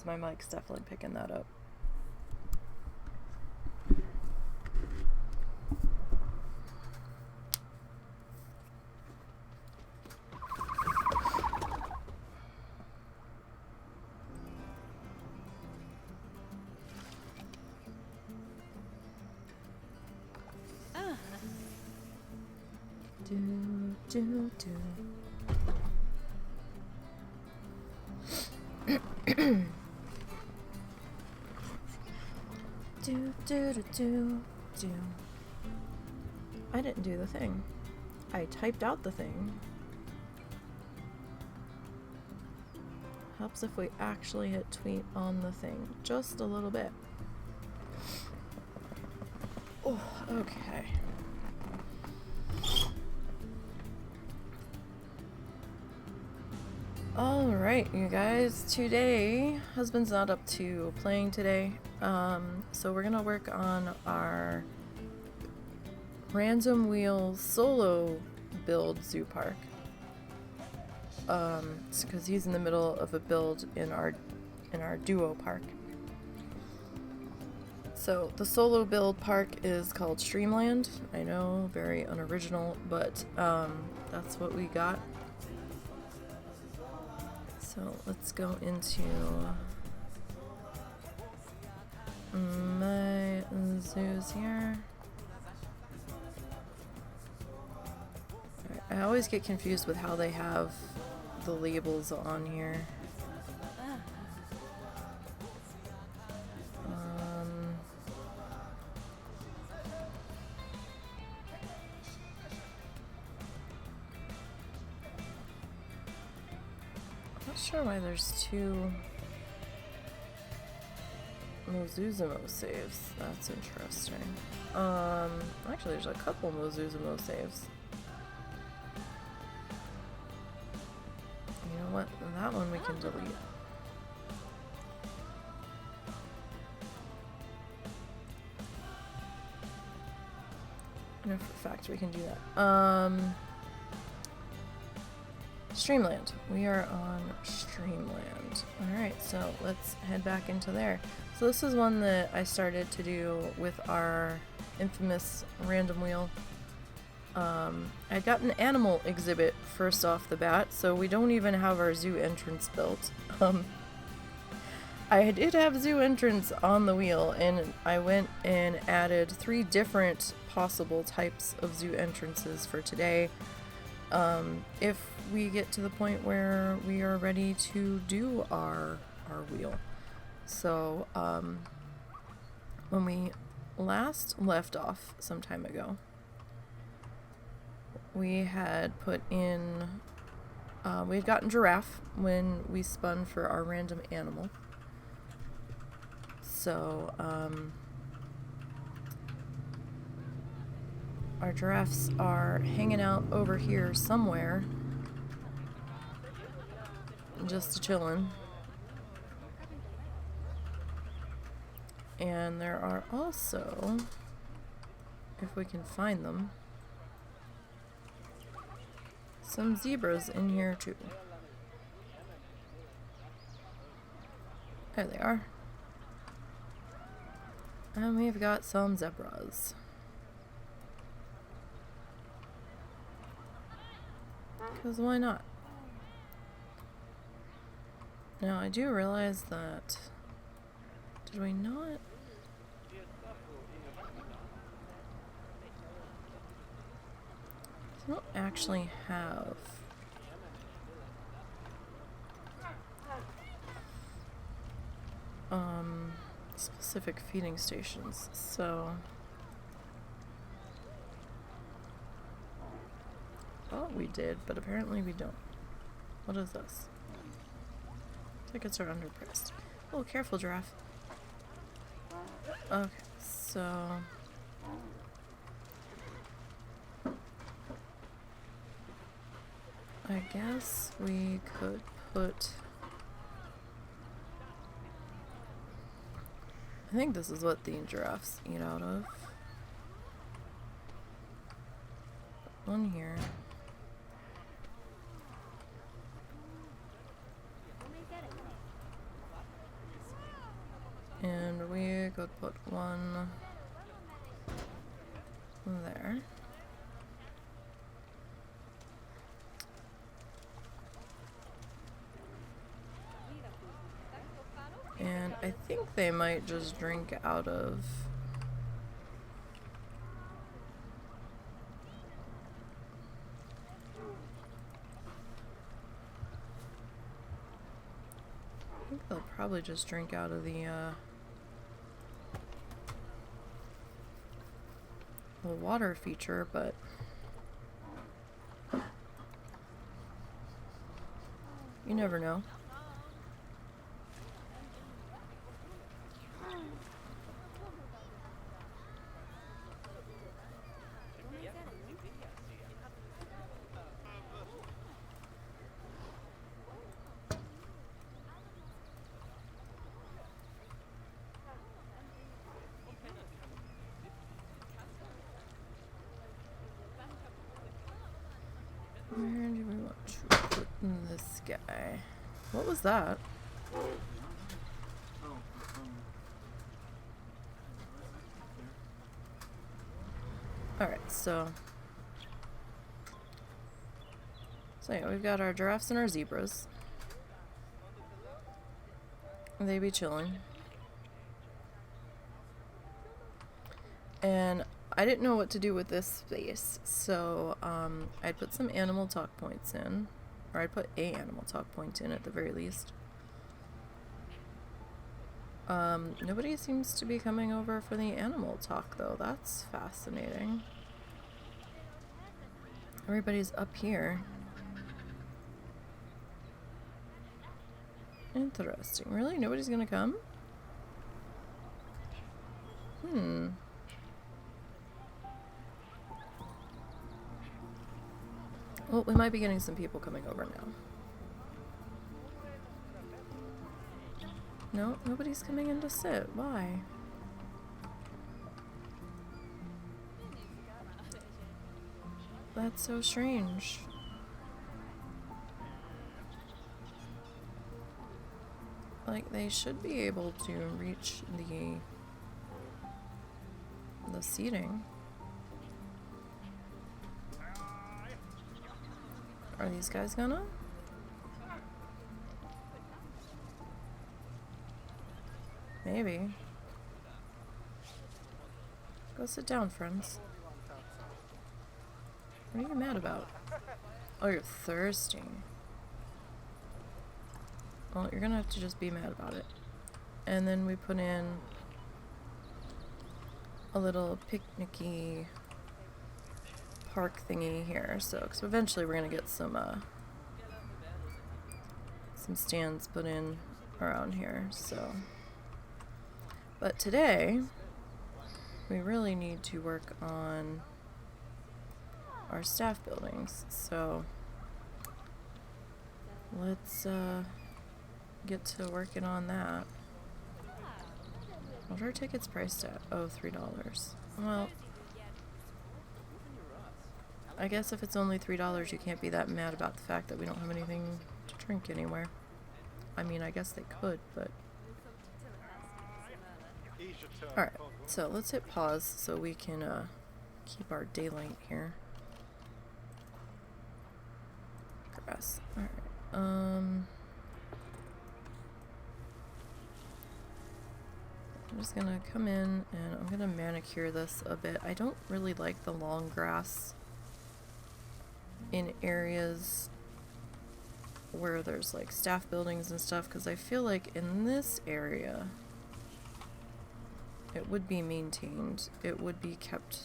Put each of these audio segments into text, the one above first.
So my mic's definitely picking that up. Do. Do. I didn't do the thing. I typed out the thing. Helps if we actually hit tweet on the thing. Just a little bit. Oh, okay. Alright, you guys. Today, husband's not up to playing today. So we're gonna work on our random wheel solo build zoo park. Because he's in the middle of a build in our duo park. So the solo build park is called Streamland. I know, very unoriginal, but that's what we got. So let's go into my zoos here. I always get confused with how they have the labels on here. Not sure why there's two Mozuzumo saves. That's interesting. Actually there's a couple Mozuzumo saves. You know what? That one we can delete. I know for a fact we can do that. Streamland. We are on Streamland. Alright, so let's head back into there. So this is one that I started to do with our infamous random wheel. I got an animal exhibit first off the bat, so we don't even have our zoo entrance built. I did have zoo entrance on the wheel, and I went and added 3 different possible types of zoo entrances for today. If we get to the point where we are ready to do our wheel. So, when we last left off some time ago, we had put in, we had gotten giraffe when we spun for our random animal. So, our giraffes are hanging out over here somewhere, just chilling. And there are also, if we can find them, some zebras in here too. There they are. And we've got some zebras. Because why not? Now I do realize that, did we not? I don't actually have specific feeding stations, so thought we did, but apparently we don't. What is this? Tickets are underpriced. Oh, careful, giraffe. Okay, so I guess we could put, I think this is what the giraffes eat out of. One here. could put one there. And I think they might just drink out of... I think they'll probably just drink out of the water feature, but... you never know. Where do we want to put this guy? What was that? Alright, so yeah, we've got our giraffes and our zebras. They be chilling. And I didn't know what to do with this space, so I'd put some animal talk points in, or I'd put a animal talk point in at the very least. Nobody seems to be coming over for the animal talk though. That's fascinating. Everybody's up here. Interesting. Really? Nobody's gonna come? Well, we might be getting some people coming over now. No, nobody's coming in to sit. Why? That's so strange. Like, they should be able to reach the seating. Are these guys gonna? Maybe. Go sit down, friends. What are you mad about? Oh, you're thirsty. Well, you're gonna have to just be mad about it. And then we put in a little picnicky park thingy here, so because eventually we're gonna get some stands put in around here. So, but today we really need to work on our staff buildings. So let's get to working on that. What are our tickets priced at? Oh, $3. Well, I guess if it's only $3, you can't be that mad about the fact that we don't have anything to drink anywhere. I mean, I guess they could, but... Alright, so let's hit pause so we can keep our daylight here. Grass. Alright, I'm just gonna come in and I'm gonna manicure this a bit. I don't really like the long grass in areas where there's like staff buildings and stuff, because I feel like in this area it would be maintained, it would be kept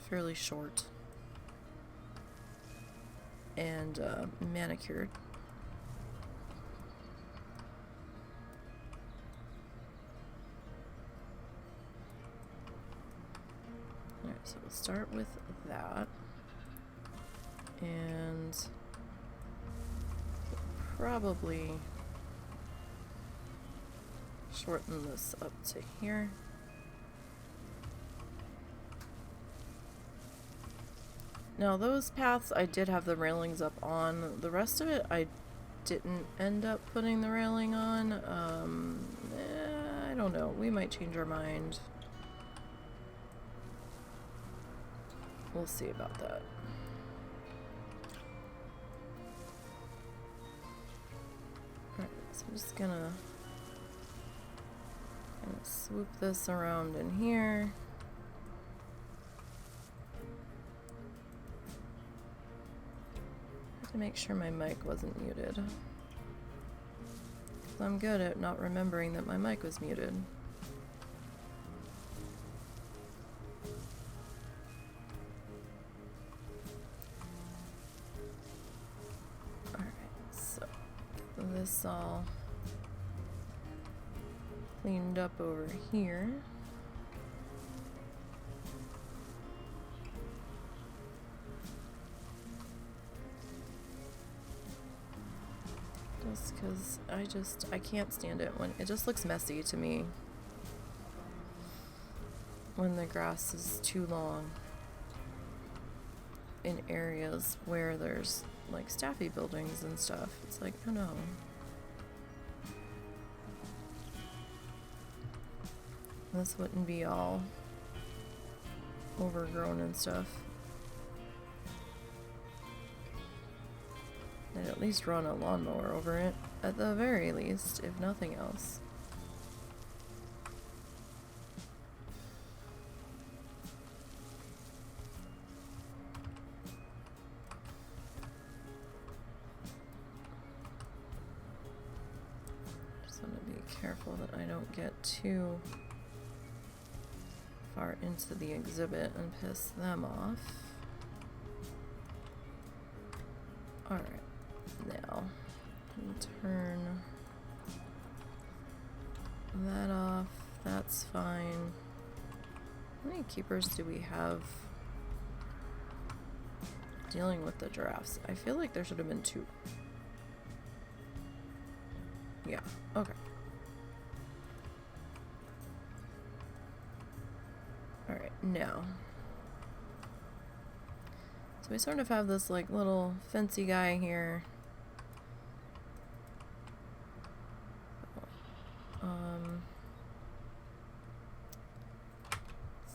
fairly short and manicured. Alright, so we'll start with that. And probably shorten this up to here. Now those paths I did have the railings up on. The rest of it I didn't end up putting the railing on. I don't know. We might change our mind. We'll see about that. Alright, so I'm just gonna swoop this around in here. I have to make sure my mic wasn't muted. 'Cause I'm good at not remembering that my mic was muted. This all cleaned up over here. Just because I can't stand it when it just looks messy to me when the grass is too long in areas where there's like staffy buildings and stuff. It's like, oh no. This wouldn't be all overgrown and stuff. I'd at least run a lawnmower over it, at the very least, if nothing else. Just want to be careful that I don't get too far into the exhibit and piss them off. Alright, now turn that off. That's fine. How many keepers do we have dealing with the giraffes? I feel like there should have been 2. Yeah, okay. Alright, now. So we sort of have this like little fancy guy here.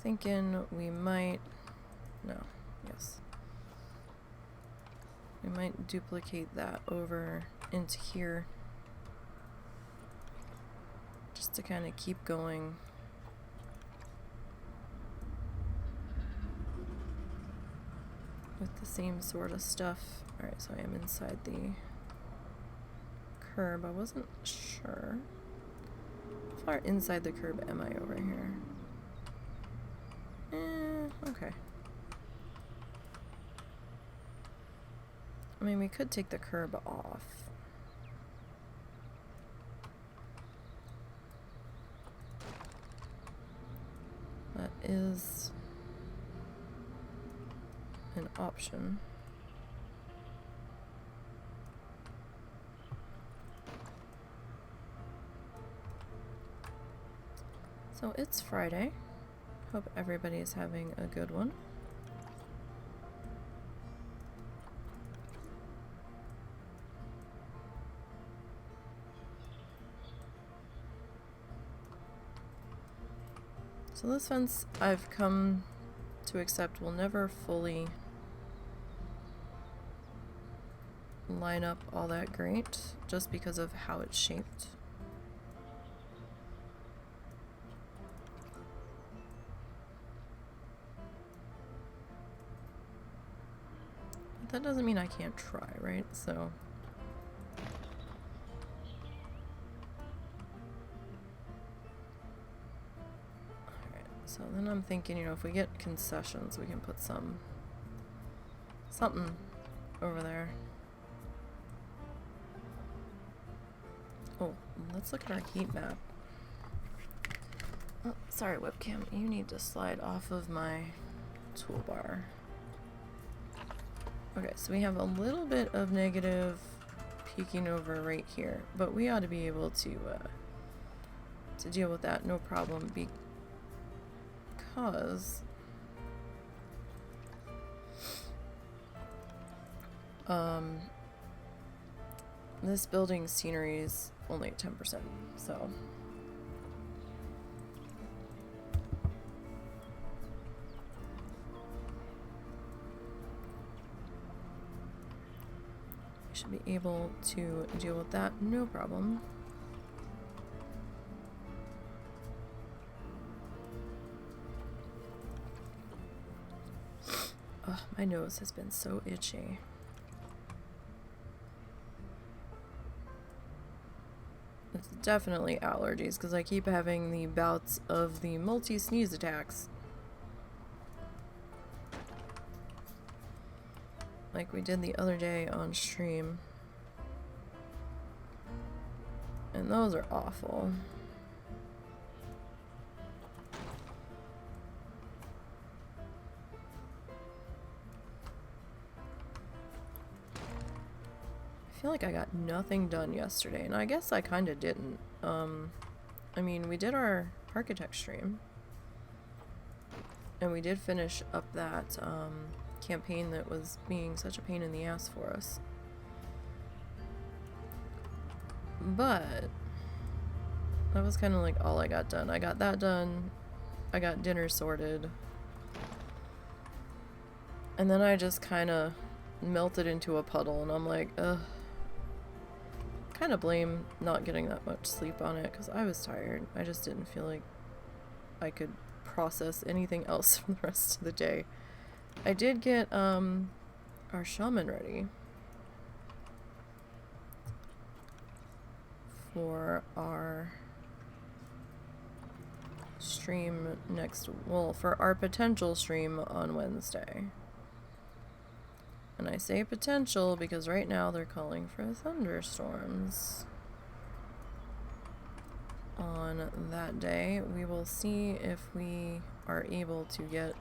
Thinking we might, yes. We might duplicate that over into here. Just to kind of keep going. With the same sort of stuff. Alright, so I am inside the curb. I wasn't sure. How far inside the curb am I over here? Okay. I mean, we could take the curb off. That is an option. So it's Friday. Hope everybody is having a good one. So this fence I've come to accept will never fully line up all that great, just because of how it's shaped. But that doesn't mean I can't try, right? So so then I'm thinking, you know, if we get concessions, we can put something over there. Oh, let's look at our heat map. Oh, sorry, webcam. You need to slide off of my toolbar. Okay, so we have a little bit of negative peeking over right here, but we ought to be able to deal with that, no problem, because this building's scenery is only at 10%, so should be able to deal with that, no problem. Ugh, my nose has been so itchy. It's definitely allergies because I keep having the bouts of the multi-sneeze attacks. Like we did the other day on stream. And those are awful. I feel like I got nothing done yesterday, and I guess I kind of didn't. I mean, we did our architect stream. And we did finish up that, campaign that was being such a pain in the ass for us. But that was kind of like all I got done. I got that done. I got dinner sorted. And then I just kind of melted into a puddle, and I'm like, ugh. Kind of blame not getting that much sleep on it because I was tired. I just didn't feel like I could process anything else for the rest of the day. I did get our shaman ready for our stream for our potential stream on Wednesday. And I say potential because right now they're calling for thunderstorms on that day. We will see if we are able to get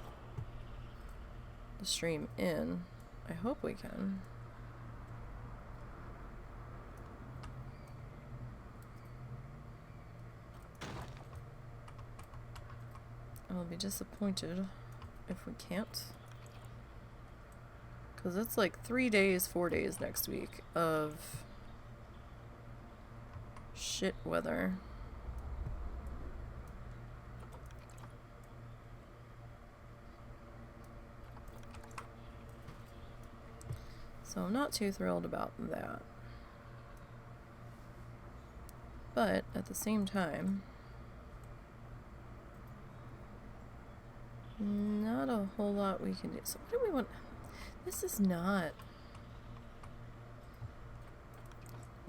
the stream in. I hope we can. I'll be disappointed if we can't. Because it's like 3 days, 4 days next week of shit weather. So I'm not too thrilled about that. But at the same time, not a whole lot we can do. So what do we want? This is not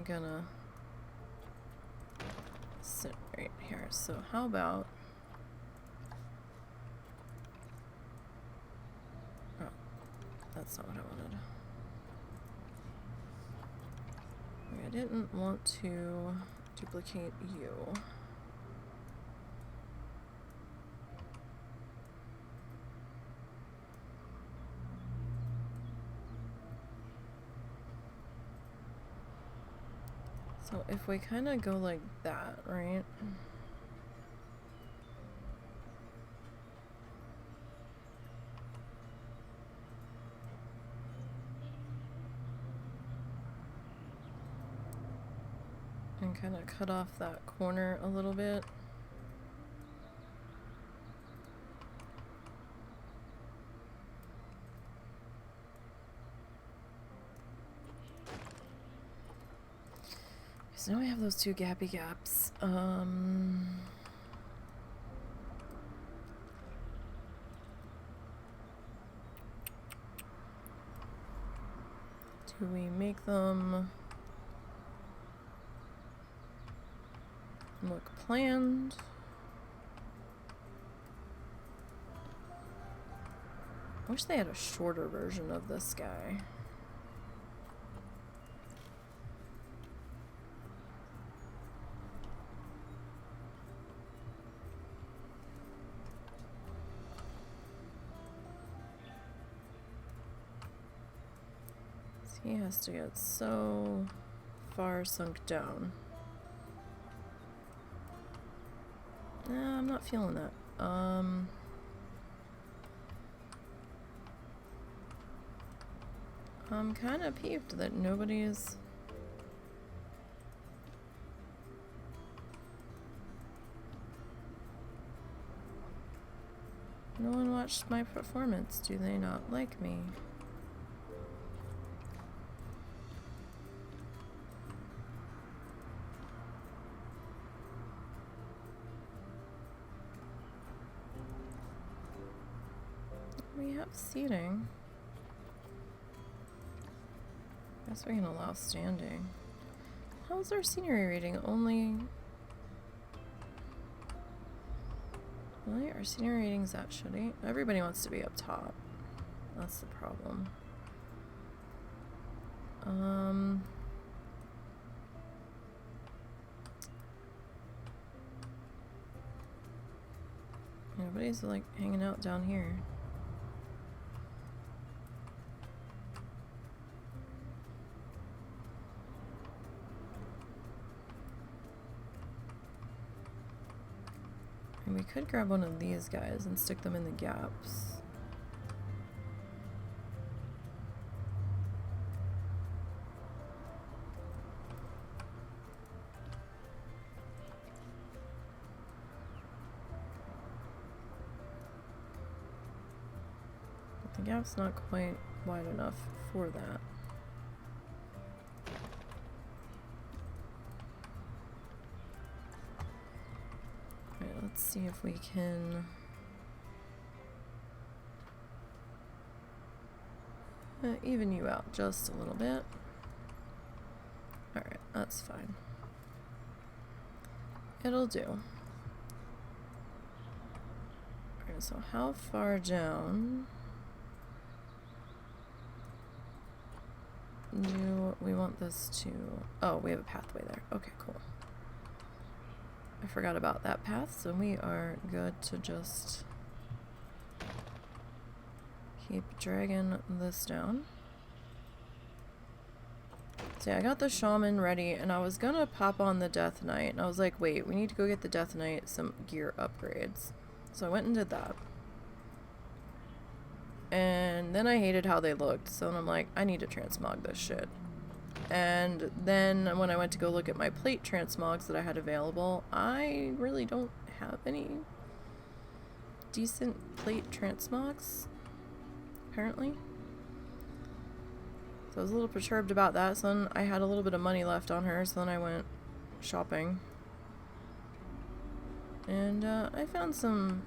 gonna sit right here. So how about... Oh, that's not what I wanted. I didn't want to duplicate you. So if we kind of go like that, right? And kind of cut off that corner a little bit. So now we have those two gappy gaps. Do we make them look planned? I wish they had a shorter version of this guy. He has to get so far sunk down. Nah, I'm not feeling that. I'm kind of peeved that nobody is... No one watched my performance. Do they not like me? We have seating. Guess we can allow standing. How's our scenery rating? Only... Really? Our scenery rating's that shitty? Everybody wants to be up top. That's the problem. Nobody's like hanging out down here. And we could grab one of these guys and stick them in the gaps. The gap's not quite wide enough for that. Alright, let's see if we can... even you out just a little bit. Alright, that's fine. It'll do. Alright, so how far down do we want this to... Oh, we have a pathway there. Okay, cool. I forgot about that path, so we are good to just keep dragging this down. So yeah, I got the shaman ready, and I was gonna pop on the Death Knight, and I was like, wait, we need to go get the Death Knight some gear upgrades. So I went and did that. And then I hated how they looked, so I'm like, I need to transmog this shit. And then when I went to go look at my plate transmogs that I had available, I really don't have any decent plate transmogs, apparently. So I was a little perturbed about that, so then I had a little bit of money left on her, so then I went shopping. And I found some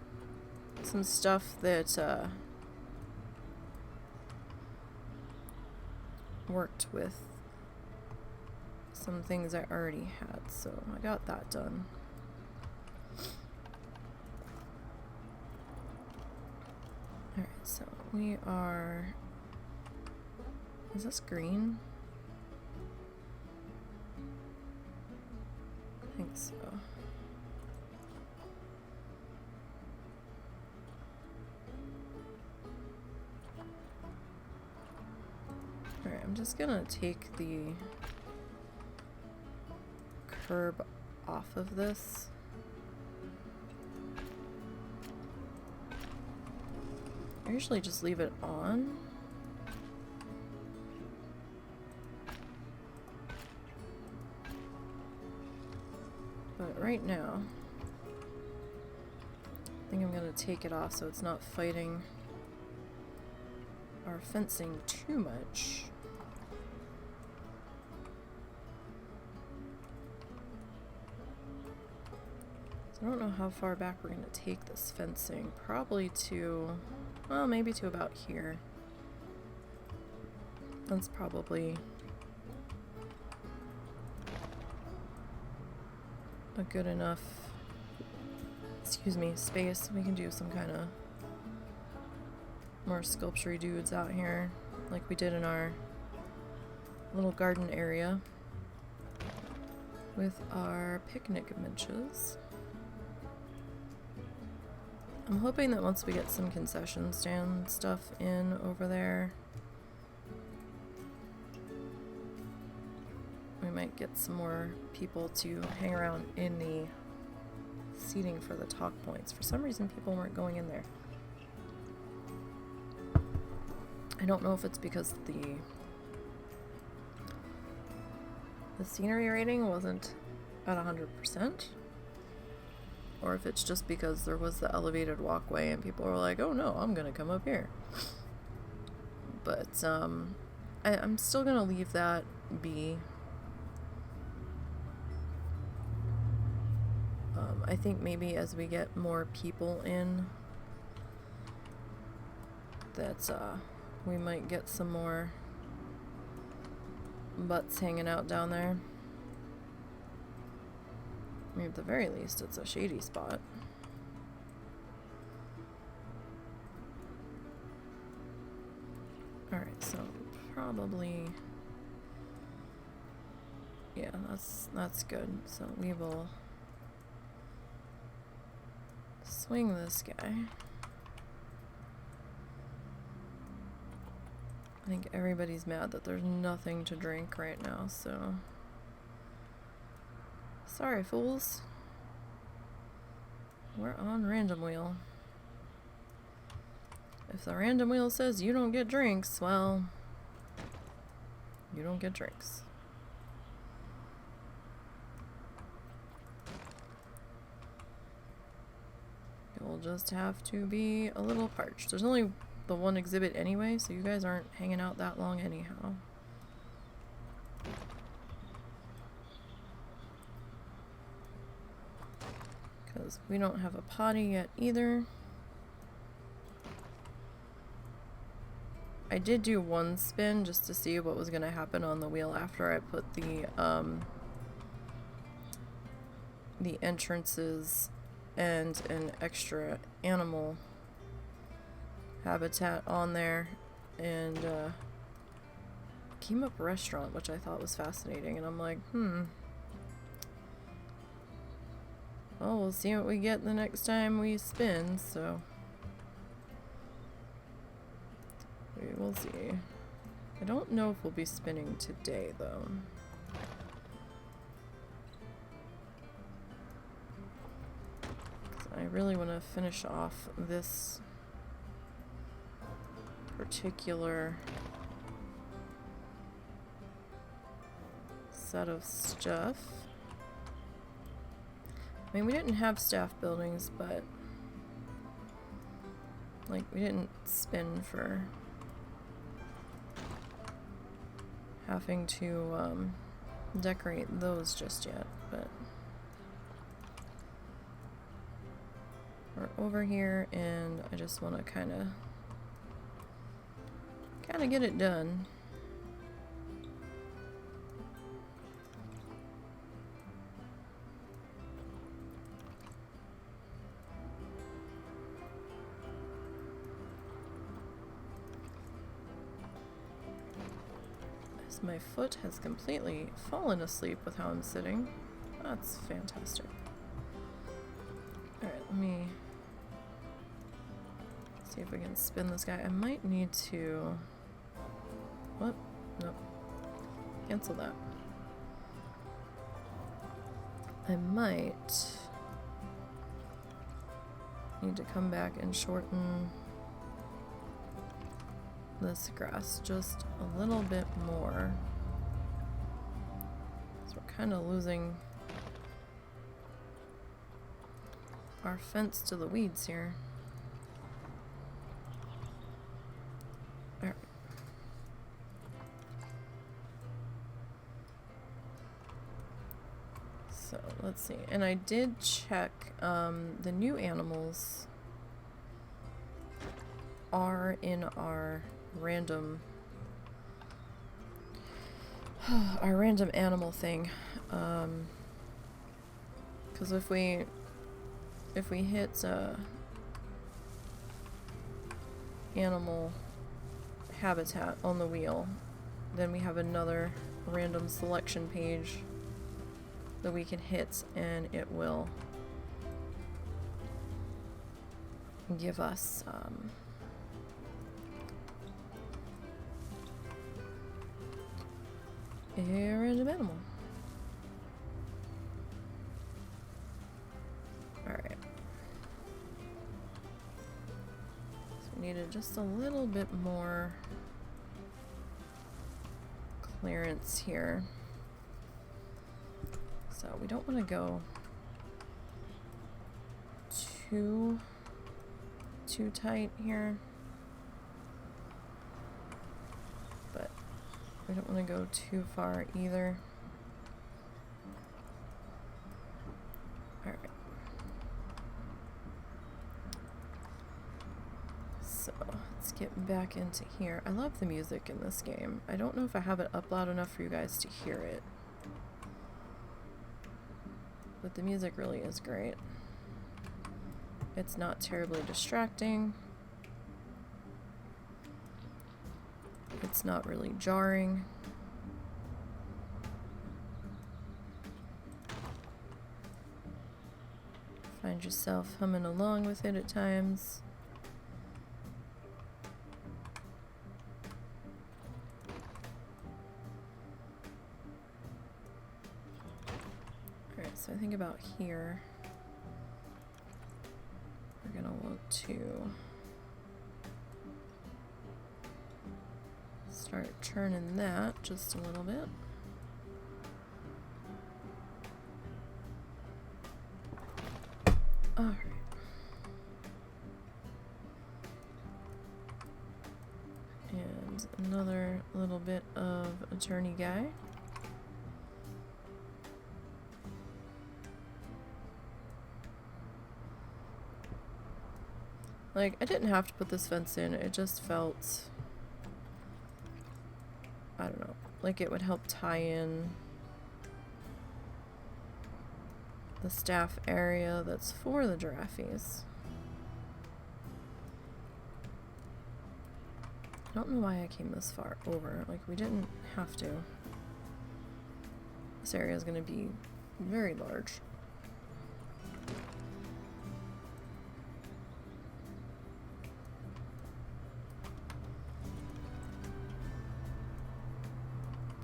stuff that worked with some things I already had, so I got that done. Alright, so we are... Is this green? I think so. Alright, I'm just gonna take the curb off of this. I usually just leave it on. But right now, I think I'm gonna take it off so it's not fighting our fencing too much. I don't know how far back we're going to take this fencing. Probably to, well, maybe to about here. That's probably a good enough, excuse me, space. We can do some kind of more sculpture dudes out here, like we did in our little garden area with our picnic benches. I'm hoping that once we get some concession stand stuff in over there, we might get some more people to hang around in the seating for the talk points. For some reason, people weren't going in there. I don't know if it's because the scenery rating wasn't at 100%. Or if it's just because there was the elevated walkway and people were like, oh no, I'm gonna come up here. But I'm still gonna leave that be. I think maybe as we get more people in, that we might get some more butts hanging out down there. I mean, at the very least, it's a shady spot. Alright, so probably... yeah, that's good. So we will swing this guy. I think everybody's mad that there's nothing to drink right now, so... sorry, fools. We're on random wheel. If the random wheel says you don't get drinks, well... you don't get drinks. You'll just have to be a little parched. There's only the one exhibit anyway, so you guys aren't hanging out that long anyhow. Because we don't have a potty yet either. I did do one spin just to see what was going to happen on the wheel after I put the entrances and an extra animal habitat on there, and came up restaurant, which I thought was fascinating, and I'm like, well, we'll see what we get the next time we spin, so we will see. I don't know if we'll be spinning today though. I really want to finish off this particular set of stuff. I mean, we didn't have staff buildings, but like we didn't spin for having to decorate those just yet, but we're over here and I just want to kind of get it done. As my foot has completely fallen asleep with how I'm sitting. That's fantastic. Alright, let me see if we can spin this guy. I might need to... what? Nope. Cancel that. I might need to come back and shorten this grass just a little bit more. So we're kind of losing our fence to the weeds here. Alright. So let's see. And I did check the new animals are in our random animal thing, because if we hit animal habitat on the wheel, then we have another random selection page that we can hit, and it will give us a random animal. Alright. So we needed just a little bit more clearance here. So we don't want to go too tight here. But we don't want to go too far either. Alright. So let's get back into here. I love the music in this game. I don't know if I have it up loud enough for you guys to hear it, but the music really is great. It's not terribly distracting. It's not really jarring. Find yourself humming along with it at times. Alright, so I think about here. We're gonna want to start churning that just a little bit. Alright. And another little bit of attorney guy. Like, I didn't have to put this fence in, it just felt, I don't know, like it would help tie in the staff area that's for the giraffes. I don't know why I came this far over, like we didn't have to. This area is going to be very large.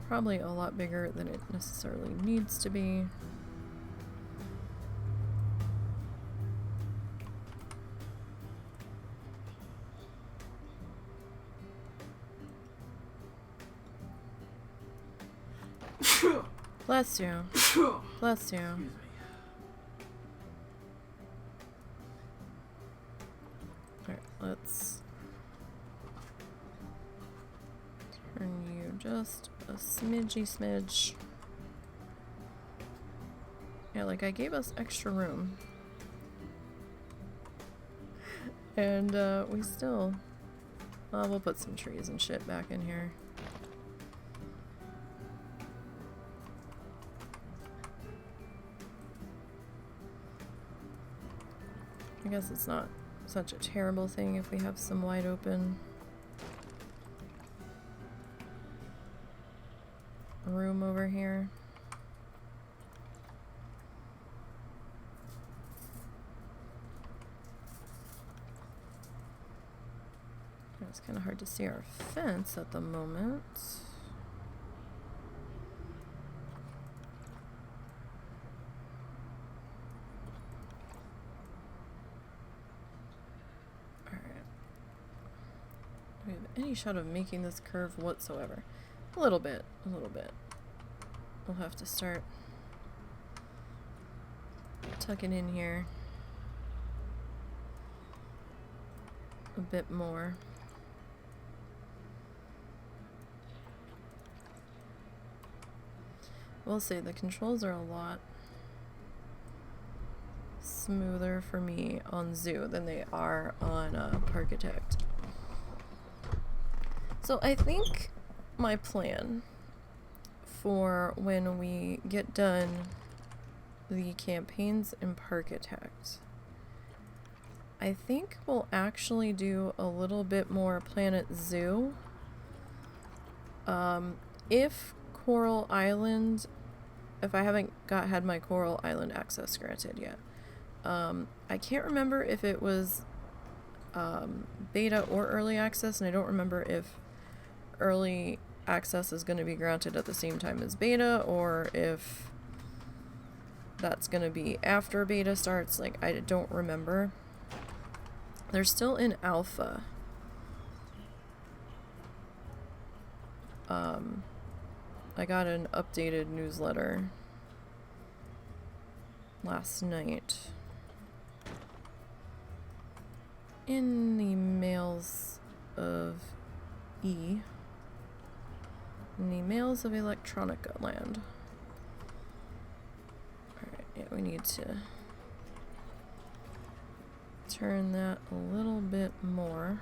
Probably a lot bigger than it necessarily needs to be. Bless you. Bless you. Alright, let's turn you just a smidge. Yeah, like I gave us extra room. And we still... we'll put some trees and shit back in here. I guess it's not such a terrible thing if we have some wide open room over here. It's kind of hard to see our fence at the moment. Any shot of making this curve whatsoever. A little bit. We'll have to start tucking in here a bit more. We'll say the controls are a lot smoother for me on Zoo than they are on Parkitect. So I think my plan for when we get done the campaigns in Parkitect, I think we'll actually do a little bit more Planet Zoo. If Coral Island, if I haven't had my Coral Island access granted yet, I can't remember if it was beta or early access, and I don't remember if early access is going to be granted at the same time as beta, or if that's going to be after beta starts. Like, I don't remember. They're still in alpha. I got an updated newsletter last night in the mails of in the mails of Electronica land. Alright, yeah, we need to turn that a little bit more.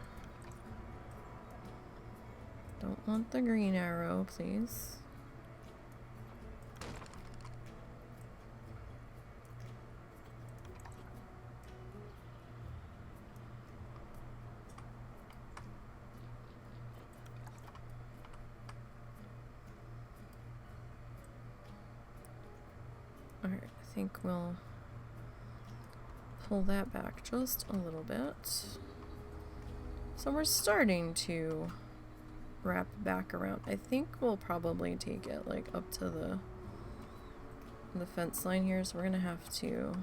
Don't want the green arrow, please. Alright, I think we'll pull that back just a little bit. So we're starting to wrap back around. I think we'll probably take it like up to the fence line here, so we're gonna have to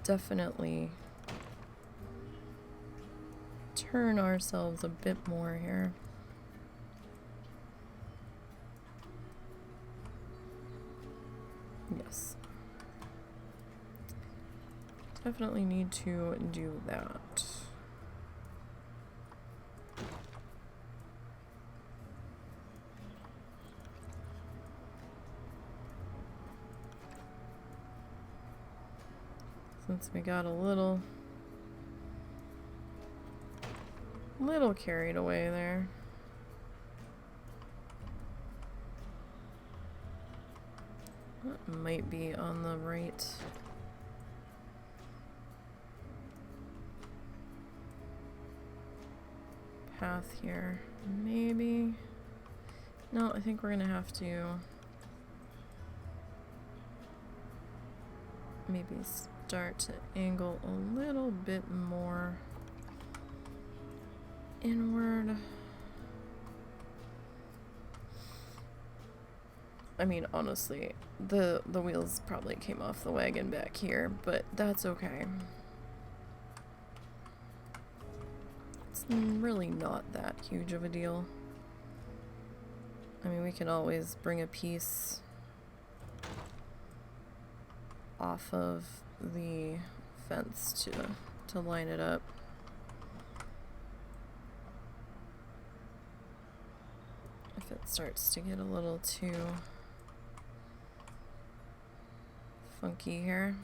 definitely turn ourselves a bit more here. Yes. Definitely need to do that. Since we got a little carried away there. That might be on the right. Path here. Maybe. No, I think we're gonna have to maybe start to angle a little bit more inward. I mean, honestly, the wheels probably came off the wagon back here, but that's okay. It's really not that huge of a deal. I mean, we can always bring a piece off of the fence to line it up. If it starts to get a little too funky here,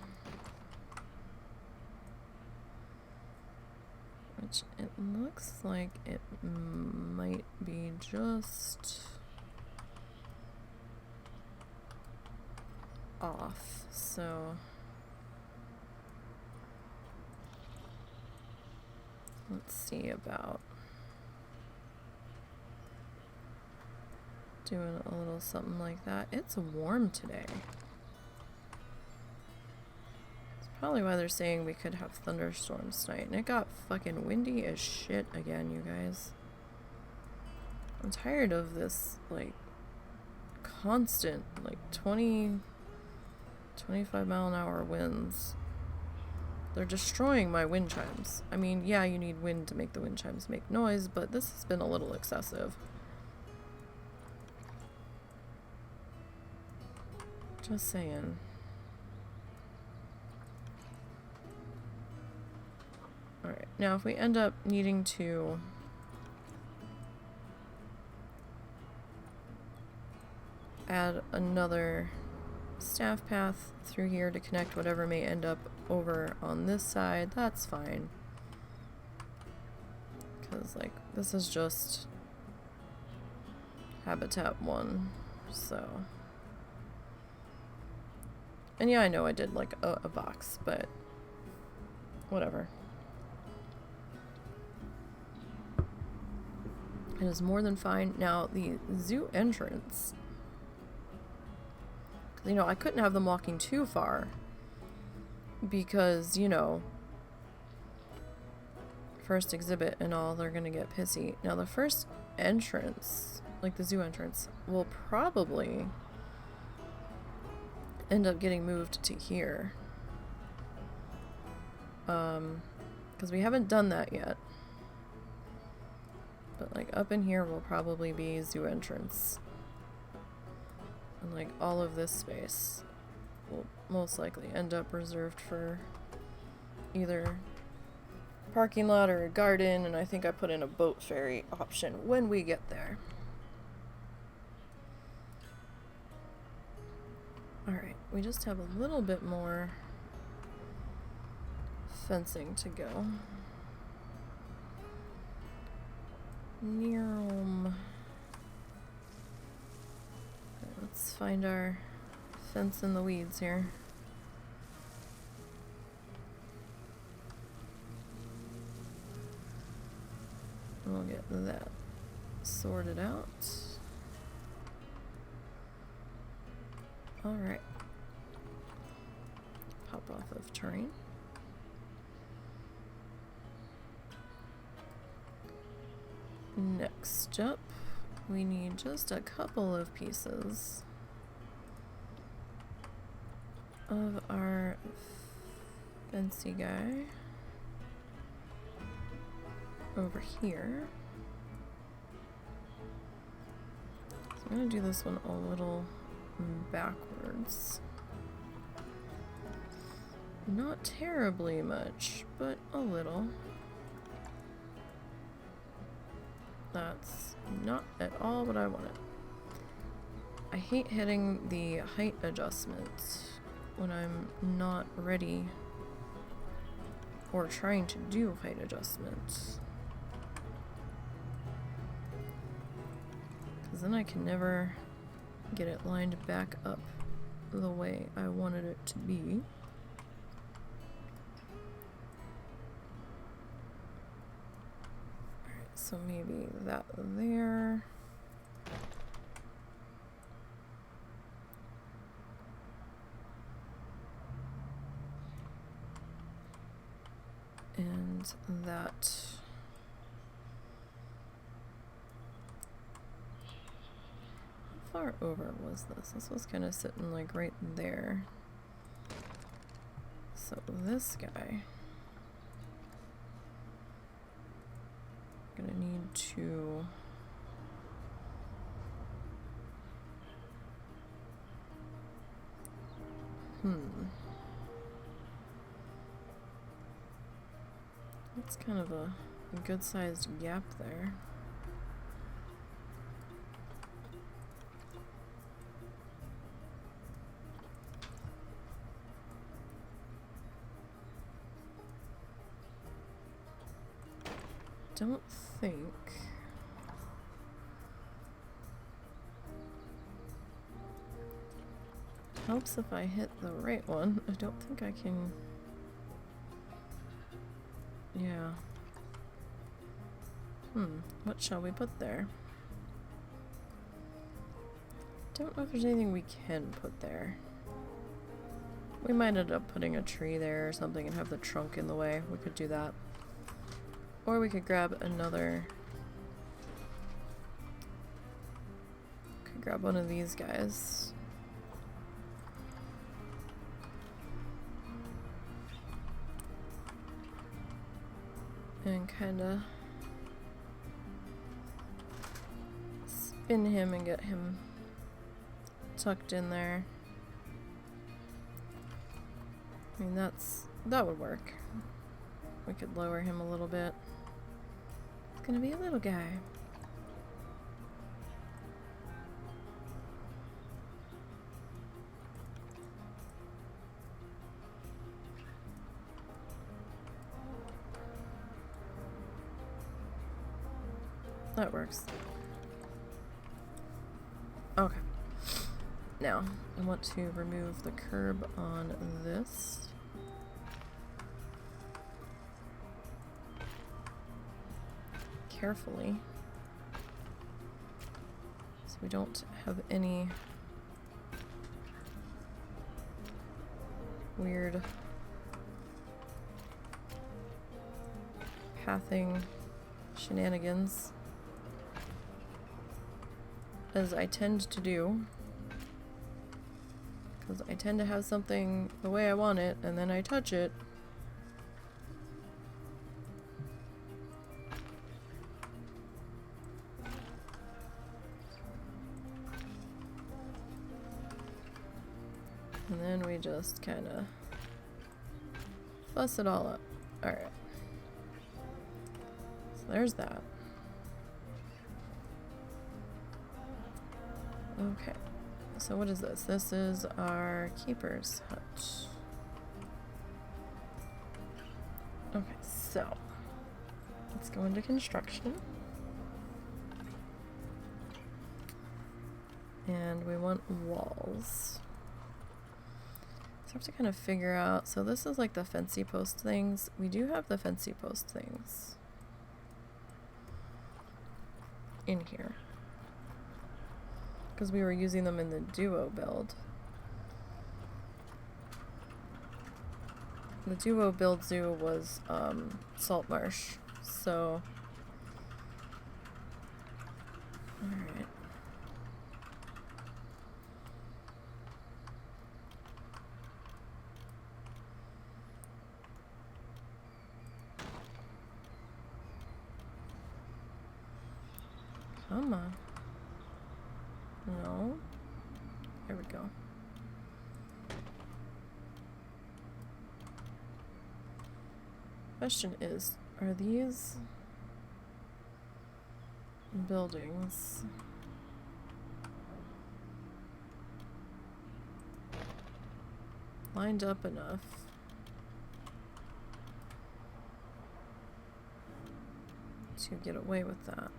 which it looks like it might be just off, so let's see about doing a little something like that. It's warm today. It's probably why they're saying we could have thunderstorms tonight. And it got fucking windy as shit again, you guys. I'm tired of this, like, constant, like, 25 mile an hour winds. They're destroying my wind chimes. I mean, yeah, you need wind to make the wind chimes make noise, but this has been a little excessive. Just saying. Alright, now if we end up needing to add another staff path through here to connect whatever may end up over on this side, that's fine. Because, like, this is just Habitat 1, so... And yeah, I know I did, like, a box, but whatever. It is more than fine. Now, the zoo entrance... You know, I couldn't have them walking too far because, you know, first exhibit and all, they're gonna get pissy. Now, the first entrance, like the zoo entrance, will probably end up getting moved to here. Because we haven't done that yet. But, like, up in here will probably be zoo entrance. And, like, all of this space will most likely end up reserved for either parking lot or a garden, and I think I put in a boat ferry option when we get there. Alright, we just have a little bit more fencing to go. Okay, let's find our fence in the weeds here. We'll get that sorted out. Alright. Pop off of terrain. Next up, we need just a couple of pieces of our fancy guy over here. So I'm gonna do this one a little backwards. Not terribly much, but a little. That's not at all what I wanted. I hate hitting the height adjustment when I'm not ready or trying to do height adjustments. Because then I can never get it lined back up the way I wanted it to be. Alright, so maybe that there. And that. How far over was this? This was kind of sitting like right there. So this guy, I'm gonna need to that's kind of a good sized gap there. Don't think helps if I hit the right one. I don't think I can. Yeah. What shall we put there? Don't know if there's anything we can put there. We might end up putting a tree there or something and have the trunk in the way. We could do that. Or we could grab another. Could grab one of these guys. And kinda spin him and get him tucked in there. I mean, that would work. We could lower him a little bit. It's gonna be a little guy. That works. Okay. Now, I want to remove the curb on this. Carefully. So we don't have any weird pathing shenanigans, as I tend to do, because I tend to have something the way I want it and then I touch it. And then we just kind of fuss it all up. Alright. So there's that. Okay. So what is this? This is our keeper's hut. Okay, so let's go into construction. And we want walls. So I have to kind of figure out, so this is like the fancy post things. We do have the fancy post things in here, because we were using them in the duo build. The duo build zoo was salt marsh, so alright. Come on. No. There we go. Question is, are these buildings lined up enough to get away with that?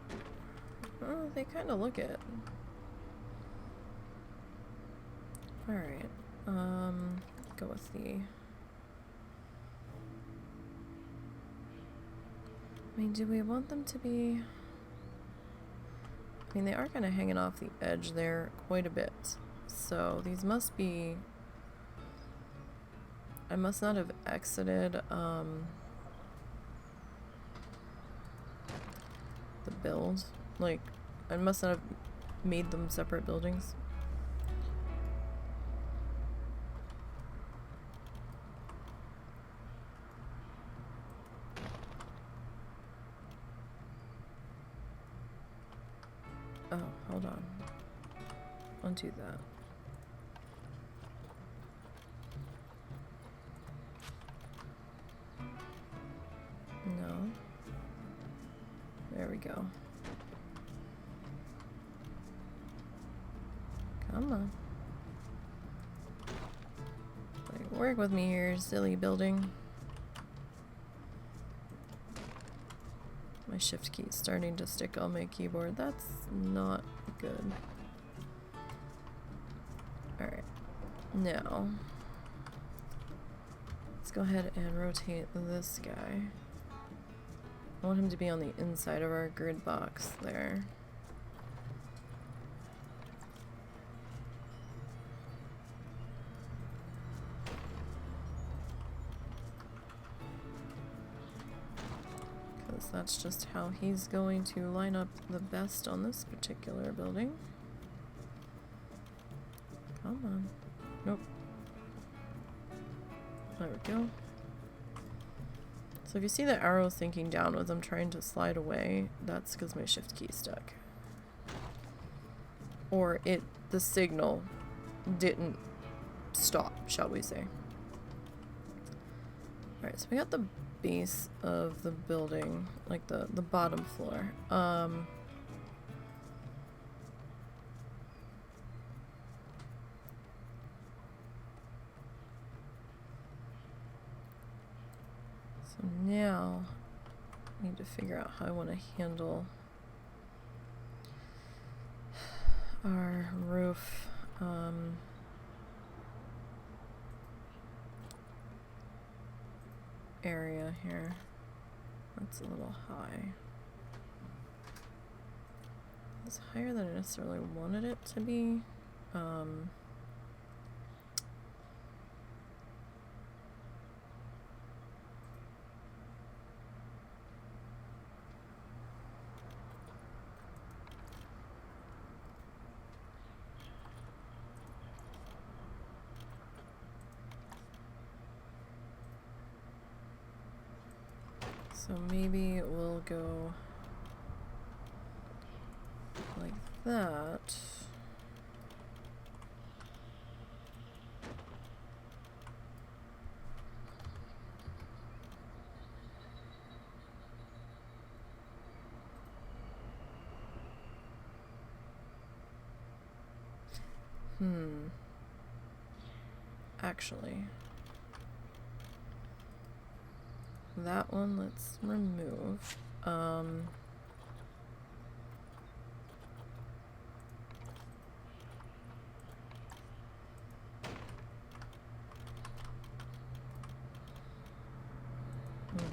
Oh, they kind of look it. Alright, go with the... I mean, do we want them to be... I mean, they are kind of hanging off the edge there quite a bit. So these must be... I must not have exited, the build. Like, I must not have made them separate buildings. Oh, hold on. Undo that. No. There we go. Come on. Like, work with me here, silly building. My shift key is starting to stick on my keyboard. That's not good. Alright. Now, let's go ahead and rotate this guy. I want him to be on the inside of our grid box there. Because that's just how he's going to line up the best on this particular building. Come on. Nope. There we go. So if you see the arrow sinking down as I'm trying to slide away, that's because my shift key is stuck. Or the signal didn't stop, shall we say. Alright, so we got the base of the building, like the bottom floor. So now I need to figure out how I want to handle our roof. Area here. That's a little high. It's higher than I necessarily wanted it to be. So maybe we'll go like that. Actually, that one let's remove.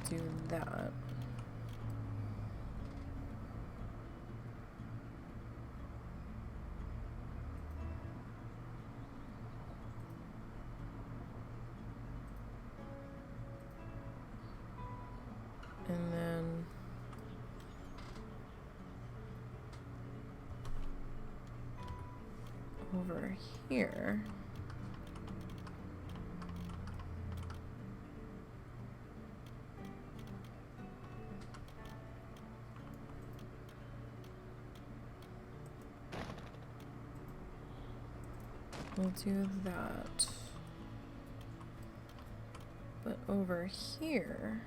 do that. And then over here, we'll do that. But over here,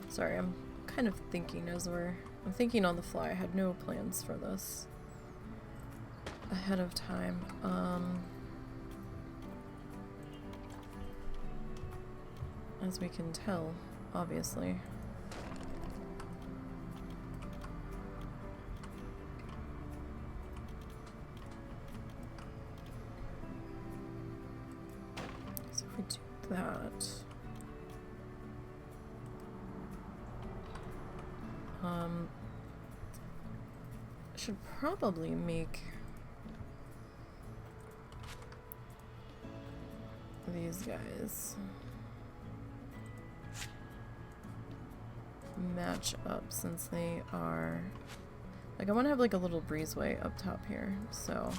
sorry, I'm kind of thinking I'm thinking on the fly. I had no plans for this ahead of time. As we can tell, obviously. So if we do that, should probably make these guys match up, since they are like, I want to have like a little breezeway up top here, so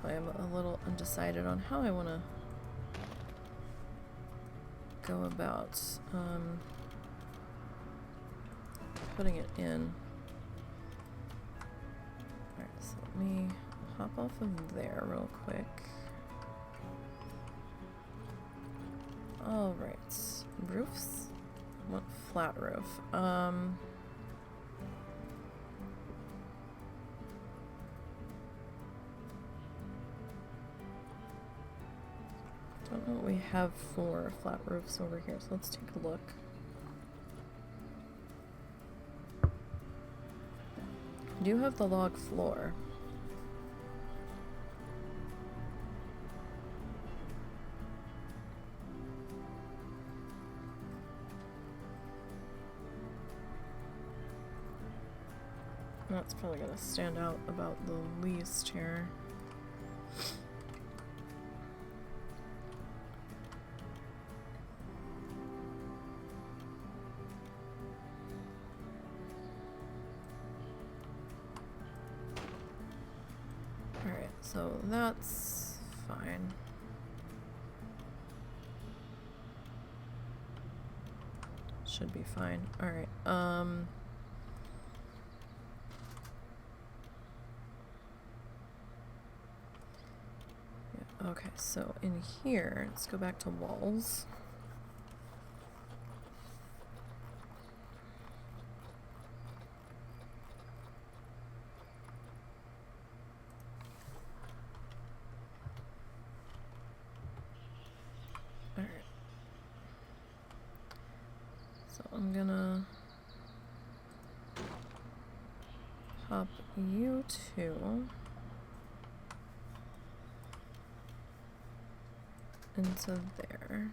I am a little undecided on how I want to go about putting it in. Alright, so let me hop off of there real quick. Alright, roofs? I want flat roof. Don't know what we have for flat roofs over here, so let's take a look. We do have the log floor. That's probably gonna stand out about the least here. So that's fine. Should be fine. Alright, yeah, okay, so in here, let's go back to walls. I'm gonna pop you two into there.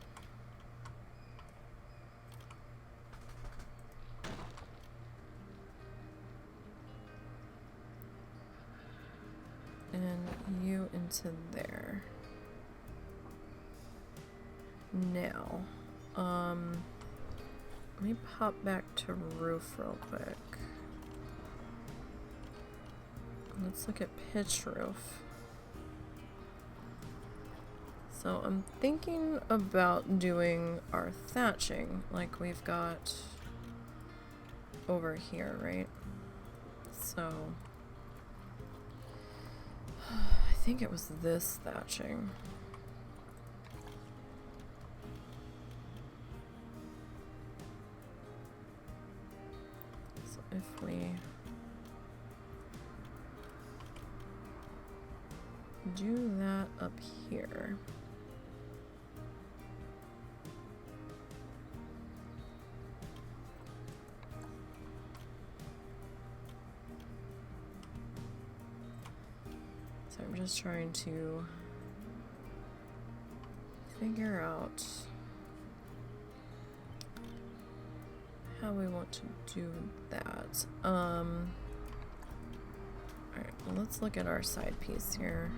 And you into there. Now, let me pop back to roof real quick. Let's look at pitch roof. So I'm thinking about doing our thatching like we've got over here, right? So I think it was this thatching. So if we do that up here. So I'm just trying to figure out how we want to do that. Alright, well, let's look at our side piece here.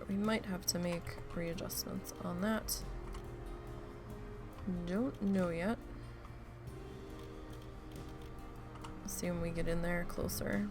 We might have to make readjustments on that. Don't know yet. See when we get in there closer.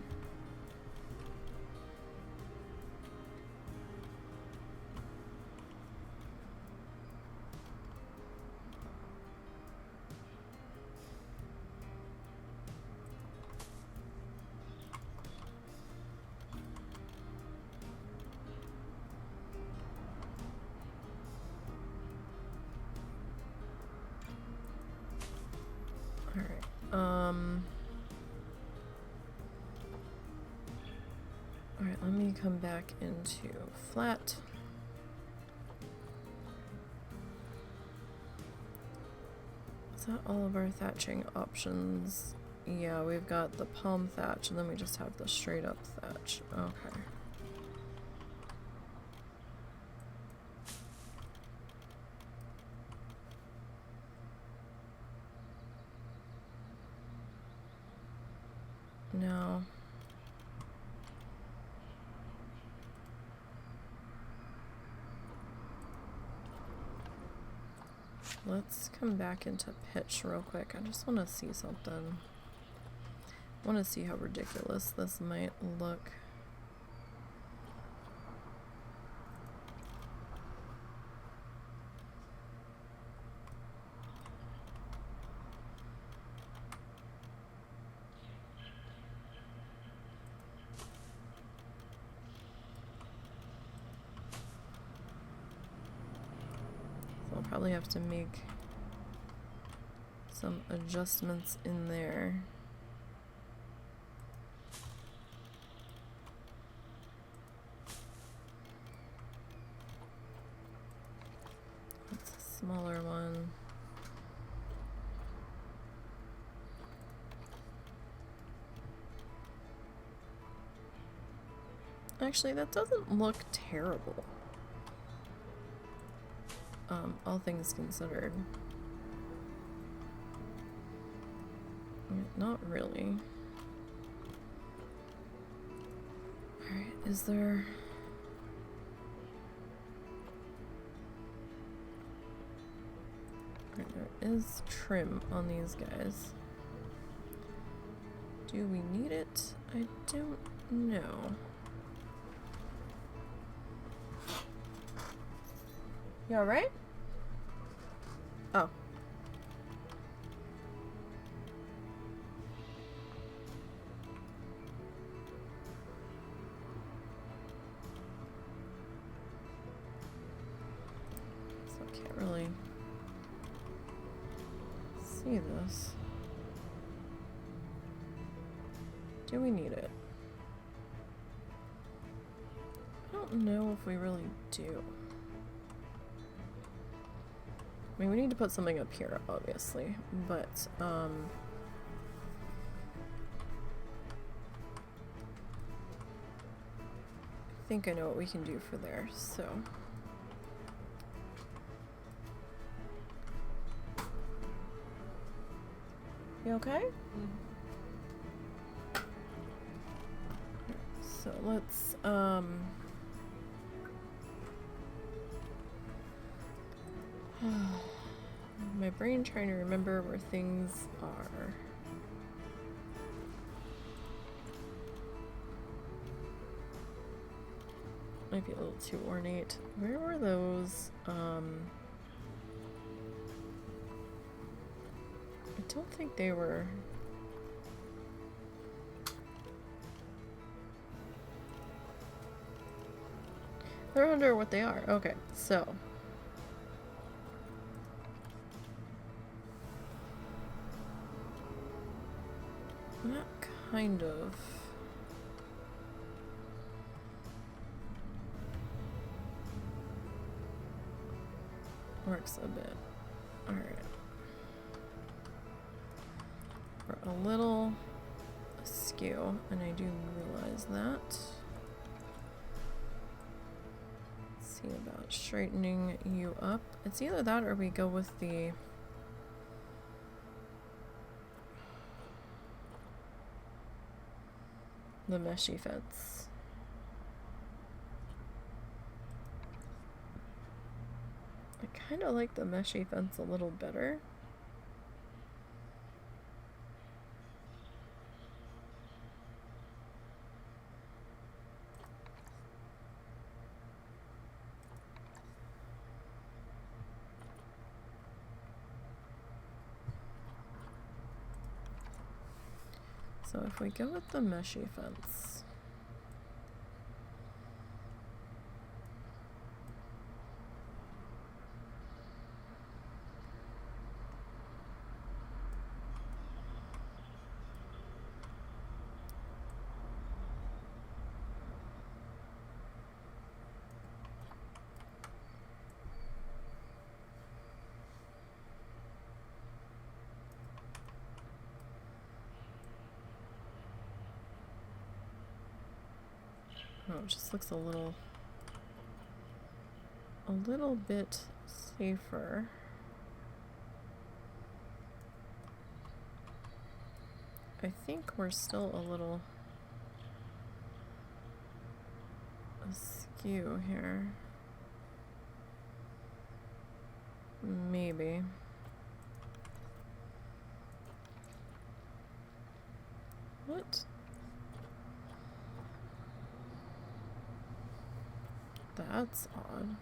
Alright, let me come back into flat. Is that all of our thatching options? Yeah, we've got the palm thatch and then we just have the straight up thatch. Okay. Now, let's come back into pitch real quick. I just want to see something. I want to see how ridiculous this might look. Probably have to make some adjustments in there. That's a smaller one. Actually, that doesn't look terrible. All things considered. Not really. Alright, is there... Alright, there is trim on these guys. Do we need it? I don't know. You alright? Oh. So I can't really see this. Do we need it? I don't know if we really do. I mean, we need to put something up here, obviously, but, I think I know what we can do for there, so. You okay? So let's, brain trying to remember where things are. Might be a little too ornate. Where were those? I don't think they were. They're under what they are. Okay, so. That kind of. Works a bit. Alright. We're a little askew, and I do realize that. See about straightening you up. It's either that or we go with the meshy fence. I kind of like the meshy fence a little better. So if we go with the meshy fence, oh, it just looks a little bit safer. I think we're still a little askew here. Maybe. What? That's odd.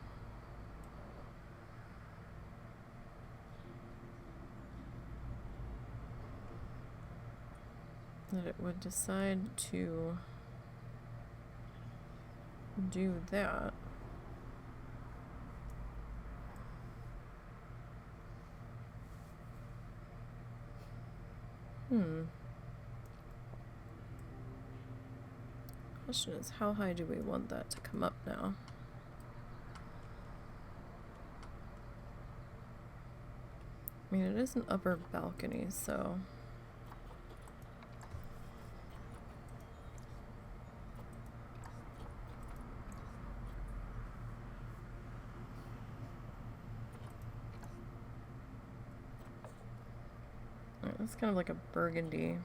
That it would decide to do that. Question is, how high do we want that to come up now? I mean, it is an upper balcony, so... Alright, that's kind of like a burgundy.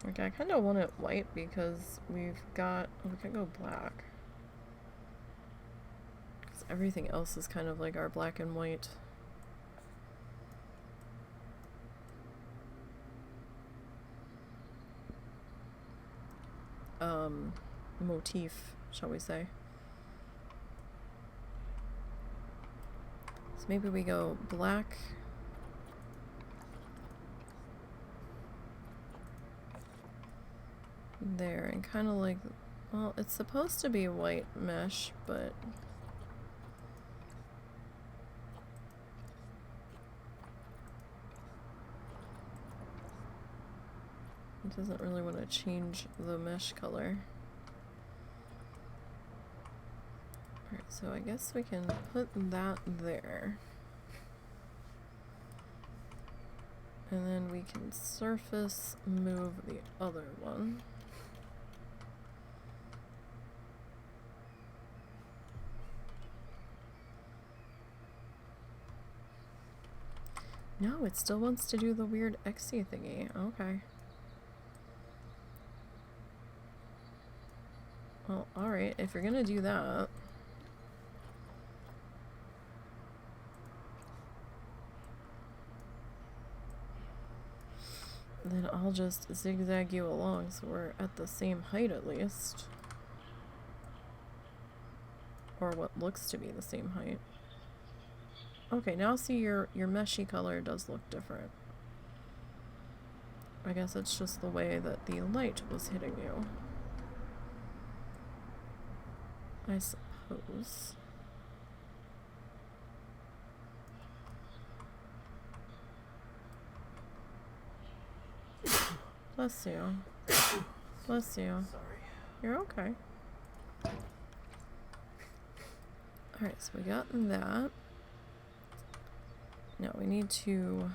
Okay, I kind of want it white because we've got... Oh, we can go black. Because everything else is kind of like our black and white. Motif, shall we say. So maybe we go black... there, and kind of like, well, it's supposed to be white mesh, but it doesn't really want to change the mesh color. Alright, so I guess we can put that there. And then we can surface move the other one. No, it still wants to do the weird XC thingy. Okay. Well, alright, if you're gonna do that. Then I'll just zigzag you along so we're at the same height at least. Or what looks to be the same height. Okay, now see your meshy color does look different. I guess it's just the way that the light was hitting you. I suppose. Bless you. Bless you. Sorry. You're okay. Alright, so we got that. Now we need to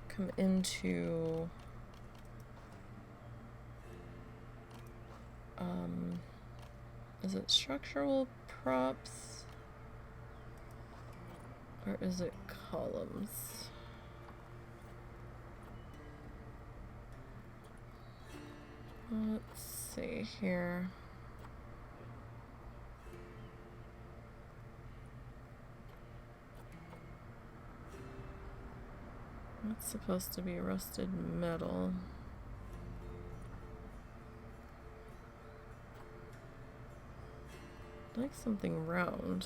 come into is it structural props or is it columns? Let's see here. That's supposed to be rusted metal. I'd like something round.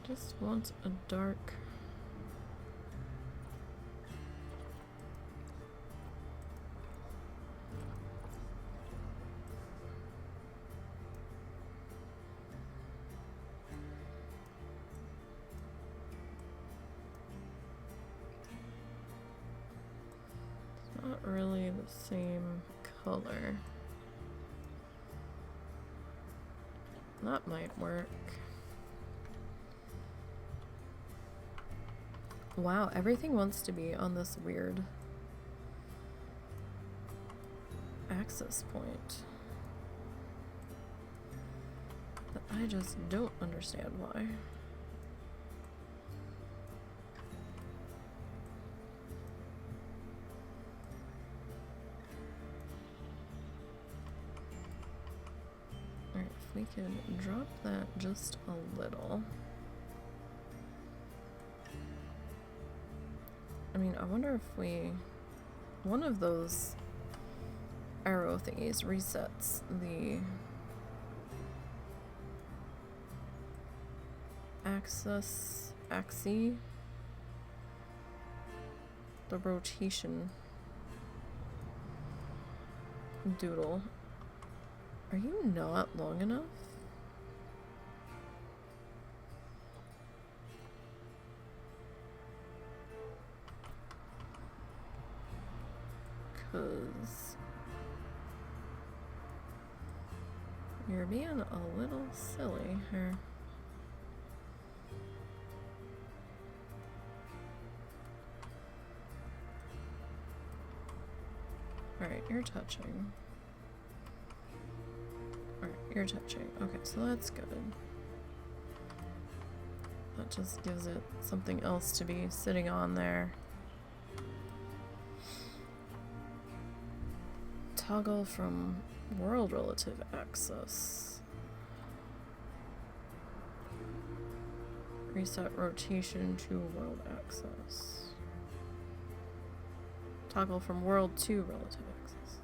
Just want a dark. It's not really the same color. That might work. Wow, everything wants to be on this weird access point that I just don't understand why. Alright, if we can drop that just a little. I mean, I wonder if one of those arrow thingies resets the axis, the rotation doodle. Are you not long enough? Because you're being a little silly here. Alright, you're touching. Alright, you're touching. Okay, so that's good. That just gives it something else to be sitting on there. Toggle from world relative axis. Reset rotation to world axis. Toggle from world to relative axis.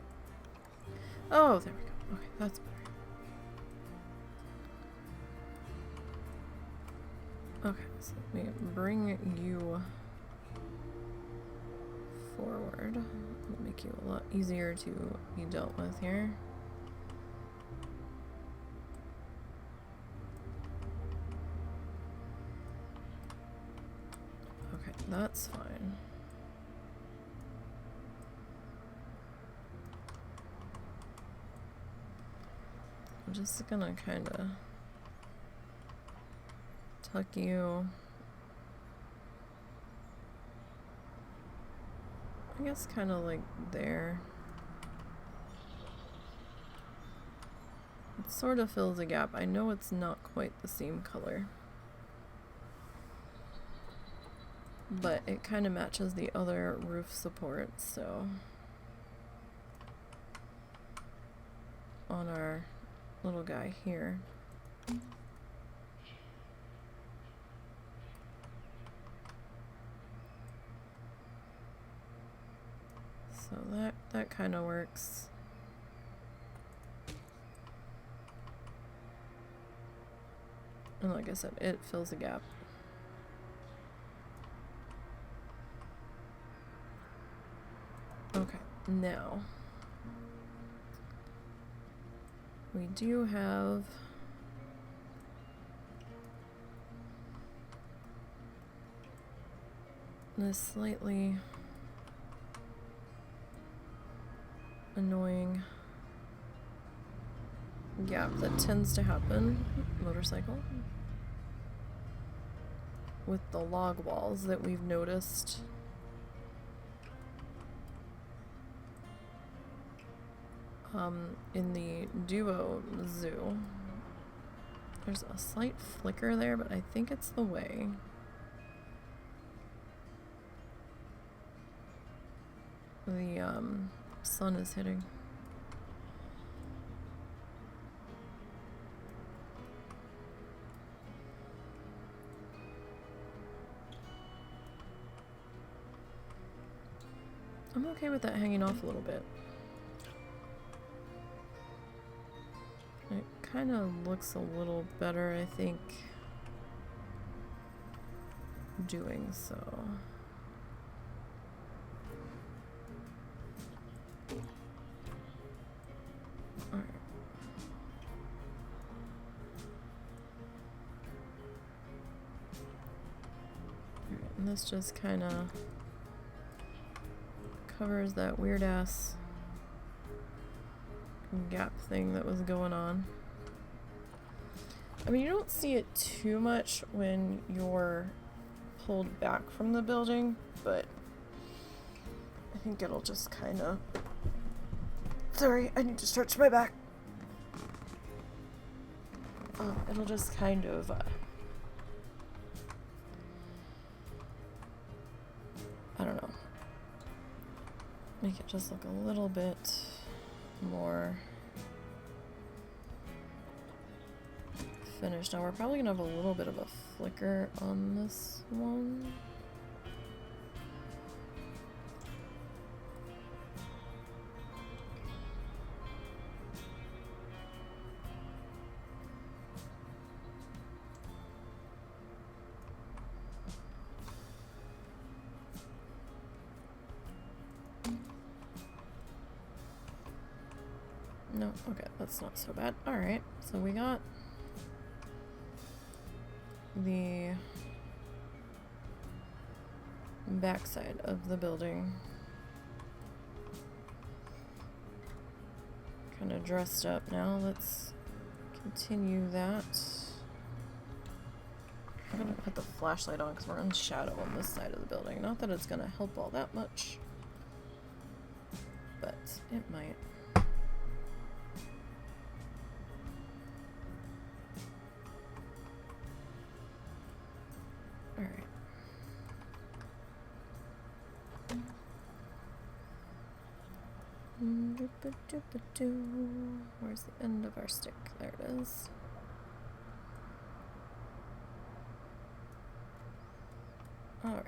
Oh, there we go. Okay, that's better. Okay, so let me bring you forward. It'll make you a lot easier to be dealt with here. That's fine. I'm just gonna kind of tuck you, I guess, kind of like there. It sort of fills a gap. I know it's not quite the same color, but it kind of matches the other roof supports, so on our little guy here. So that kind of works. And like I said, it fills a gap. Okay, now we do have this slightly annoying gap that tends to happen, motorcycle, with the log walls that we've noticed. In the duo zoo. There's a slight flicker there, but I think it's the way the sun is hitting. I'm okay with that hanging off a little bit. It kind of looks a little better, I think, doing so. Alright. And this just kind of covers that weird ass gap thing that was going on. I mean, you don't see it too much when you're pulled back from the building, but I think it'll just kind of... Sorry, I need to stretch my back. It'll just kind of I don't know, make it just look a little bit more finished. Now we're probably gonna have a little bit of a flicker on this one. No, okay, that's not so bad. Alright, so we got the backside of the building kind of dressed up now. Let's continue that. I'm gonna put the flashlight on because we're in shadow on this side of the building. Not that it's gonna help all that much, but it might. Where's the end of our stick? There it is. Alright.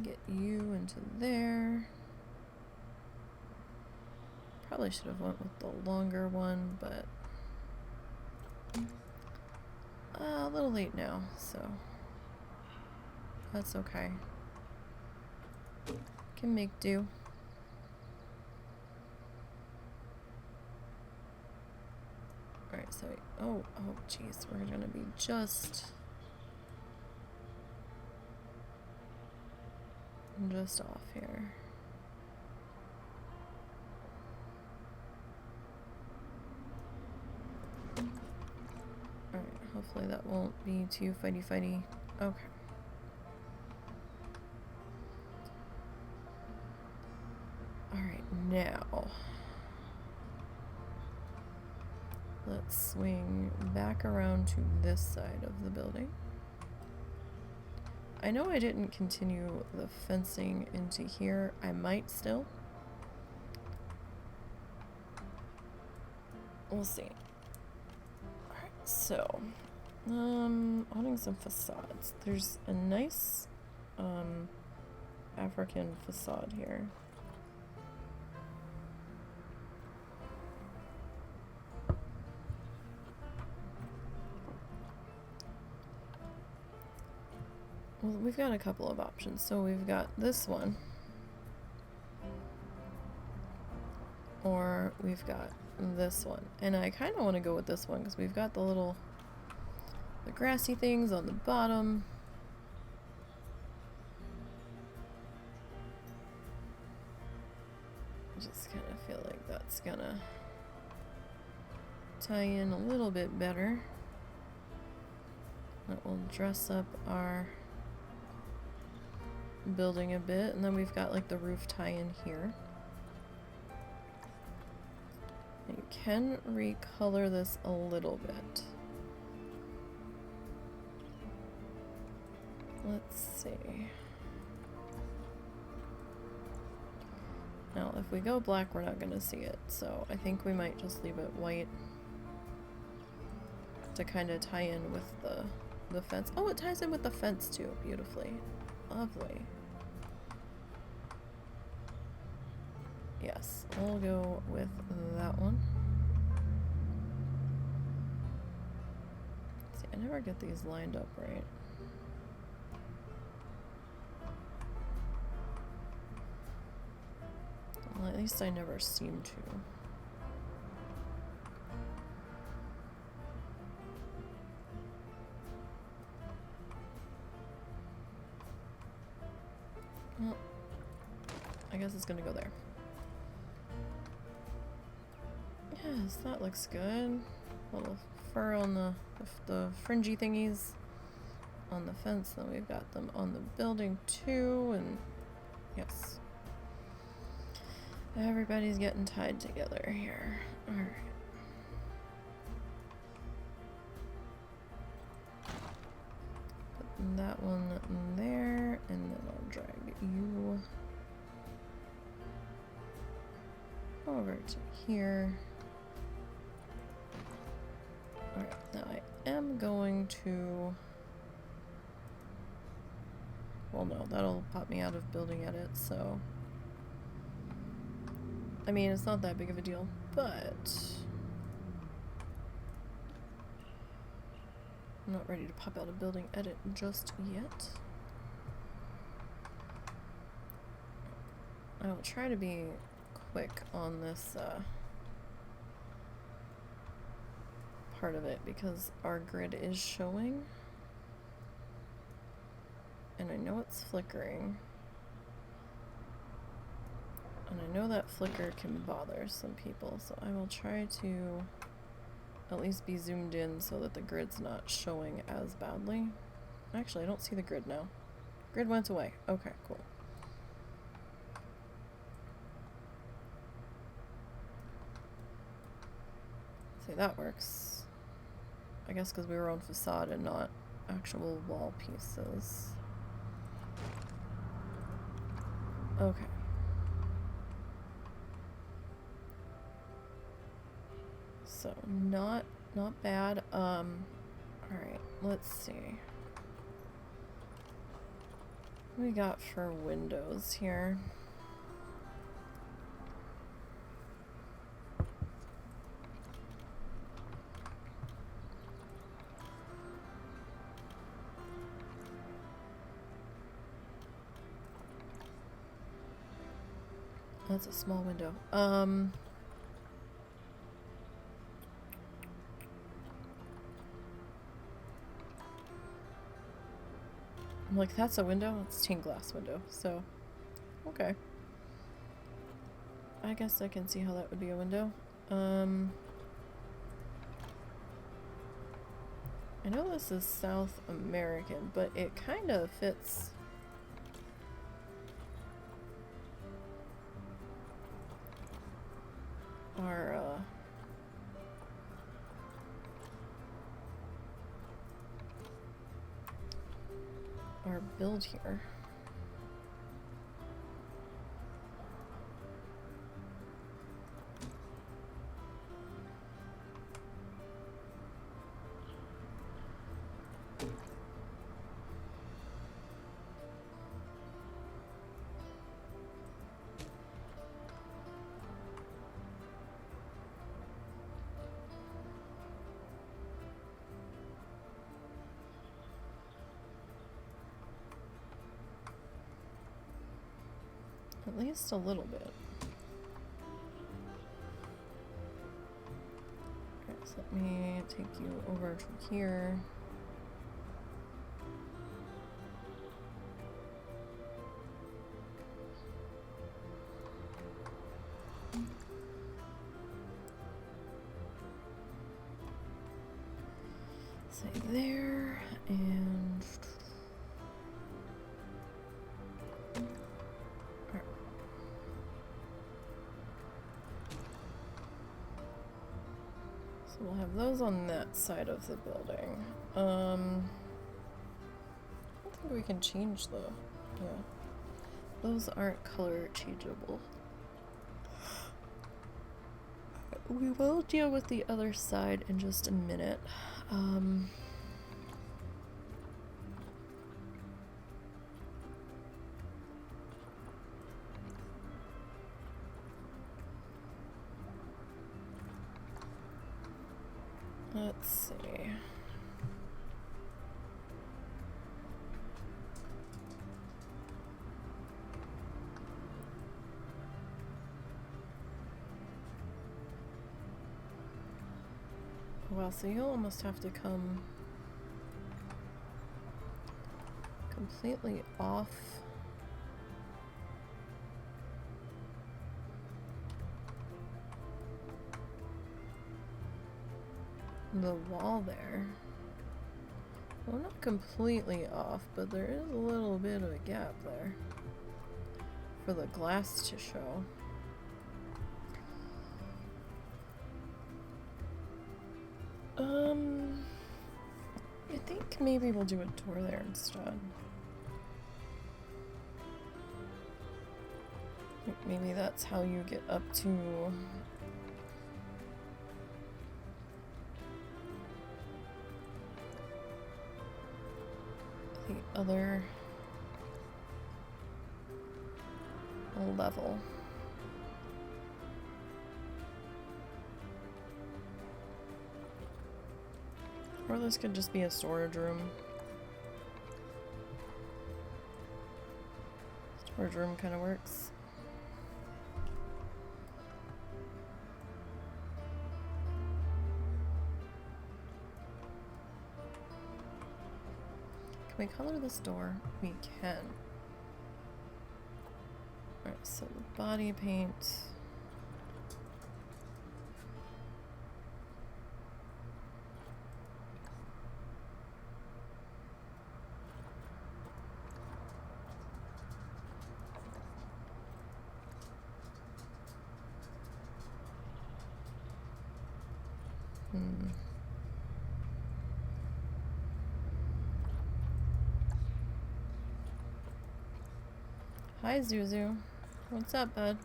Get you into there. Probably should have went with the longer one, but a little late now, so that's okay. Can make do. Alright, so oh jeez, we're gonna be just just off here. Alright, hopefully that won't be too fighty-fighty. Okay. Alright, now let's swing back around to this side of the building. I know I didn't continue the fencing into here. I might still. We'll see. Alright, so adding some facades. There's a nice African facade here. Well, we've got a couple of options. So we've got this one, or we've got this one. And I kind of want to go with this one because we've got the grassy things on the bottom. I just kind of feel like that's gonna tie in a little bit better. That will dress up our building a bit, and then we've got like the roof tie-in here. And you can recolor this a little bit. Let's see. Now, if we go black, we're not going to see it, so I think we might just leave it white to kind of tie in with the fence. Oh, it ties in with the fence too, beautifully. Lovely. Yes, we'll go with that one. See, I never get these lined up right. Well, at least I never seem to. Well, I guess it's gonna go there. Yes, that looks good. Little fur on the fringy thingies on the fence. Then we've got them on the building too, and yes. Everybody's getting tied together here. Alright. Put that one there, and then I'll drag you over to here. Alright, now I am going to... Well, no, that'll pop me out of building edit, so... I mean, it's not that big of a deal, but... I'm not ready to pop out of building edit just yet. I will try to be quick on this part of it because our grid is showing. And I know it's flickering. And I know that flicker can bother some people, so I will try to at least be zoomed in so that the grid's not showing as badly. Actually, I don't see the grid now. Grid went away. Okay, cool. See, that works. I guess because we were on facade and not actual wall pieces. Okay. So, not bad. Alright, let's see. What we got for windows here? That's a small window. I'm like, that's a window? It's a stained glass window, so Okay. I guess I can see how that would be a window. I know this is South American, but it kind of fits our build here. At least a little bit. Okay, so let me take you over to here. Say there, and we'll have those on that side of the building. I don't think we can change the, yeah. Those aren't color changeable. We will deal with the other side in just a minute. Let's see. Well, so you'll almost have to come completely off the wall there. Well, not completely off, but there is a little bit of a gap there for the glass to show. I think maybe we'll do a door there instead. Maybe that's how you get up to the other level. Or this could just be a storage room. Storage room kind of works. Can we color this door? We can. Alright, so the body paint. Hi, Zuzu. What's up, bud?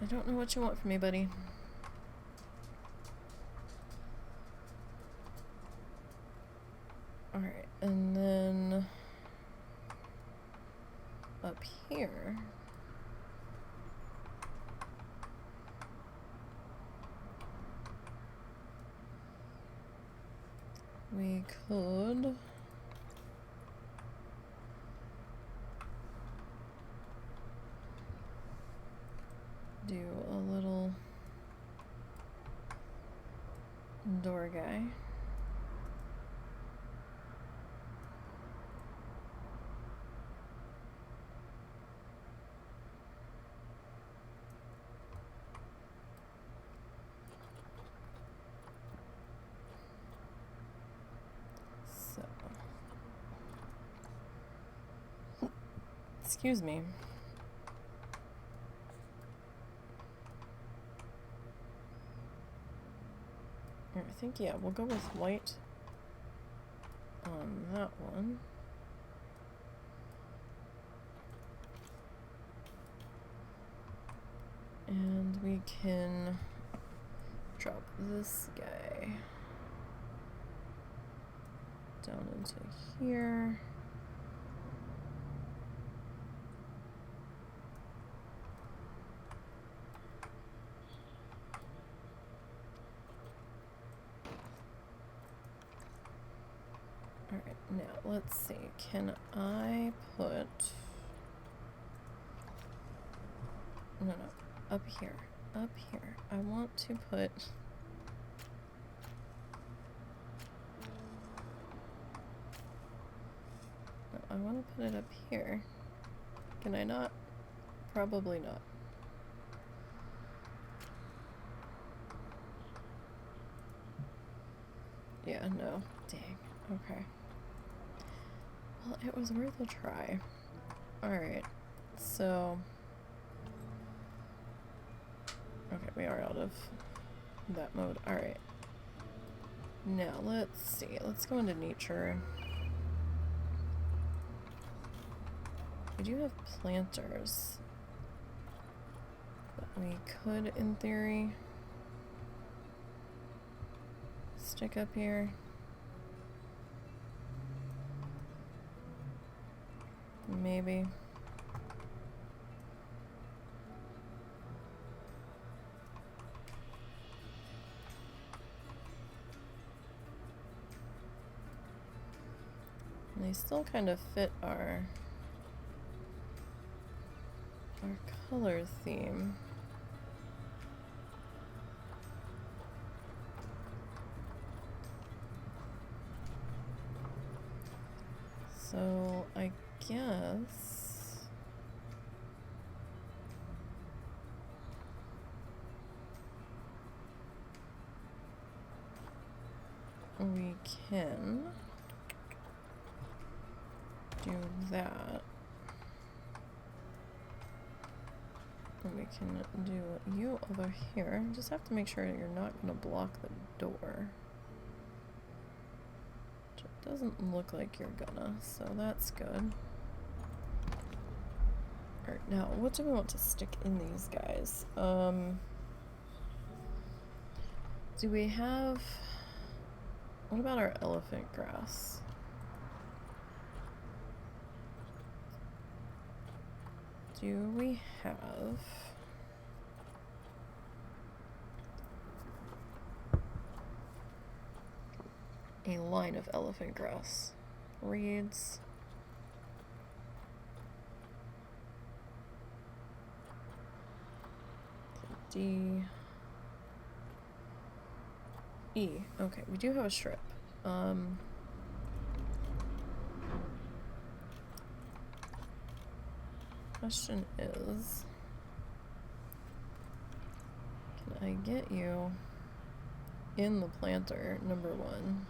I don't know what you want from me, buddy. Alright, and then up here. We could do a little door guy. Excuse me. I think, yeah, we'll go with white on that one. And we can drop this guy down into here. Alright, now let's see. Can I put... No, up here. Up here. I want to put... No, I want to put it up here. Can I not? Probably not. Yeah, no. Dang. Okay. Well, it was worth a try. Alright. So... Okay, we are out of that mode. Alright. Now, let's see. Let's go into nature. We do have planters that we could, in theory, stick up here. Maybe. And they still kind of fit our color theme. So I guess we can do that. And we can do you over here. Just have to make sure you're not going to block the door. Which it doesn't look like you're gonna, so that's good. Alright, now what do we want to stick in these guys? Do we have... What about our elephant grass? Do we have a line of elephant grass? Reeds. D. E. Okay, we do have a strip. Question is, can I get you in the planter, number one?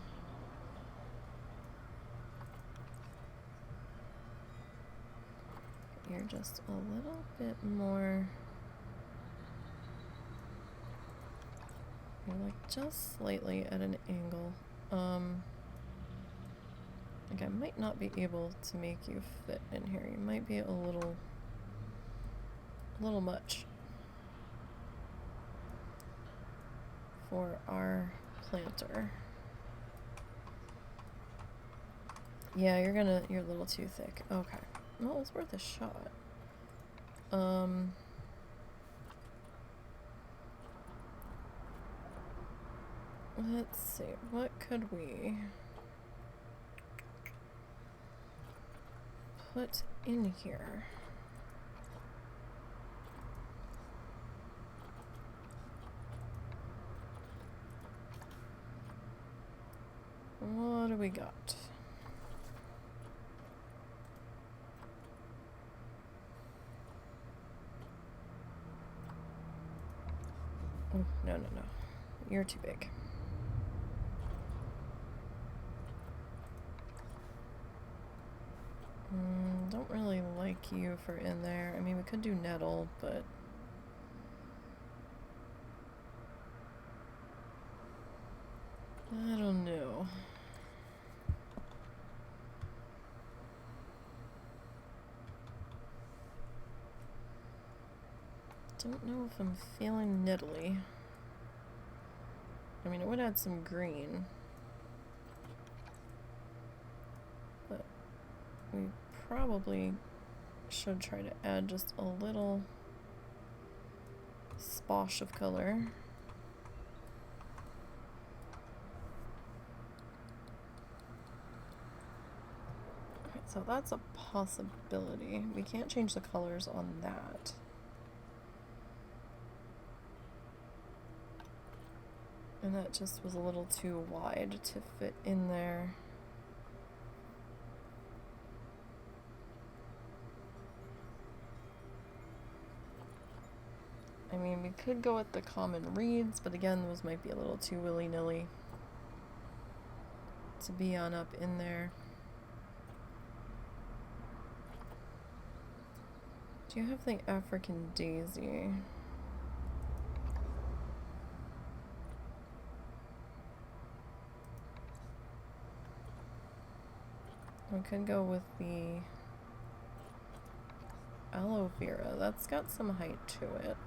You're just a little bit more... You're like just slightly at an angle. Like I might not be able to make you fit in here. You might be a little much for our planter. Yeah, you're a little too thick. Okay. Well, it's worth a shot. Let's see, what could we put in here? What do we got? Oh, no. You're too big. don't really like you for in there. I mean, we could do nettle, but I don't know. Don't know if I'm feeling nittly. I mean, it would add some green, but we probably should try to add just a little splash of color. Okay, so that's a possibility. We can't change the colors on that. And that just was a little too wide to fit in there. I mean, we could go with the common reeds, but again, those might be a little too willy-nilly to be on up in there. Do you have the African daisy? We could go with the aloe vera. That's got some height to it.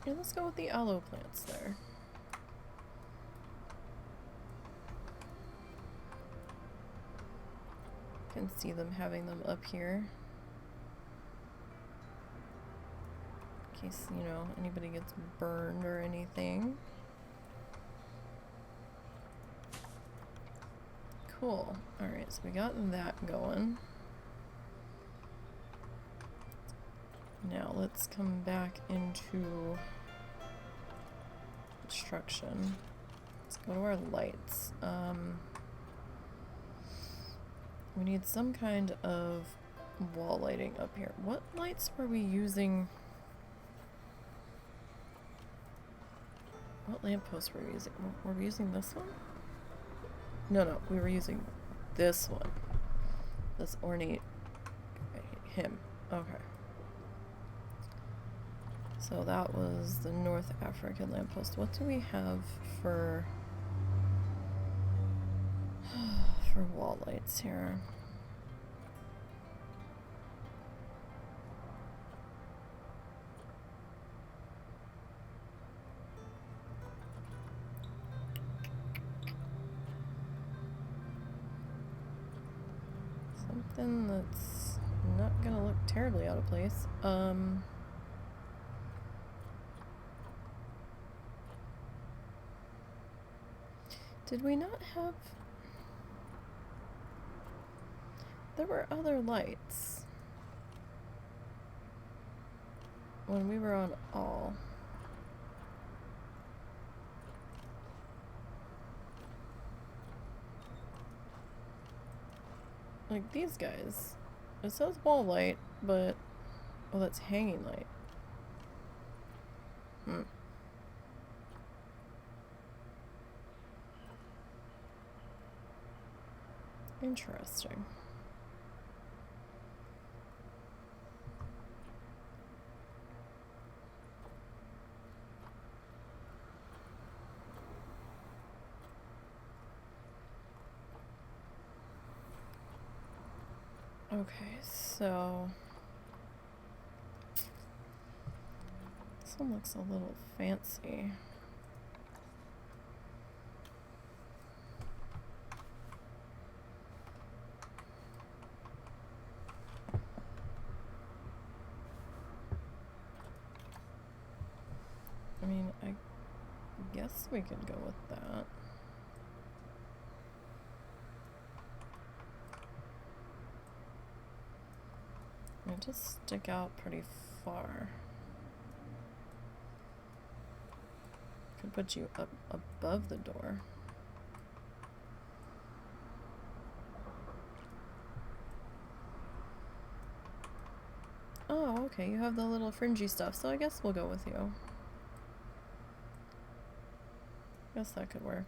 Yeah, let's go with the aloe plants there. You can see them having them up here. In case, you know, anybody gets burned or anything. Cool. Alright, so we got that going. Now let's come back into construction. Let's go to our lights. We need some kind of wall lighting up here. What lights were we using? What lamppost were we using? Were we using this one? No, we were using this one. This ornate... him. Okay. So that was the North African lamppost. What do we have for wall lights here? Something that's not gonna look terribly out of place. Did we not have... There were other lights when we were on all. Like these guys. It says wall light, but... Oh, that's hanging light. Interesting. Okay, so this one looks a little fancy. I mean, I guess we could go with that. They just stick out pretty far. Could put you up above the door. Oh, okay, you have the little fringy stuff, so I guess we'll go with you. guess that could work.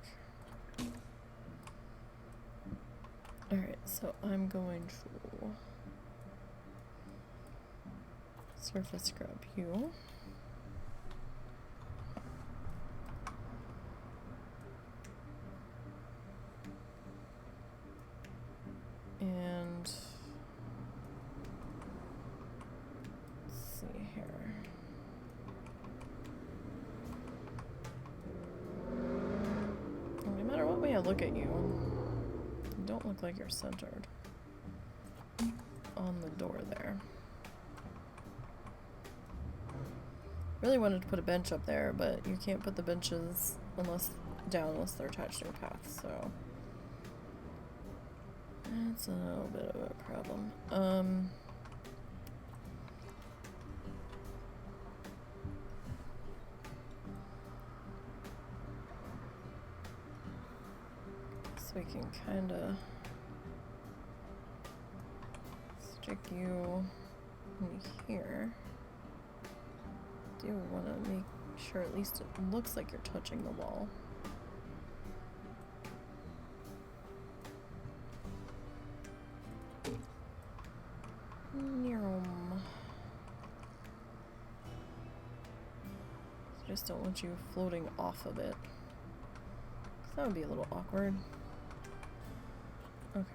Alright, so I'm going to surface scrub you. And let's see here. No matter what way I look at you, you don't look like you're centered on the door there. Really wanted to put a bench up there, but you can't put the benches unless they're attached to a path, so that's a little bit of a problem. So we can kind of stick you in here. Do want to make sure at least it looks like you're touching the wall. I just don't want you floating off of it, 'cause that would be a little awkward. Okay.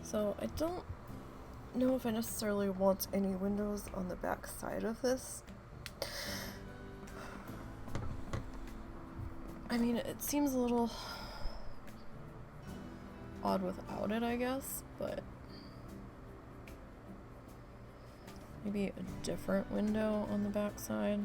So I don't know if I necessarily want any windows on the back side of this. I mean, it seems a little odd without it, I guess, but maybe a different window on the back side.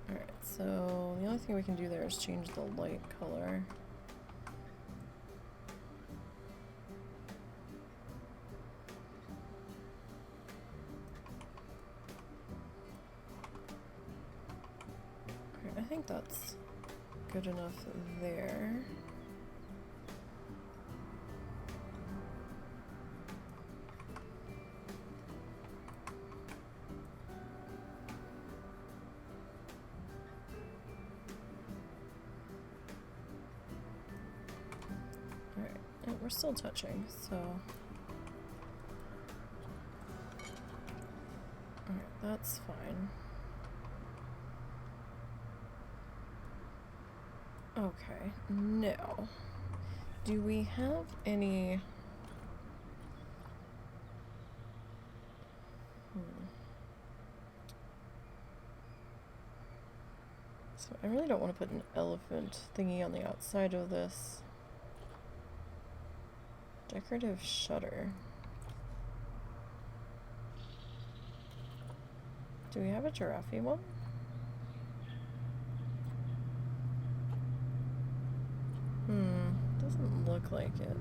Alright, so the only thing we can do there is change the light color. I think that's good enough there. Alright, and we're still touching, so alright, that's fine. Okay, now, do we have any... So I really don't want to put an elephant thingy on the outside of this. Decorative shutter. Do we have a giraffe one? Doesn't look like it.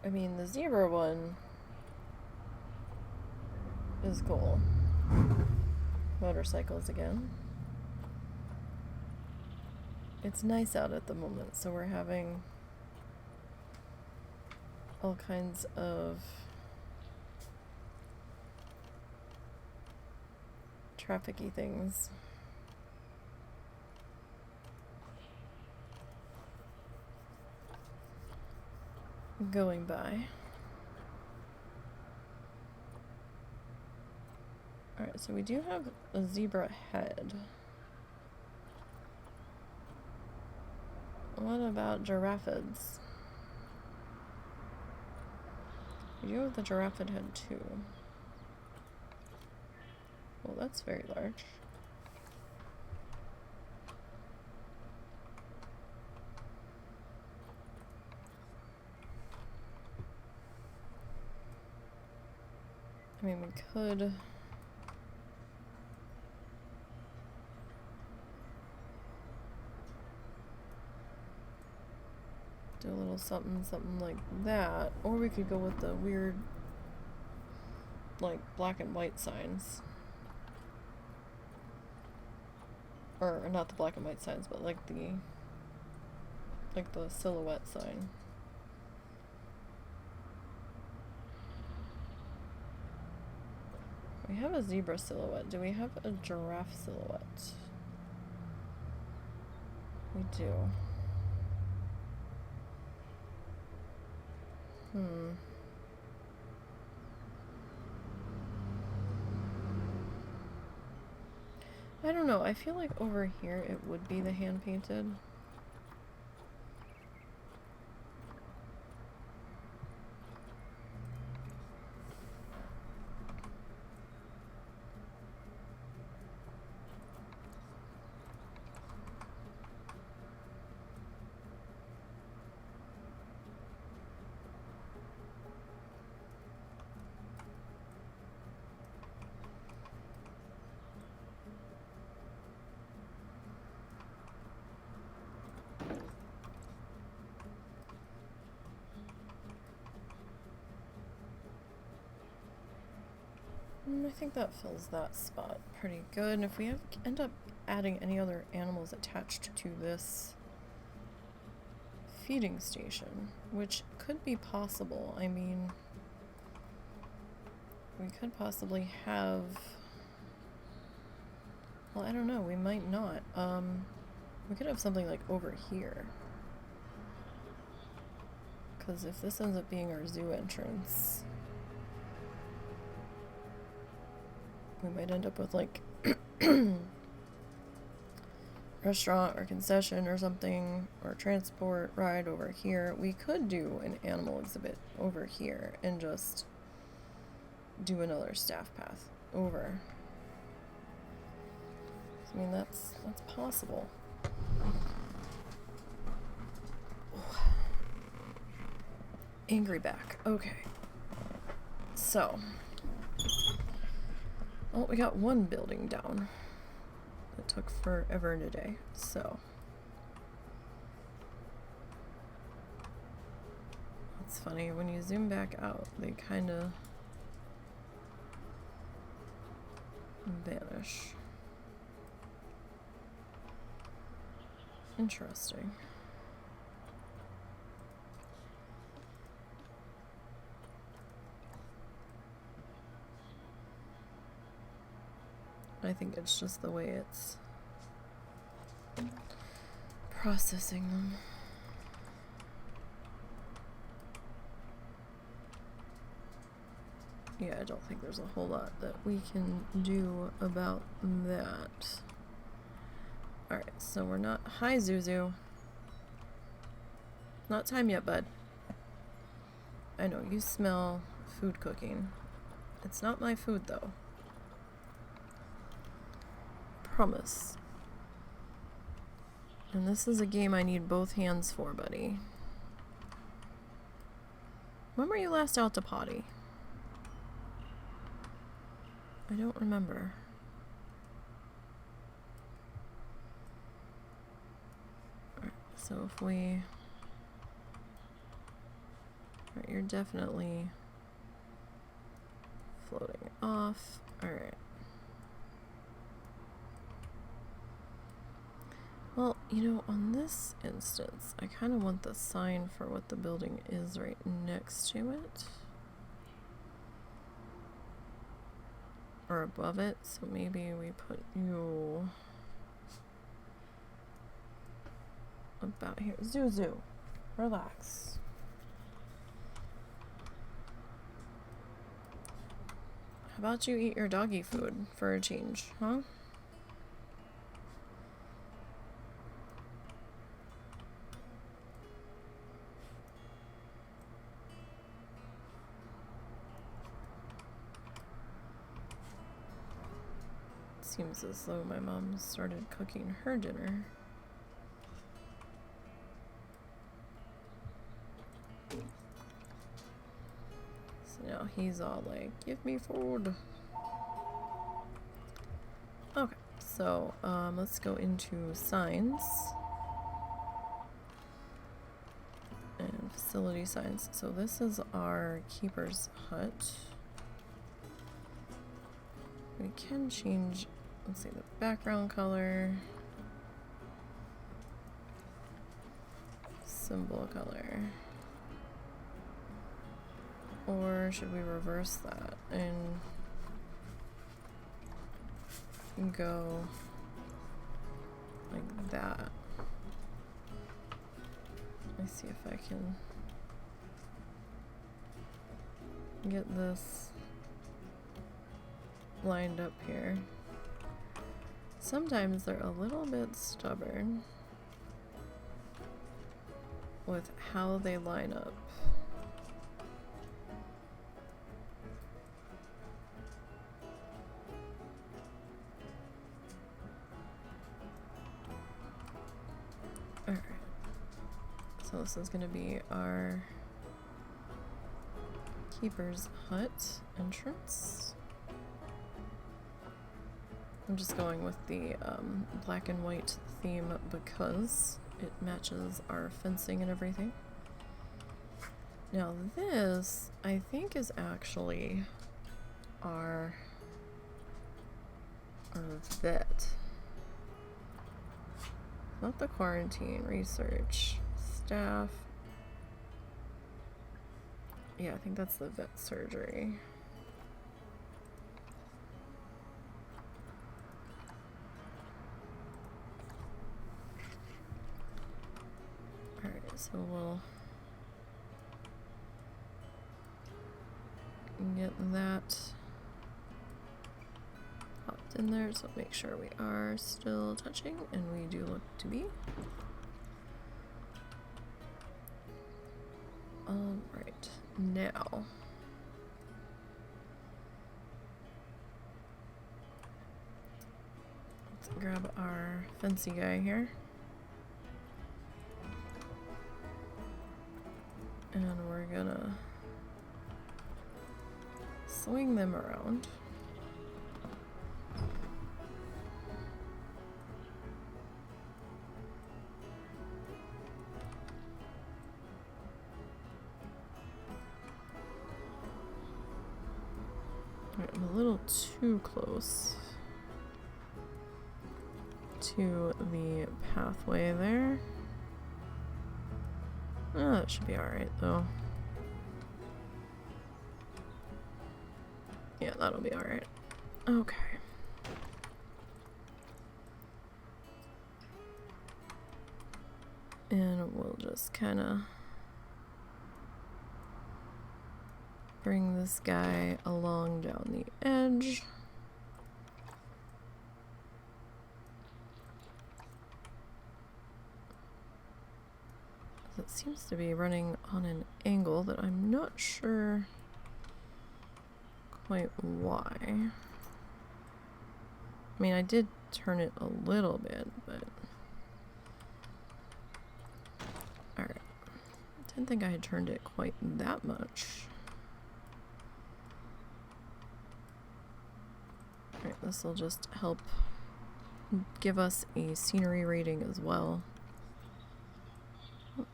I mean, the zebra one is cool. Motorcycles again. It's nice out at the moment, so we're having all kinds of traffic-y things. Going by. Alright, so we do have a zebra head. What about giraffes? We do have the giraffe head too. Well, that's very large. I mean, we could... Do a little something, something like that. Or we could go with the weird, like, black and white signs. Or not the black and white signs, but like the silhouette sign. We have a zebra silhouette. Do we have a giraffe silhouette? We do. I don't know. I feel like over here it would be the hand painted. I think that fills that spot pretty good. And if we end up adding any other animals attached to this feeding station, which could be possible. I mean, we could possibly have... Well, I don't know. We might not. We could have something like over here. Because if this ends up being our zoo entrance... we might end up with like restaurant or concession or something, or transport ride over here. We could do an animal exhibit over here and just do another staff path over. I mean, that's possible. Angry back. Okay. So well, we got one building down. It took forever today, so. It's funny, when you zoom back out, they kind of vanish. Interesting. I think it's just the way it's processing them. Yeah, I don't think there's a whole lot that we can do about that. Alright, so we're not... Hi, Zuzu. Not time yet, bud. I know, you smell food cooking. It's not my food, though. Promise. And this is a game I need both hands for, buddy. When were you last out to potty? I don't remember. Alright, so if we... Alright, you're definitely floating off. Alright. Well, you know, on this instance, I kind of want the sign for what the building is right next to it. Or above it, so maybe we put you about here. Zuzu, relax. How about you eat your doggy food for a change, huh? Seems as though my mom started cooking her dinner. So now he's all like, give me food. Okay, so let's go into signs. And facility signs. So this is our keeper's hut. We can change, let's see, the background color, symbol color. Or should we reverse that and go like that? Let me see if I can get this lined up here. Sometimes they're a little bit stubborn with how they line up. Alright. So this is going to be our keeper's hut entrance. I'm just going with the black and white theme because it matches our fencing and everything. Now this, I think, is actually our vet. Not the quarantine, research, staff. Yeah, I think that's the vet surgery. Alright, so we'll get that popped in there, so make sure we are still touching, and we do look to be. Alright, now let's grab our fancy guy here. And we're gonna swing them around. Right, I'm a little too close to the pathway there. Oh, that should be alright though. Yeah, that'll be alright. Okay. And we'll just kind of bring this guy along down the edge. It seems to be running on an angle that I'm not sure quite why. I mean, I did turn it a little bit, but alright. Didn't think I had turned it quite that much. Alright, this will just help give us a scenery rating as well.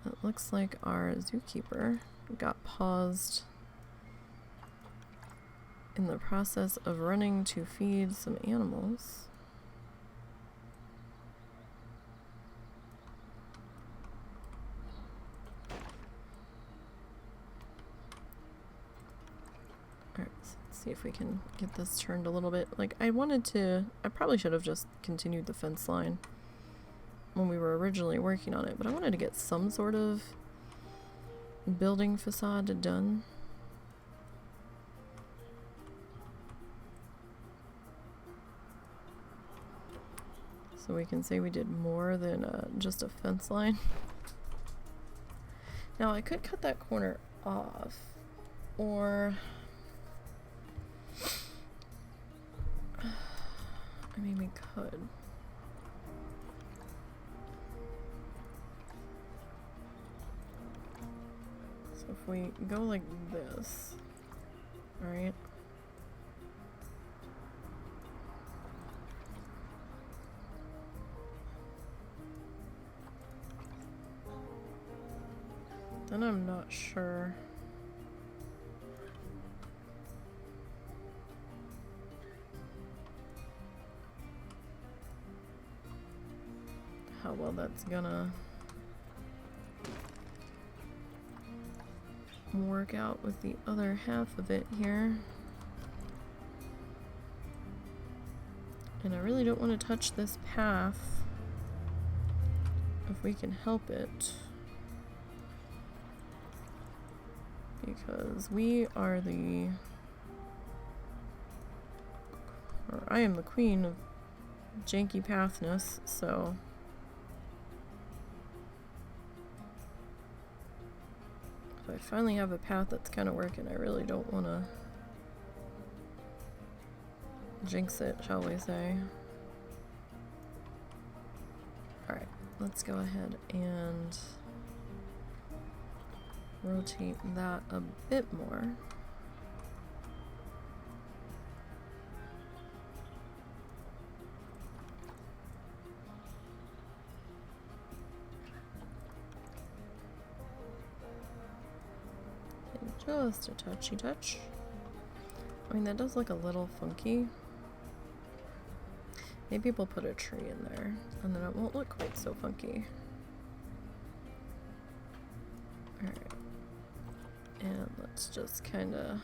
It looks like our zookeeper got paused in the process of running to feed some animals. Alright, so let's see if we can get this turned a little bit. Like, I probably should have just continued the fence line when we were originally working on it, but I wanted to get some sort of building facade done. So we can say we did more than just a fence line. Now I could cut that corner off, or I mean, we could. So if we go like this, alright? then I'm not sure. How well that's gonna work out with the other half of it here. And I really don't want to touch this path if we can help it. Because we are the... or I am the queen of janky pathness, so... if I finally have a path that's kind of working, I really don't want to jinx it, shall we say. Alright, let's go ahead and rotate that a bit more. Just a touchy touch. I mean, that does look a little funky. Maybe we'll put a tree in there, and then it won't look quite so funky. Alright. And let's just kind of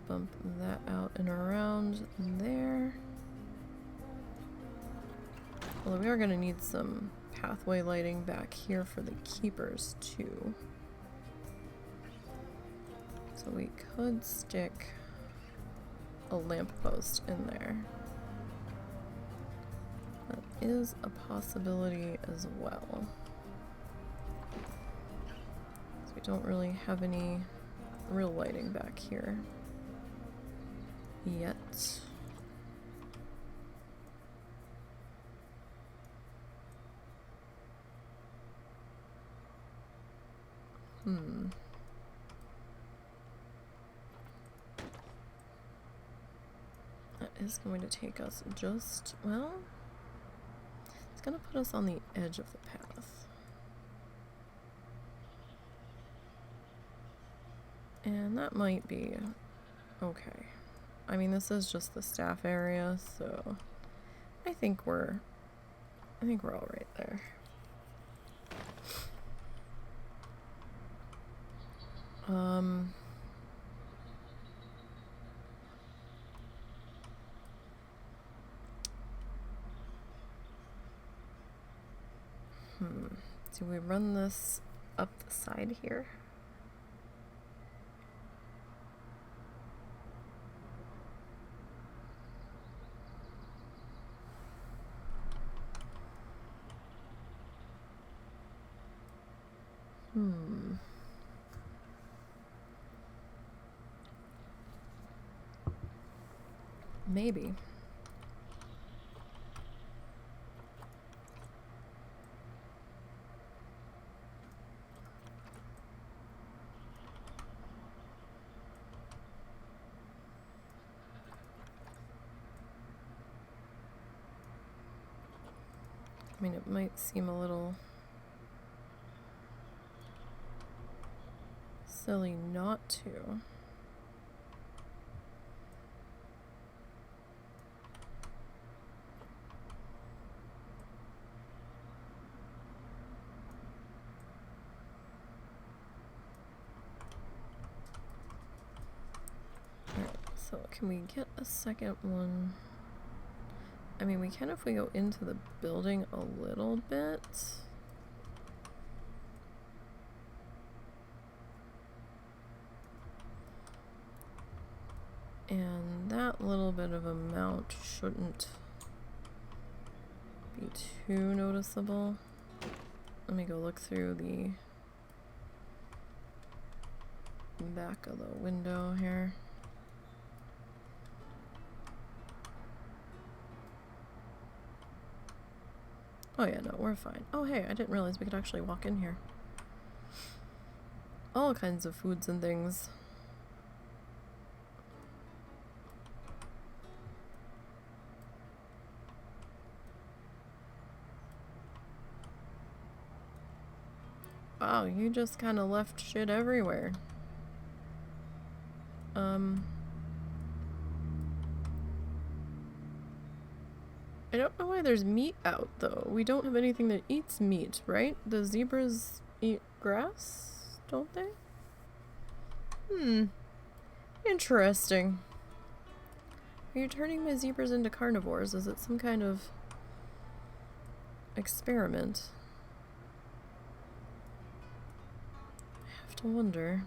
bump that out and around there. Although we are going to need some pathway lighting back here for the keepers too. So we could stick a lamppost in there. That is a possibility as well. So we don't really have any real lighting back here yet. That is going to take us just, well, it's going to put us on the edge of the path. And that might be okay. I mean, this is just the staff area, so I think we're all right there. Do we run this up the side here? Maybe. I mean, it might seem a little silly not to. Alright, so can we get a second one? I mean, we can if we go into the building a little bit. And that little bit of amount shouldn't be too noticeable. Let me go look through the back of the window here. Oh yeah, no, we're fine. Oh hey, I didn't realize we could actually walk in here. All kinds of foods and things. Wow, you just kind of left shit everywhere. I don't know why there's meat out, though. We don't have anything that eats meat, right? The zebras eat grass, don't they? Interesting. Are you turning my zebras into carnivores? Is it some kind of experiment? I have to wonder.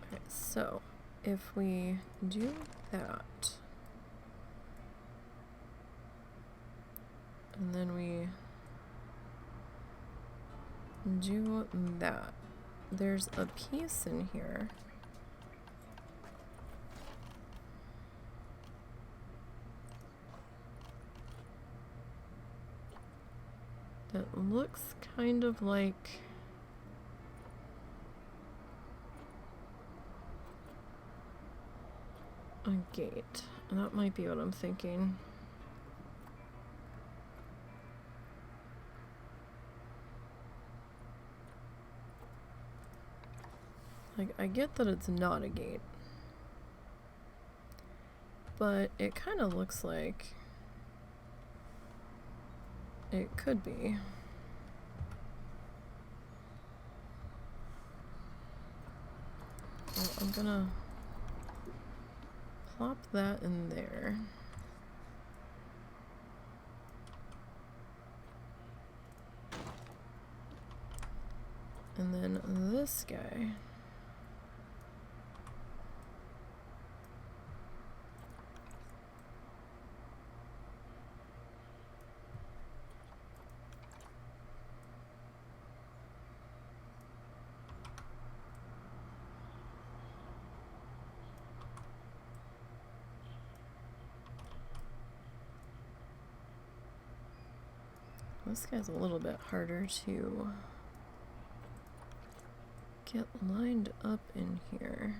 Okay, so if we do that, and then we do that, there's a piece in here that looks kind of like a gate. That might be what I'm thinking. Like, I get that it's not a gate, but it kind of looks like it could be. Well, I'm gonna plop that in there. And then this guy. This guy's a little bit harder to get lined up in here.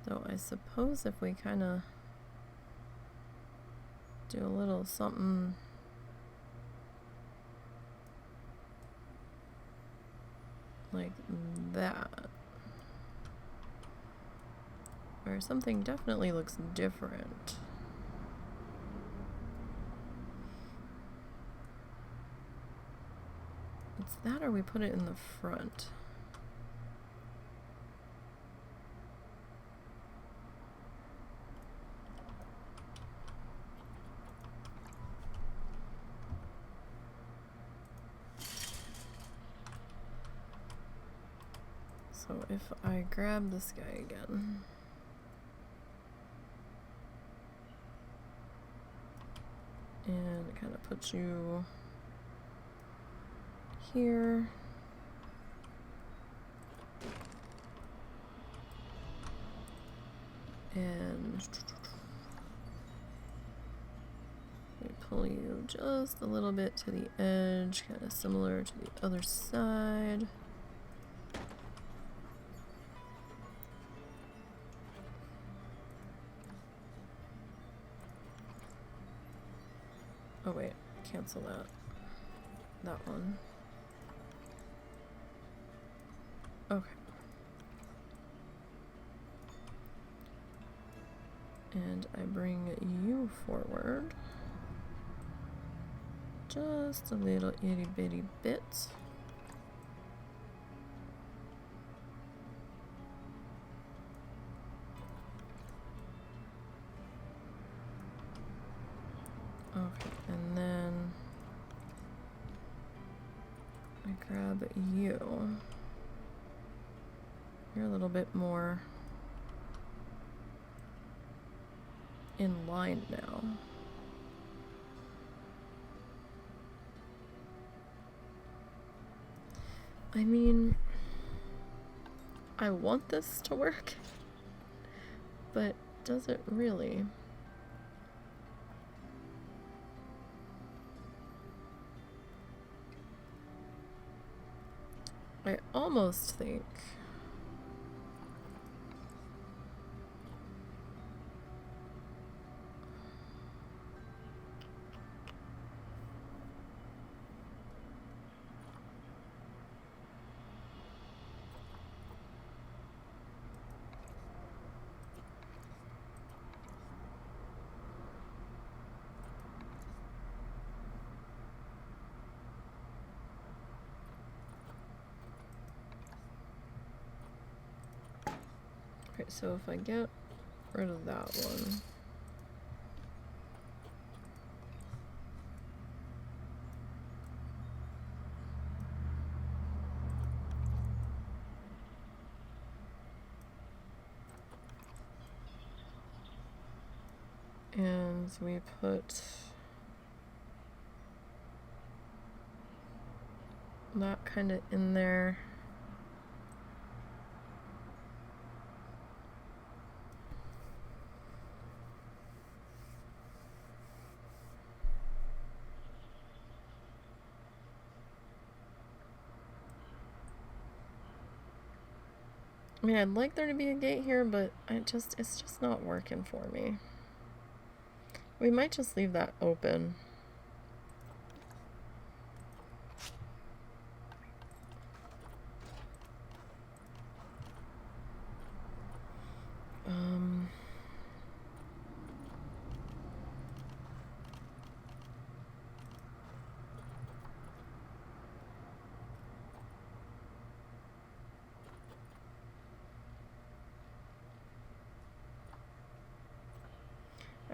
Though I suppose if we kind of do a little something like that, or something definitely looks different. It's that, or we put it in the front. So if I grab this guy again, and kind of put you here, and we pull you just a little bit to the edge, kind of similar to the other side. Oh wait, cancel that. That one. Okay. And I bring you forward just a little itty bitty bit. Okay, and then I grab you. You're a little bit more in line now. I mean, I want this to work, but does it really? I almost think okay, so if I get rid of that one, and we put that kind of in there. I mean, I'd like there to be a gate here, but it's just not working for me. We might just leave that open.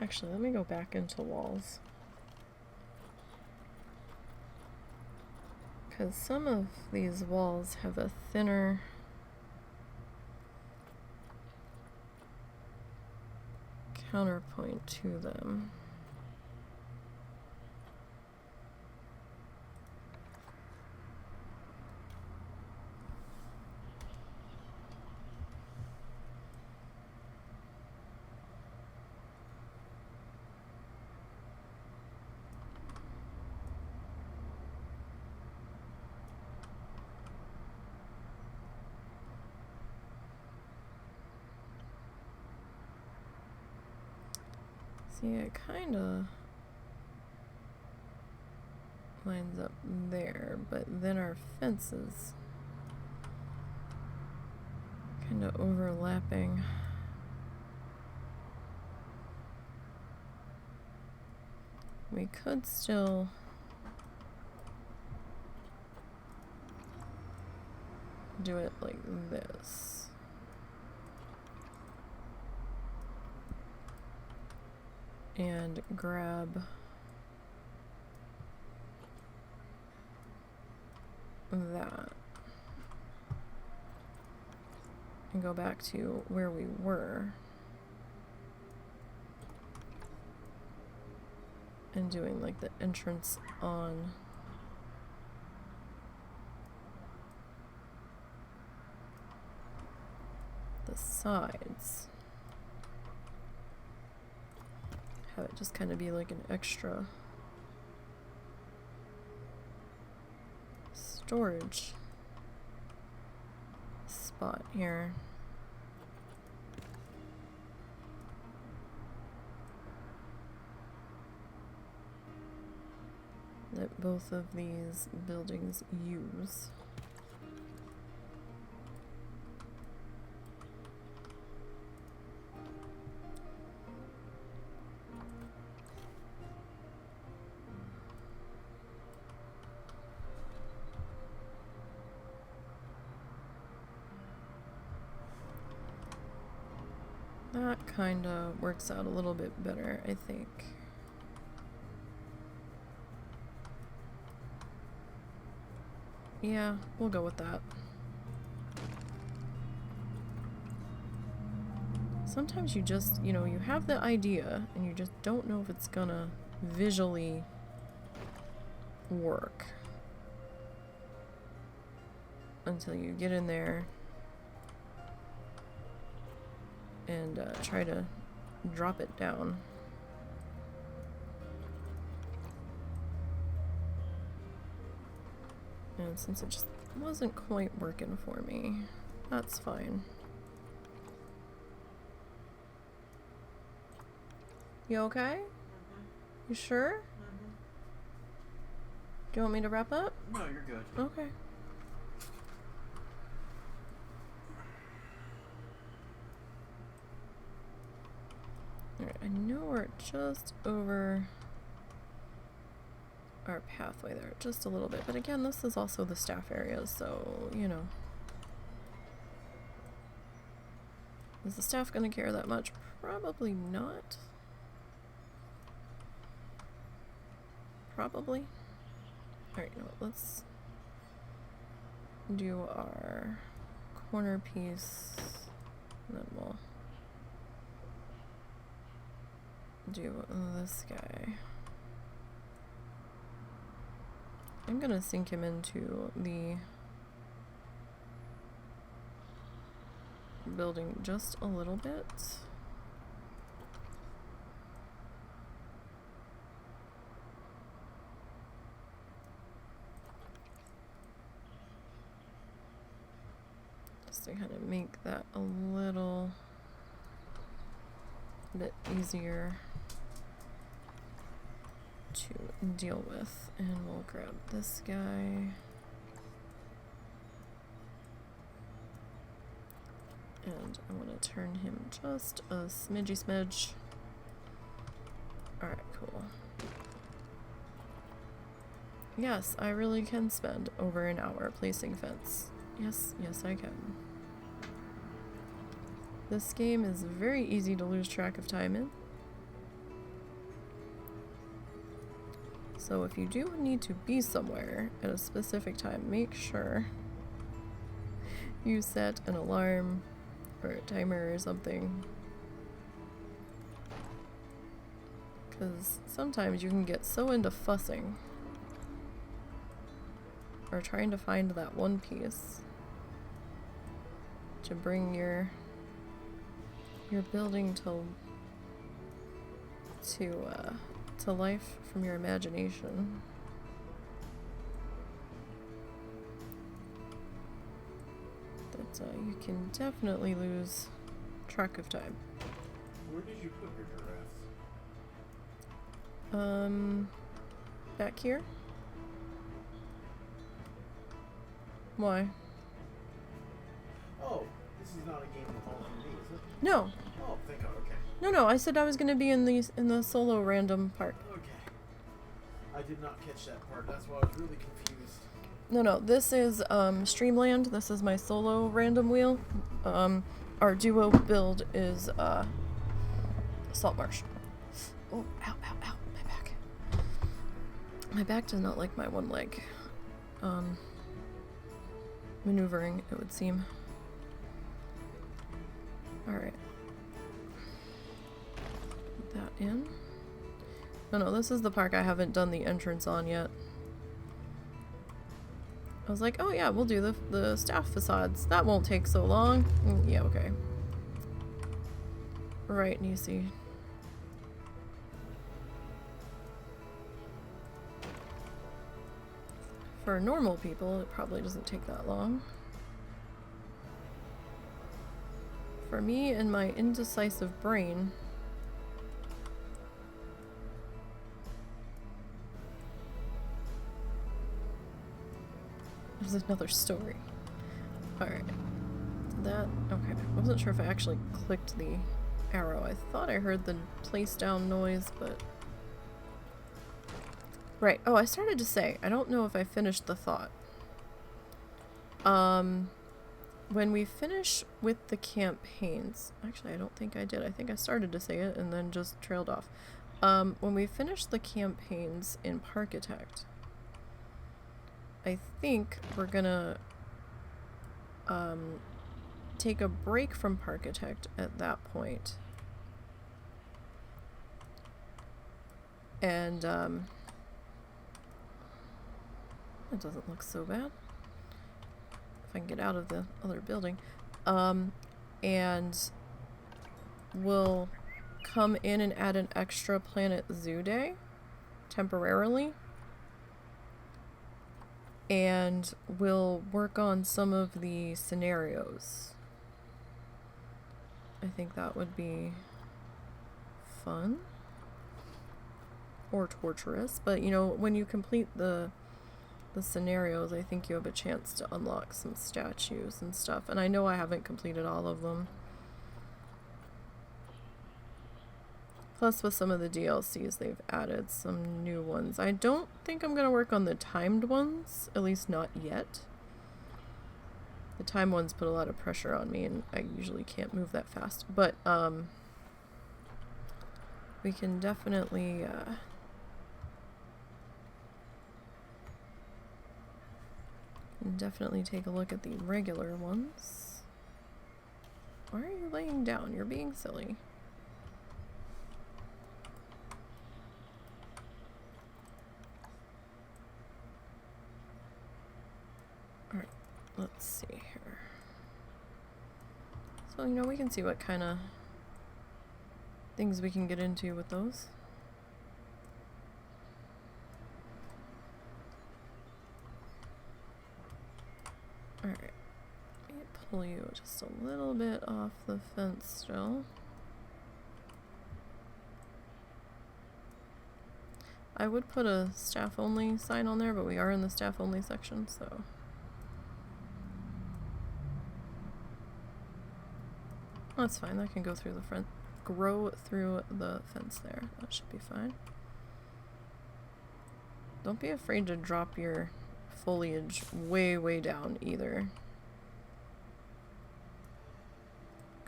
Actually, let me go back into walls. Because some of these walls have a thinner counterpoint to them. See, it kind of lines up there, but then our fence is kind of overlapping. We could still do it like this. And grab that and go back to where we were and doing like the entrance on the sides. Have it just kind of be like an extra storage spot here. That both of these buildings use. That kind of works out a little bit better, I think. Yeah, we'll go with that. Sometimes you just, you know, you have the idea and you just don't know if it's gonna visually work until you get in there and try to drop it down. And since it just wasn't quite working for me, that's fine. You okay? You sure? Do you want me to wrap up? No, you're good. Okay. Alright, I know we're just over our pathway there, just a little bit. But again, this is also the staff area, so, you know. Is the staff gonna care that much? Probably not. Probably. Alright, you know what, let's do our corner piece, and then we'll do this guy. I'm gonna sink him into the building just a little bit. Just to kind of make that a little bit easier to deal with. And we'll grab this guy. And I want to turn him just a smidge. Alright, cool. Yes, I really can spend over an hour placing fence. Yes, I can. This game is very easy to lose track of time in. So if you do need to be somewhere at a specific time, make sure you set an alarm or a timer or something. Because sometimes you can get so into fussing or trying to find that one piece to bring your building to life from your imagination. That you can definitely lose track of time. Where did you put your giraffes? Back here? Why? Oh, this is not a game with all of me, is it? No. Oh, thank God, okay. No, I said I was gonna be in the solo random part. Okay. I did not catch that part, that's why I was really confused. No, this is Streamland. This is my solo random wheel. Our duo build is Salt Marsh. Oh, ow, my back. My back does not like my one leg maneuvering, it would seem. Alright. Put that in. No, this is the park I haven't done the entrance on yet. I was like, oh yeah, we'll do the staff facades. That won't take so long. Yeah, okay. Right, Nisey. For normal people, it probably doesn't take that long. For me and my indecisive brain, there's another story. Alright. That, okay. I wasn't sure if I actually clicked the arrow. I thought I heard the place down noise, but... Right. Oh, I started to say, I don't know if I finished the thought. When we finish with the campaigns... Actually, I don't think I did. I think I started to say it and then just trailed off. When we finish the campaigns in Parkitect, I think we're gonna take a break from Parkitect at that point. And it doesn't look so bad. If I can get out of the other building. And we'll come in and add an extra Planet Zoo day temporarily. And we'll work on some of the scenarios. I think that would be fun. Or torturous. But, you know, when you complete the scenarios, I think you have a chance to unlock some statues and stuff. And I know I haven't completed all of them. Plus, with some of the DLCs, they've added some new ones. I don't think I'm going to work on the timed ones, at least not yet. The timed ones put a lot of pressure on me, and I usually can't move that fast. But, we can definitely, take a look at the regular ones. Why are you laying down? You're being silly. Alright, let's see here. So, you know, we can see what kind of things we can get into with those. Alright, let me pull you just a little bit off the fence still. I would put a staff only sign on there, but we are in the staff only section, so. That's fine, that can go through the front, grow through the fence there. That should be fine. Don't be afraid to drop your foliage way down either.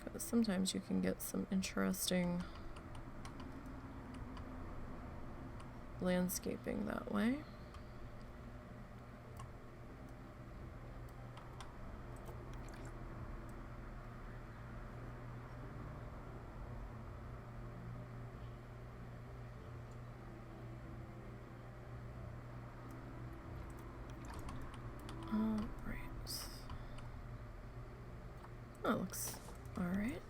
Because sometimes you can get some interesting landscaping that way. That looks alright.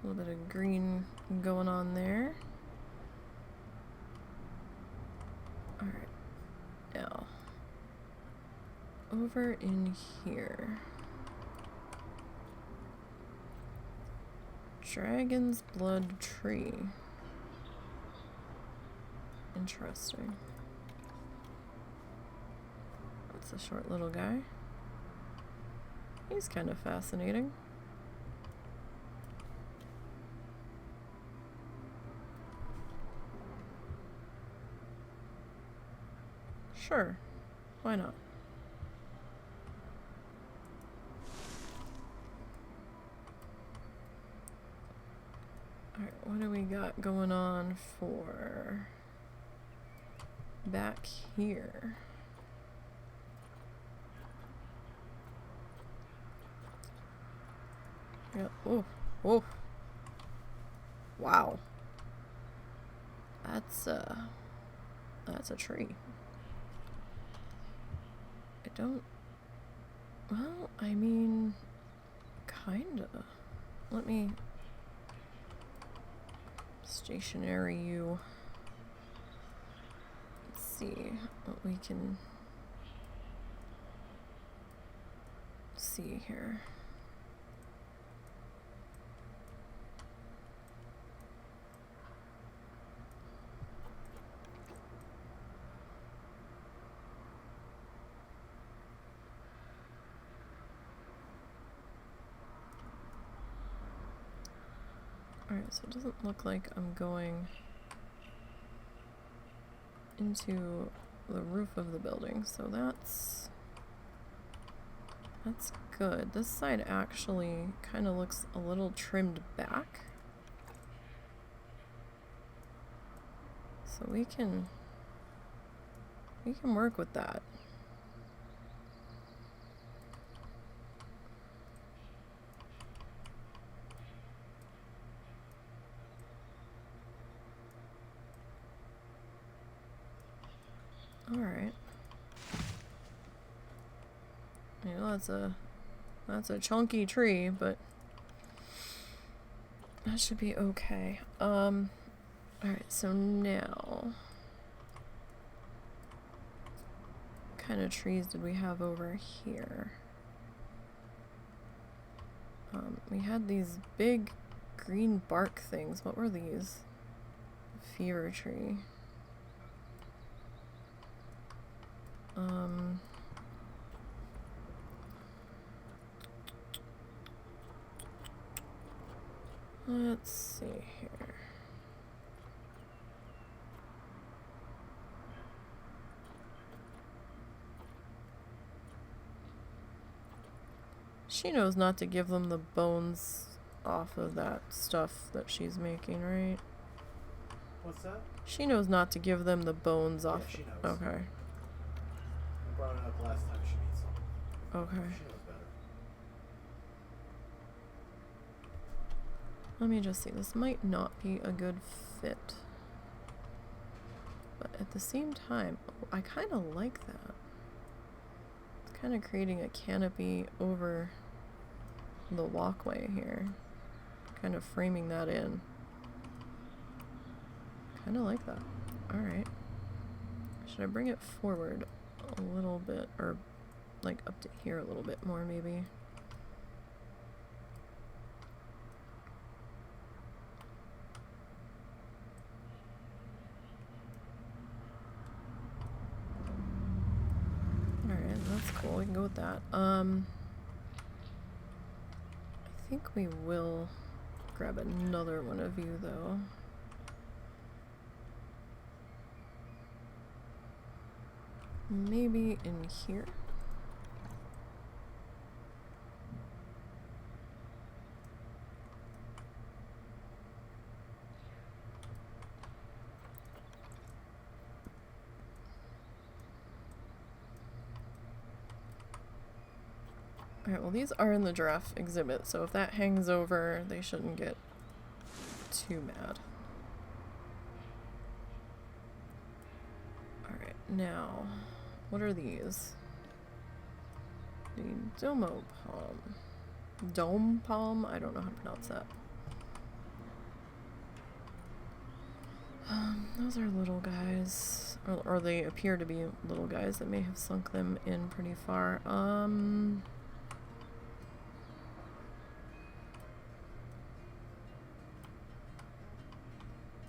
A little bit of green going on there. Alright. Now, over in here. Dragon's Blood Tree. Interesting. That's a short little guy. He's kind of fascinating. Sure, why not? Alright, what do we got going on for back here? Yeah. Oh, oh. Wow. That's a tree. I don't, well, I mean, kinda. Let me stationary you. Let's see what we can see here. Alright, so it doesn't look like I'm going into the roof of the building, so that's good. This side actually kind of looks a little trimmed back. So we can work with that. Alright. You know, that's a chunky tree, but That should be okay. Alright, so now... What kind of trees did we have over here? We had these big green bark things. What were these? Fever tree. Let's see here. She knows not to give them the bones off of that stuff that she's making, right? What's that? She knows not to give them the bones off. Yeah, she knows. Okay. I brought it up last time she made something. Okay. She knows better. Let me just see. This might not be a good fit. But at the same time, I kind of like that. It's kind of creating a canopy over the walkway here. Kind of framing that in. Kind of like that. Alright. Should I bring it forward a little bit? Or like up to here a little bit more maybe? Alright, that's cool. We can go with that. I think we will grab another one of you though. Maybe in here. Alright, well these are in the giraffe exhibit, so if that hangs over, they shouldn't get too mad. Alright, now, what are these? The domo palm. Dome palm? I don't know how to pronounce that. Those are little guys. Or they appear to be little guys that may have sunk them in pretty far.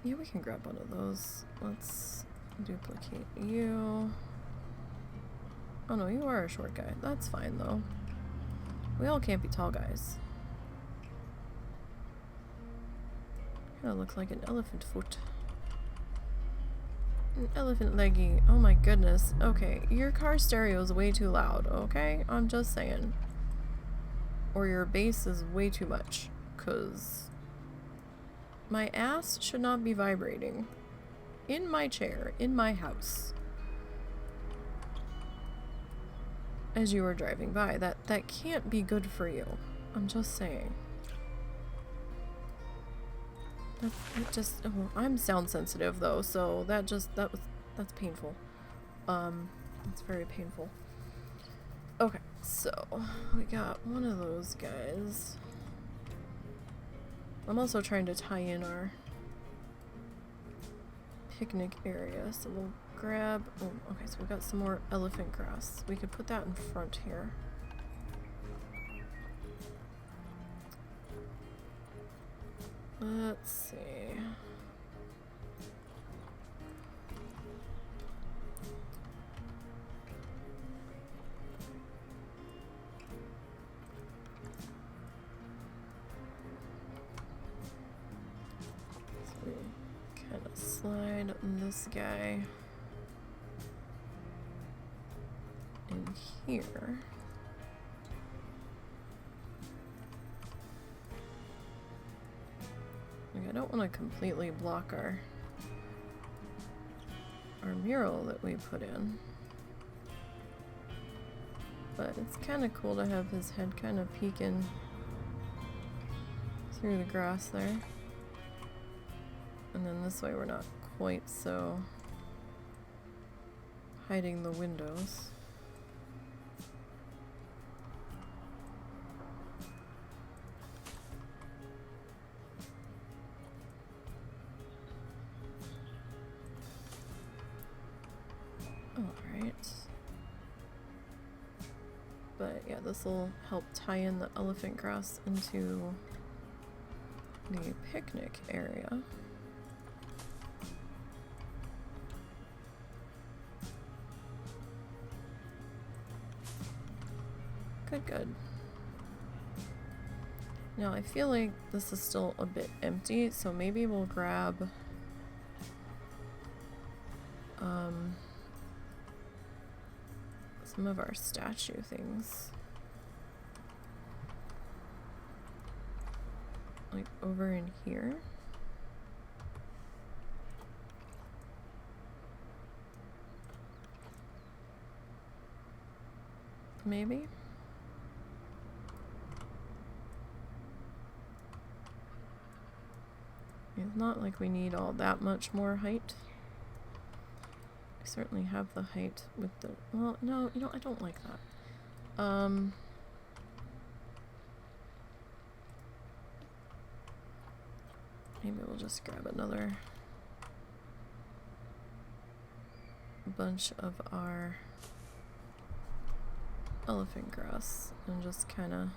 Yeah, we can grab one of those. Let's duplicate you. Oh no, you are a short guy. That's fine though. We all can't be tall guys. Kinda looks like an elephant foot. An elephant leggy. Oh my goodness. Okay, your car stereo is way too loud, okay? I'm just saying. Or your bass is way too much. 'Cause my ass should not be vibrating in my chair, in my house, as you are driving by. That can't be good for you. I'm just saying. It just, oh, I'm sound sensitive though, so that's painful. It's very painful. Okay, so we got one of those guys. I'm also trying to tie in our picnic area, so we'll grab... Oh, okay, so we got some more elephant grass. We could put that in front here. Let's see. Kind of slide this guy in here. Like, I don't want to completely block our mural that we put in, but it's kind of cool to have his head kind of peeking through the grass there. And then this way we're not quite so hiding the windows. But yeah, this will help tie in the elephant grass into the picnic area. Good, good. Now I feel like this is still a bit empty, so maybe we'll grab some of our statue things. Like over in here. Maybe? It's not like we need all that much more height. We certainly have the height with the... Well, no, you know, I don't like that. Maybe we'll just grab another bunch of our elephant grass and just kind of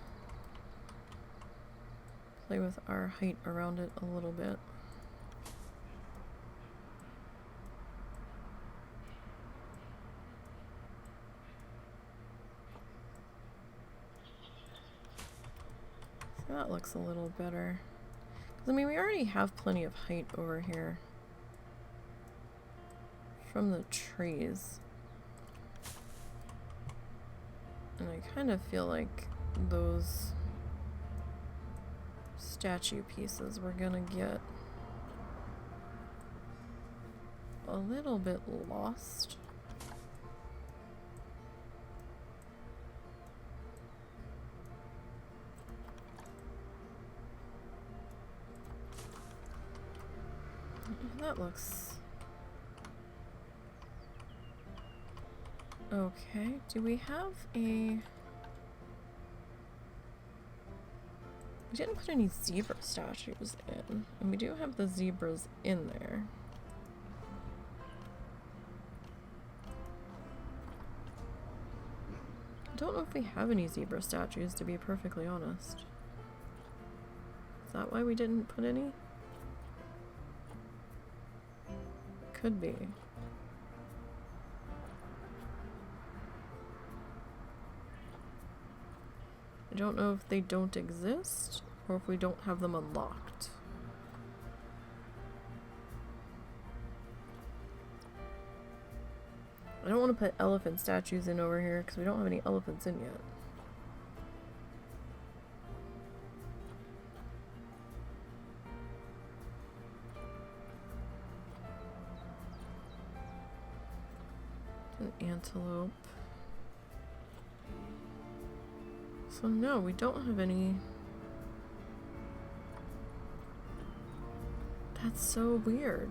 play with our height around it a little bit. So that looks a little better. 'Cause, I mean, we already have plenty of height over here from the trees. And I kind of feel like those statue pieces we're gonna get a little bit lost. That looks okay. Do we have a... We didn't put any zebra statues in, and we do have the zebras in there. I don't know if we have any zebra statues, to be perfectly honest. Is that why we didn't put any? Could be. I don't know if they don't exist or if we don't have them unlocked. I don't want to put elephant statues in over here because we don't have any elephants in yet. An antelope. So no, we don't have any. That's so weird.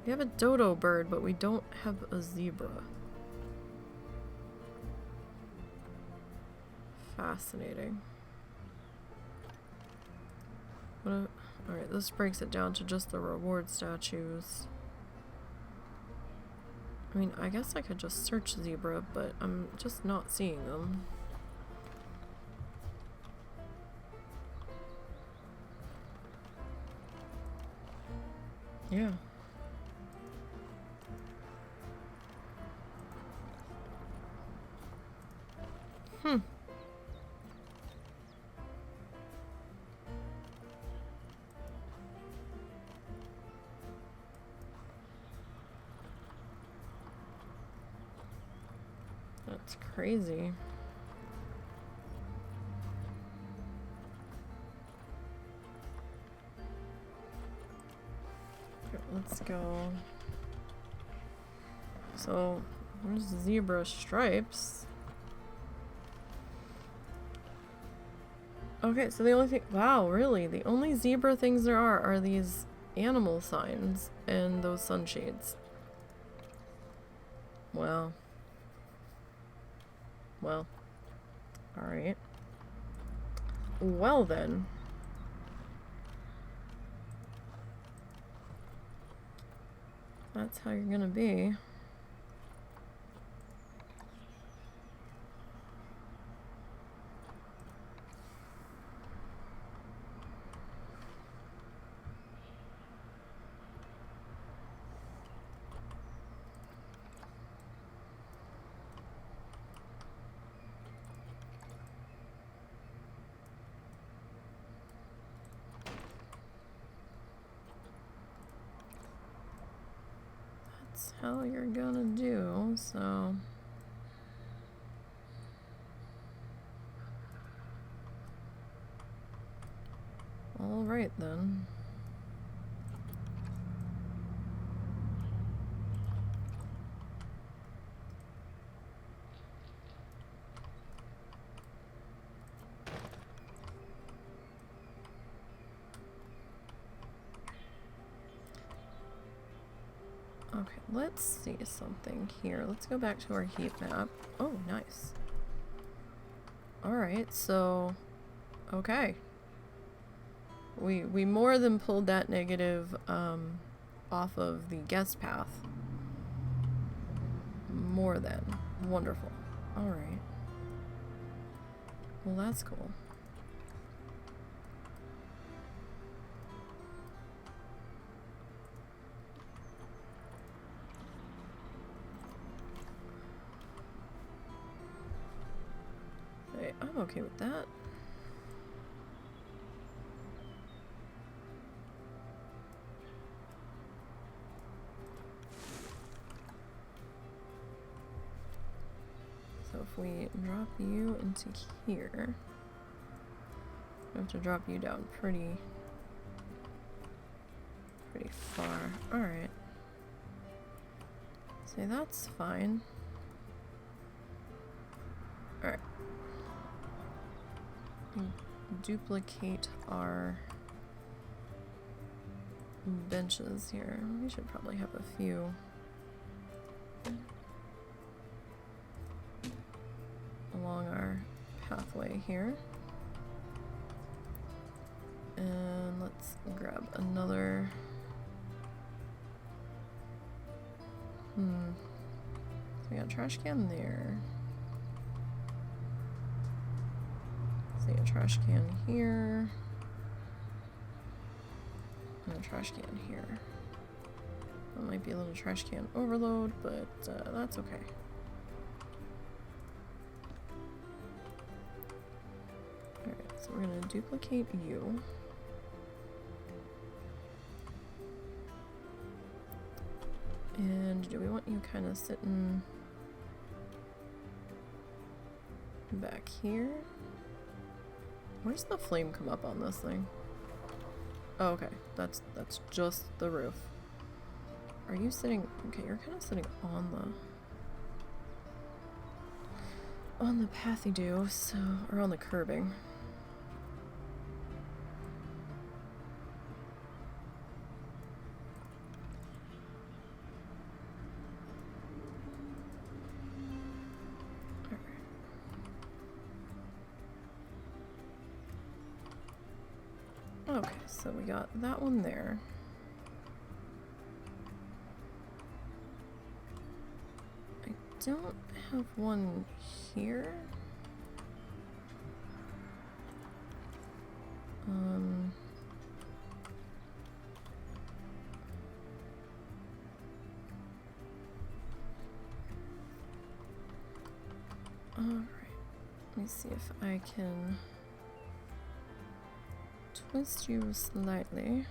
We have a dodo bird, but we don't have a zebra. Fascinating. Alright, this breaks it down to just the reward statues. I mean, I guess I could just search zebra, but I'm just not seeing them. Yeah. That's crazy. Okay, let's go. So, there's zebra stripes. Okay, so the only thing— wow, really? The only zebra things there are these animal signs and those sunshades. Wow. Well. Alright. Well then. That's how you're gonna be. That's how you're gonna do, so... Alright then. Okay, let's see something here. Let's go back to our heat map. Oh, nice. Alright, so... Okay. We more than pulled that negative off of the guest path. More than. Wonderful. Alright. Well, that's cool. Hey, I'm okay with that. So if we drop you into here, we have to drop you down pretty far. Alright. So that's fine. Alright. Duplicate our benches here. We should probably have a few along our pathway here. And let's grab another. So we got a trash can there. See a trash can here. And a trash can here. That might be a little trash can overload, but that's okay. Alright, so we're gonna duplicate you. And do we want you kind of sitting back here? Where's the flame come up on this thing? Oh, okay. That's just the roof. Are you sitting? Okay, you're kind of sitting on the pathy do, so, or on the curbing. Okay, so we got that one there. I don't have one here. Alright, let me see if I can twist you slightly.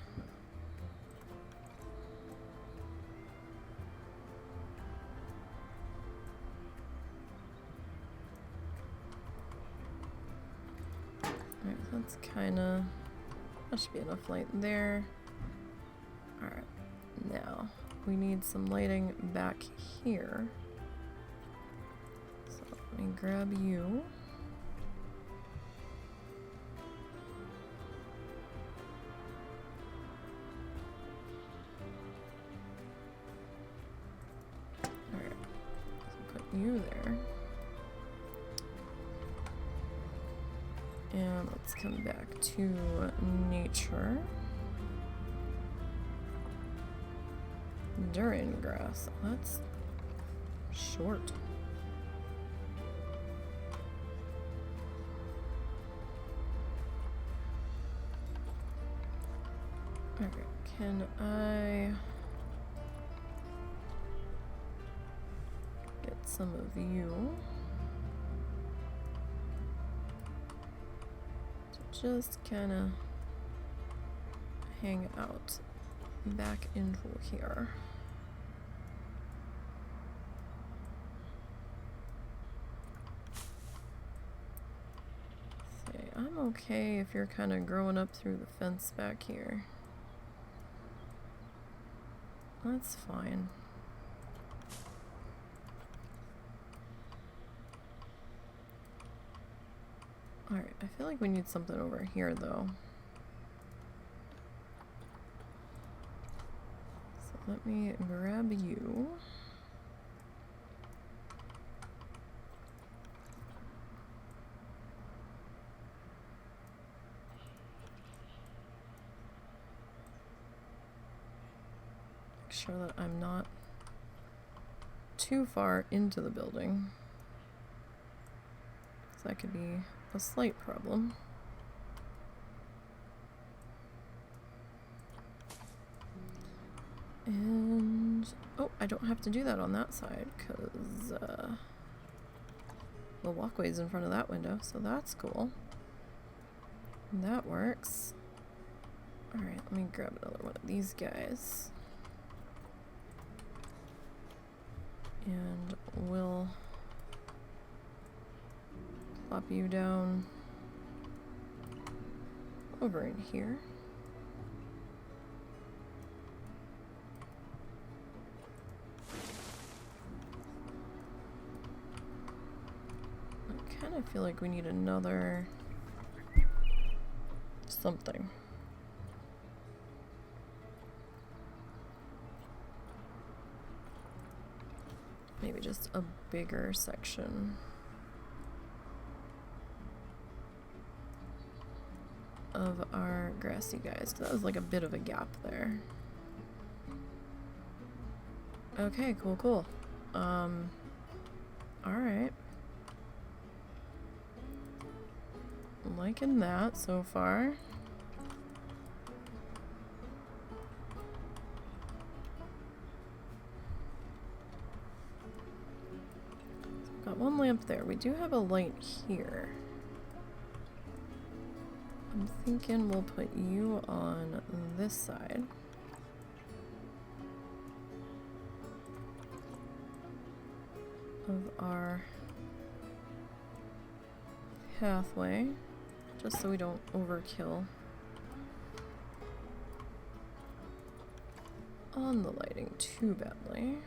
Alright, that's kinda, that should be enough light there. Alright, now we need some lighting back here. So let me grab you. You there. And let's come back to nature. Durian grass. That's short. Okay, can I get some of you to just kind of hang out back into here? See, I'm okay if you're kind of growing up through the fence back here. That's fine. Alright, I feel like we need something over here though. So let me grab you. Make sure that I'm not too far into the building. So that could be a slight problem. And oh, I don't have to do that on that side because the walkway's in front of that window, so that's cool. That works. Alright, let me grab another one of these guys. And we'll plop you down over in here. I kind of feel like we need another something. Maybe just a bigger section of our grassy guys. That was like a bit of a gap there. Okay, cool. Alright. Liking that so far. Got one lamp there. We do have a light here. I'm thinking we'll put you on this side. Of our pathway, just so we don't overkill on the lighting too badly.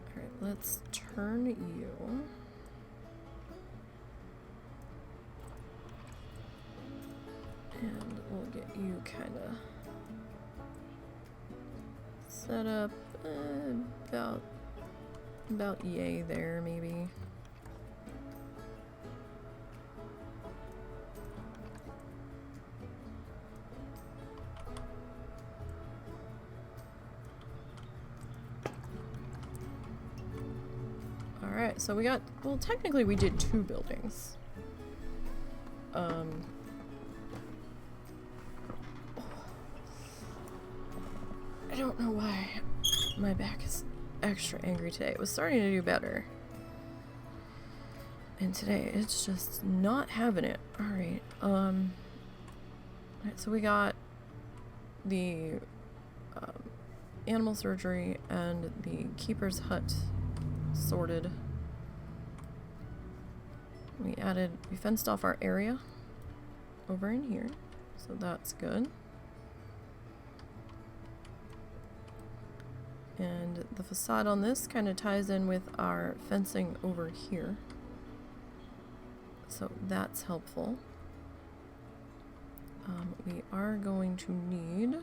Alright, let's turn you. And we'll get you kind of set up about yay there, maybe. Alright, so we got, well, technically we did 2 buildings. I don't know why my back is extra angry today. It was starting to do better. And today it's just not having it. Alright, alright, so we got the animal surgery and the keeper's hut sorted. We fenced off our area over in here, so that's good. And the facade on this kind of ties in with our fencing over here. So that's helpful. We are going to need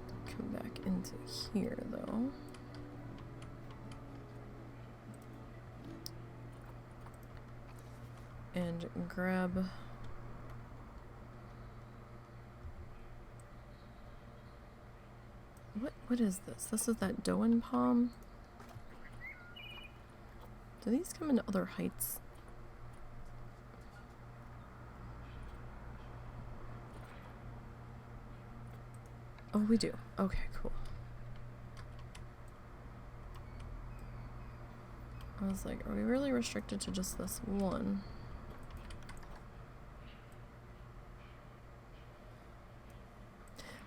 to come back into here though. and grab... What is this? This is that Doan palm? Do these come in other heights? Oh, we do. Okay, cool. I was like, are we really restricted to just this one?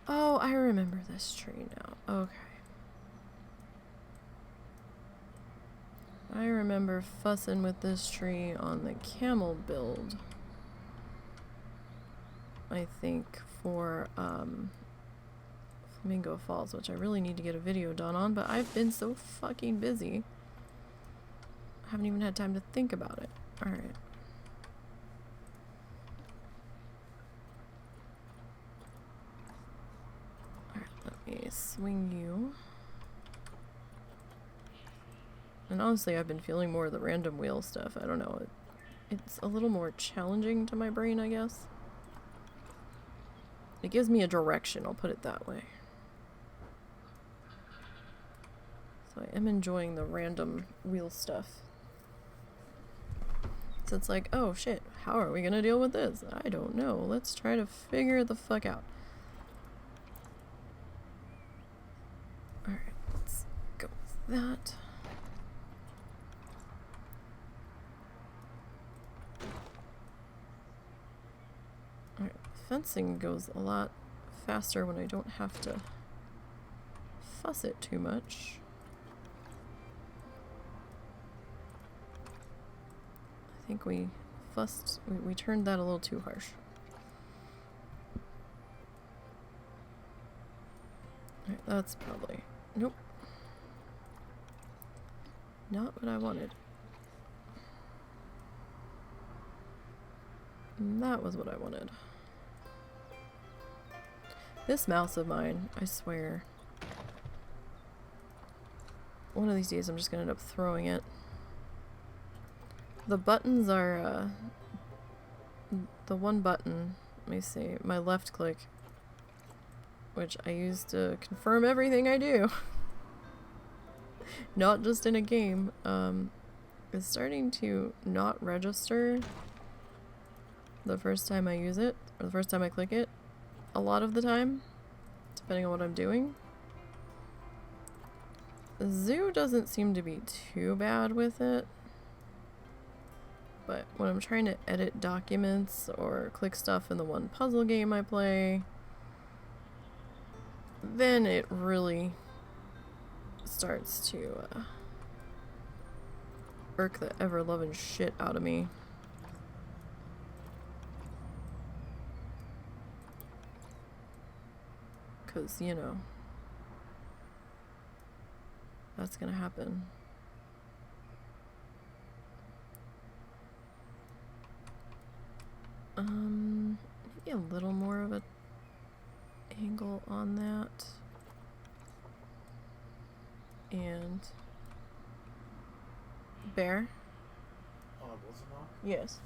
Oh, I remember this tree now. Okay. I remember fussing with this tree on the camel build. I think for Flamingo Falls, which I really need to get a video done on, but I've been so fucking busy. I haven't even had time to think about it. Alright. Alright, let me swing you. And honestly, I've been feeling more of the random wheel stuff. I don't know. It's a little more challenging to my brain, I guess. It gives me a direction, I'll put it that way. So I am enjoying the random wheel stuff. So it's like, oh shit, how are we gonna deal with this? I don't know. Let's try to figure the fuck out. Alright, let's go with that. Alright, fencing goes a lot faster when I don't have to fuss it too much. I think we fussed, we turned that a little too harsh. Alright, that's probably, nope. Not what I wanted. And that was what I wanted. This mouse of mine, I swear. One of these days I'm just gonna end up throwing it. The buttons are, the one button, let me see, my left click, which I use to confirm everything I do, not just in a game, is starting to not register the first time I use it, or the first time I click it, a lot of the time, depending on what I'm doing. Zoo doesn't seem to be too bad with it. But when I'm trying to edit documents or click stuff in the one puzzle game I play, then it really starts to irk the ever-loving shit out of me. Because, you know, that's gonna happen. Maybe a little more of a angle on that. And Bear? Oh, it wasn't on? Yes.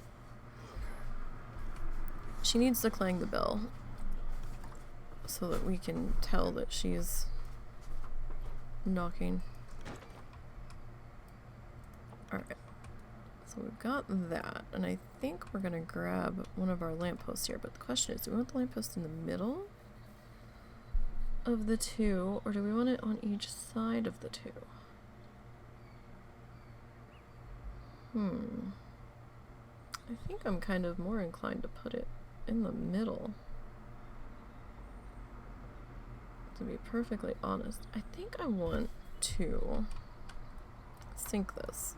She needs to clang the bell so that we can tell that she's knocking. Alright. So we've got that, and I think we're gonna grab one of our lampposts here, but the question is, do we want the lamppost in the middle of the two, or do we want it on each side of the two? I think I'm kind of more inclined to put it in the middle. To be perfectly honest, I think I want to sync this.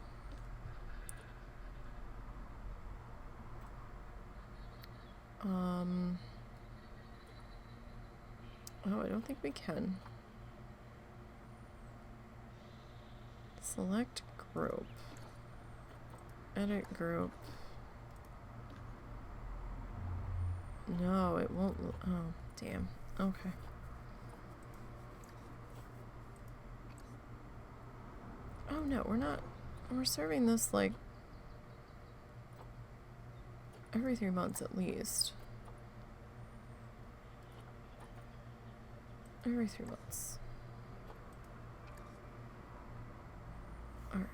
Oh, I don't think we can. Select group. Edit group. No, it won't. Oh, damn. Okay. Oh no, we're not. We're serving this like every 3 months at least. Every 3 months. Alright.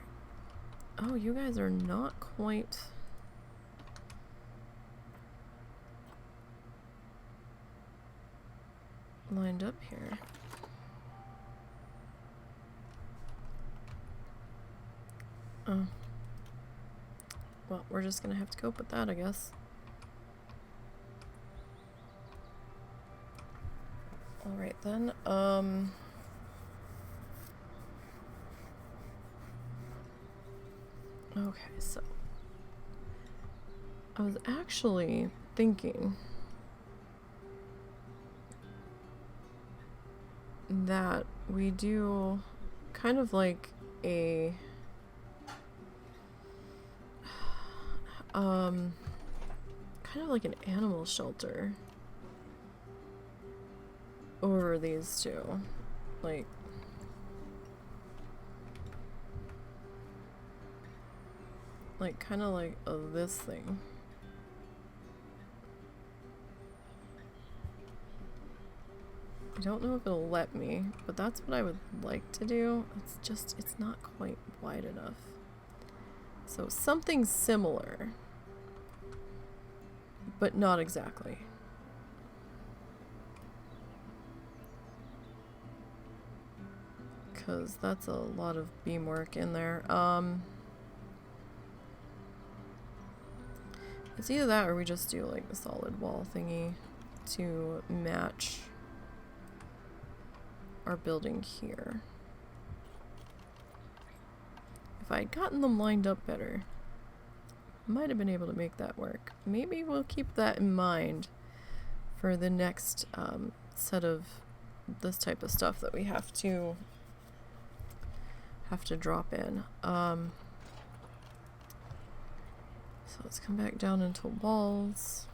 Oh, you guys are not quite... lined up here. Oh. Well, we're just gonna have to cope with that, I guess. Alright then, okay, so I was actually thinking that we do kind of like a kind of like an animal shelter over these two, like kind of like this thing. I don't know if it'll let me, but that's what I would like to do. It's just, it's not quite wide enough. So something similar, but not exactly. Because that's a lot of beam work in there. It's either that or we just do like the solid wall thingy to match our building here. If I'd gotten them lined up better, might have been able to make that work. Maybe we'll keep that in mind for the next set of this type of stuff that we have to drop in. So let's come back down into walls.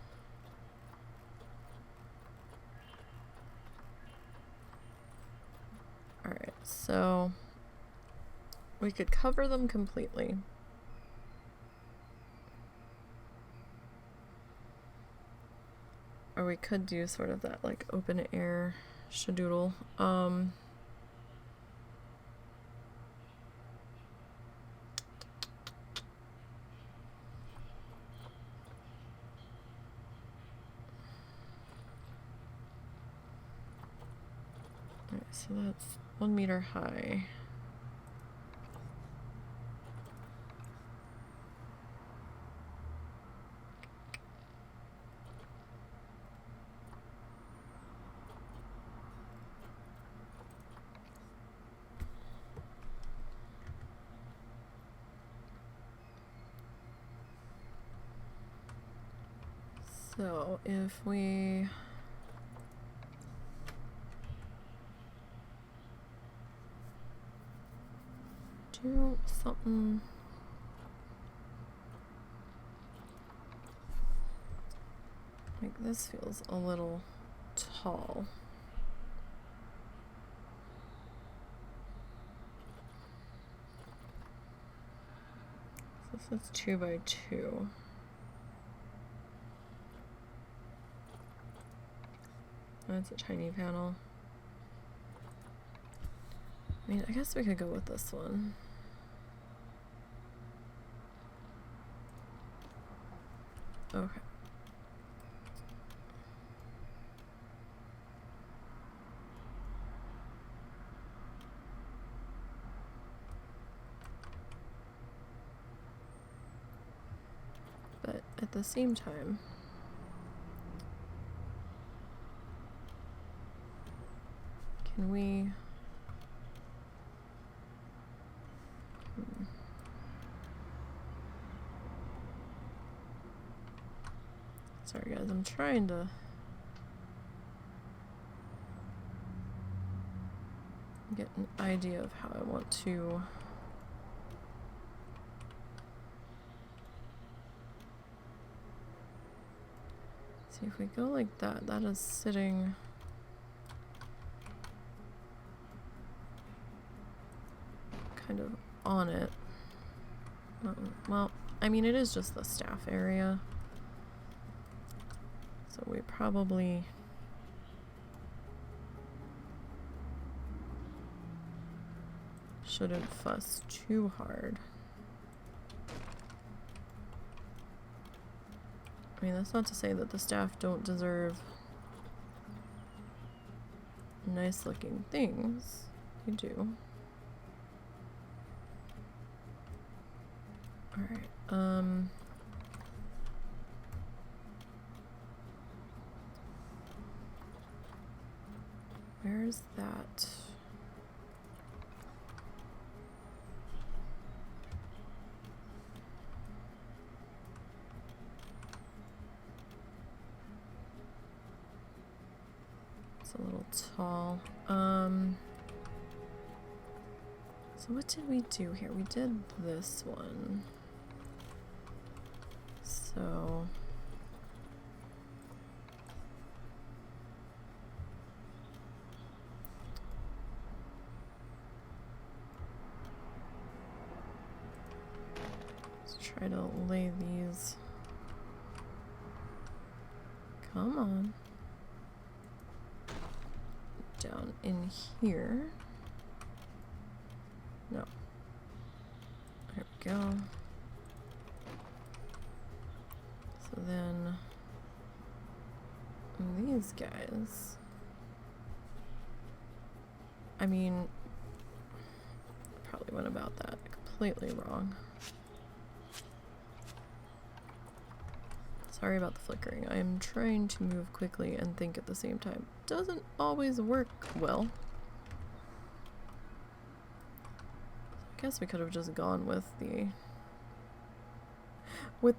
Alright, so we could cover them completely. Or we could do sort of that like open air shadoodle. Alright, so that's 1 meter high. So if we do something like this, feels a little tall. So this is 2 by 2. That's a tiny panel. I mean, I guess we could go with this one. Okay. But at the same time, can we... Sorry guys, I'm trying to get an idea of how I want to see. If we go like that, that is sitting kind of on it. Well, I mean, it is just the staff area. So we probably shouldn't fuss too hard. I mean, that's not to say that the staff don't deserve nice looking things. They do. Alright, where's that? It's a little tall. So what did we do here? We did this one. So let's try to lay these. Come on. Down in here. No. There we go. So then these guys. I mean, probably went about that completely wrong. Sorry about the flickering. I am trying to move quickly and think at the same time. Doesn't always work well. I guess we could have just gone with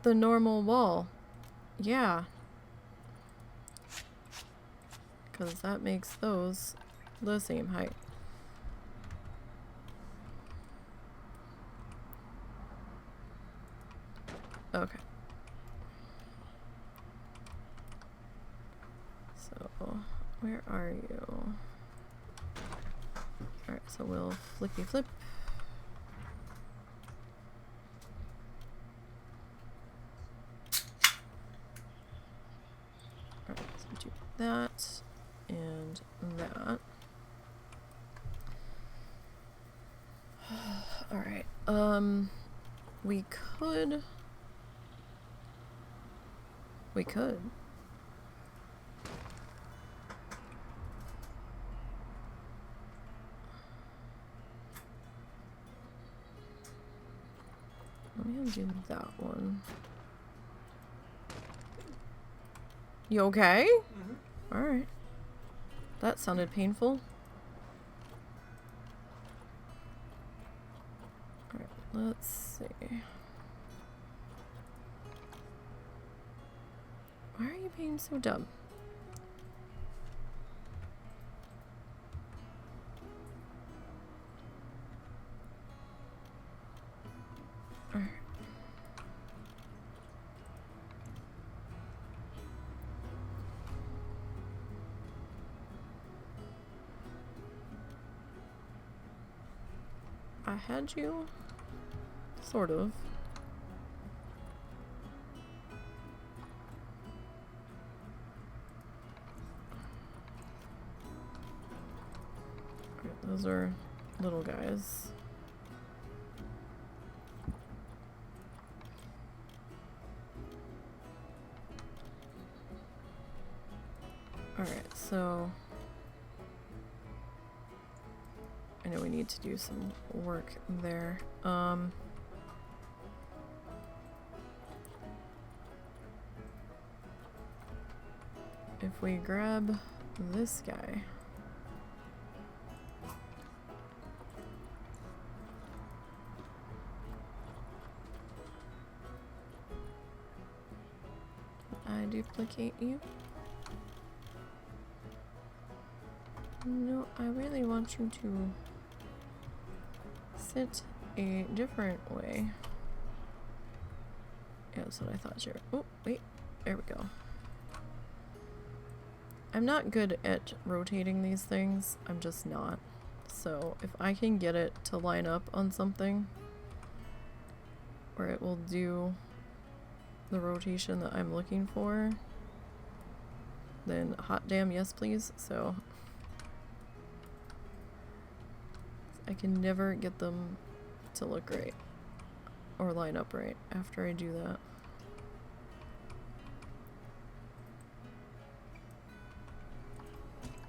the normal wall. Yeah. Because that makes those the same height. Okay. So, where are you? Alright, so we'll flippy flip. Alright, so do that and that. Alright, we could. Let me undo that one. You okay? Mm-hmm. Alright. That sounded painful. Alright, let's see. Why are you being so dumb? Alright. I had you, sort of. Alright, those are little guys. Alright, so I know we need to do some work there. If we grab this guy. I duplicate you. No, I really want you to sit a different way. Yeah, that's what I thought you were. Oh, wait. There we go. I'm not good at rotating these things. I'm just not. So if I can get it to line up on something where it will do the rotation that I'm looking for, then hot damn yes please. So I can never get them to look right or line up right after I do that.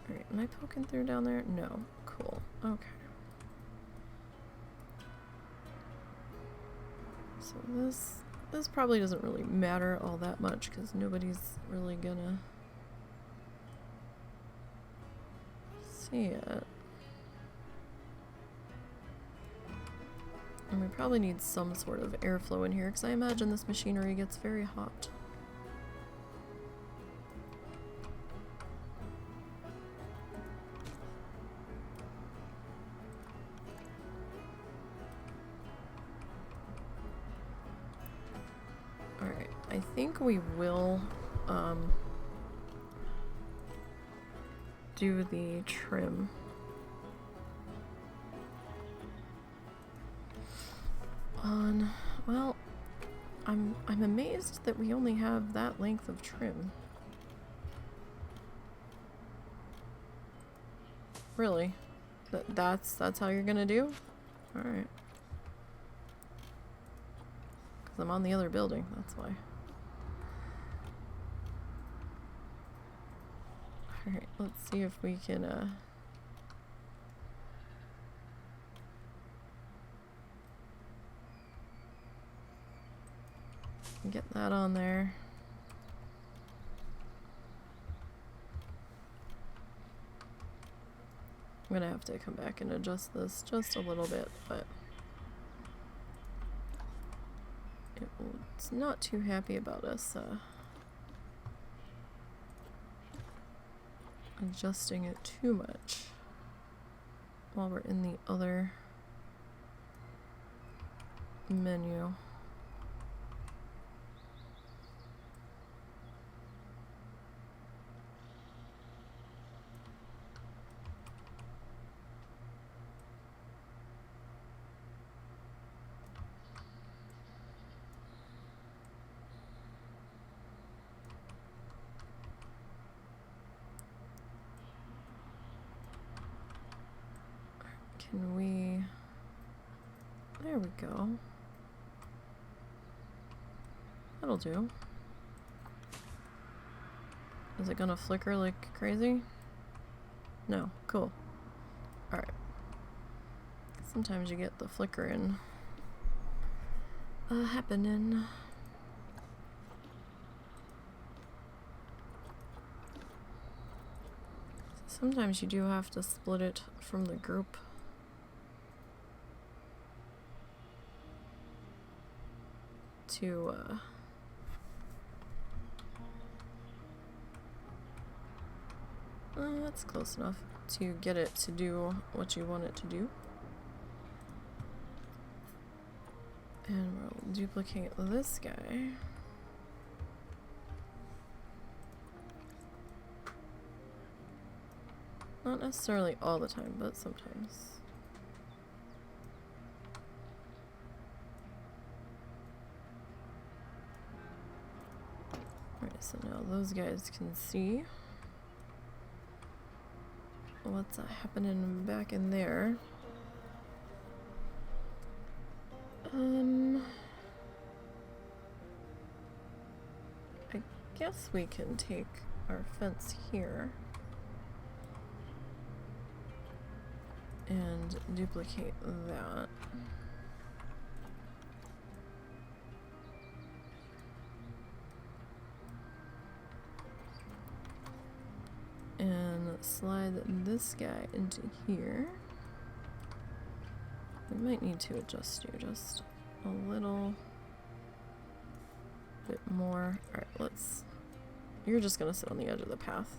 Alright, am I poking through down there? No. Cool. Okay. So this probably doesn't really matter all that much because nobody's really gonna see it. And we probably need some sort of airflow in here because I imagine this machinery gets very hot. Alright, I think we will do the trim. Well, I'm amazed that we only have that length of trim. Really? That's how you're gonna do? Alright. Because I'm on the other building, that's why. Alright, let's see if we can get that on there. I'm gonna have to come back and adjust this just a little bit, but it's not too happy about us adjusting it too much while we're in the other menu. Can we... There we go. That'll do. Is it gonna flicker like crazy? No. Cool. Alright. Sometimes you get the flickering happening. Sometimes you do have to split it from the group. To that's close enough to get it to do what you want it to do. And we'll duplicate this guy. Not necessarily all the time, but sometimes. Alright, so now those guys can see what's happening back in there. I guess we can take our fence here and duplicate that. And slide this guy into here. We might need to adjust you just a little bit more. Alright, let's... You're just gonna sit on the edge of the path.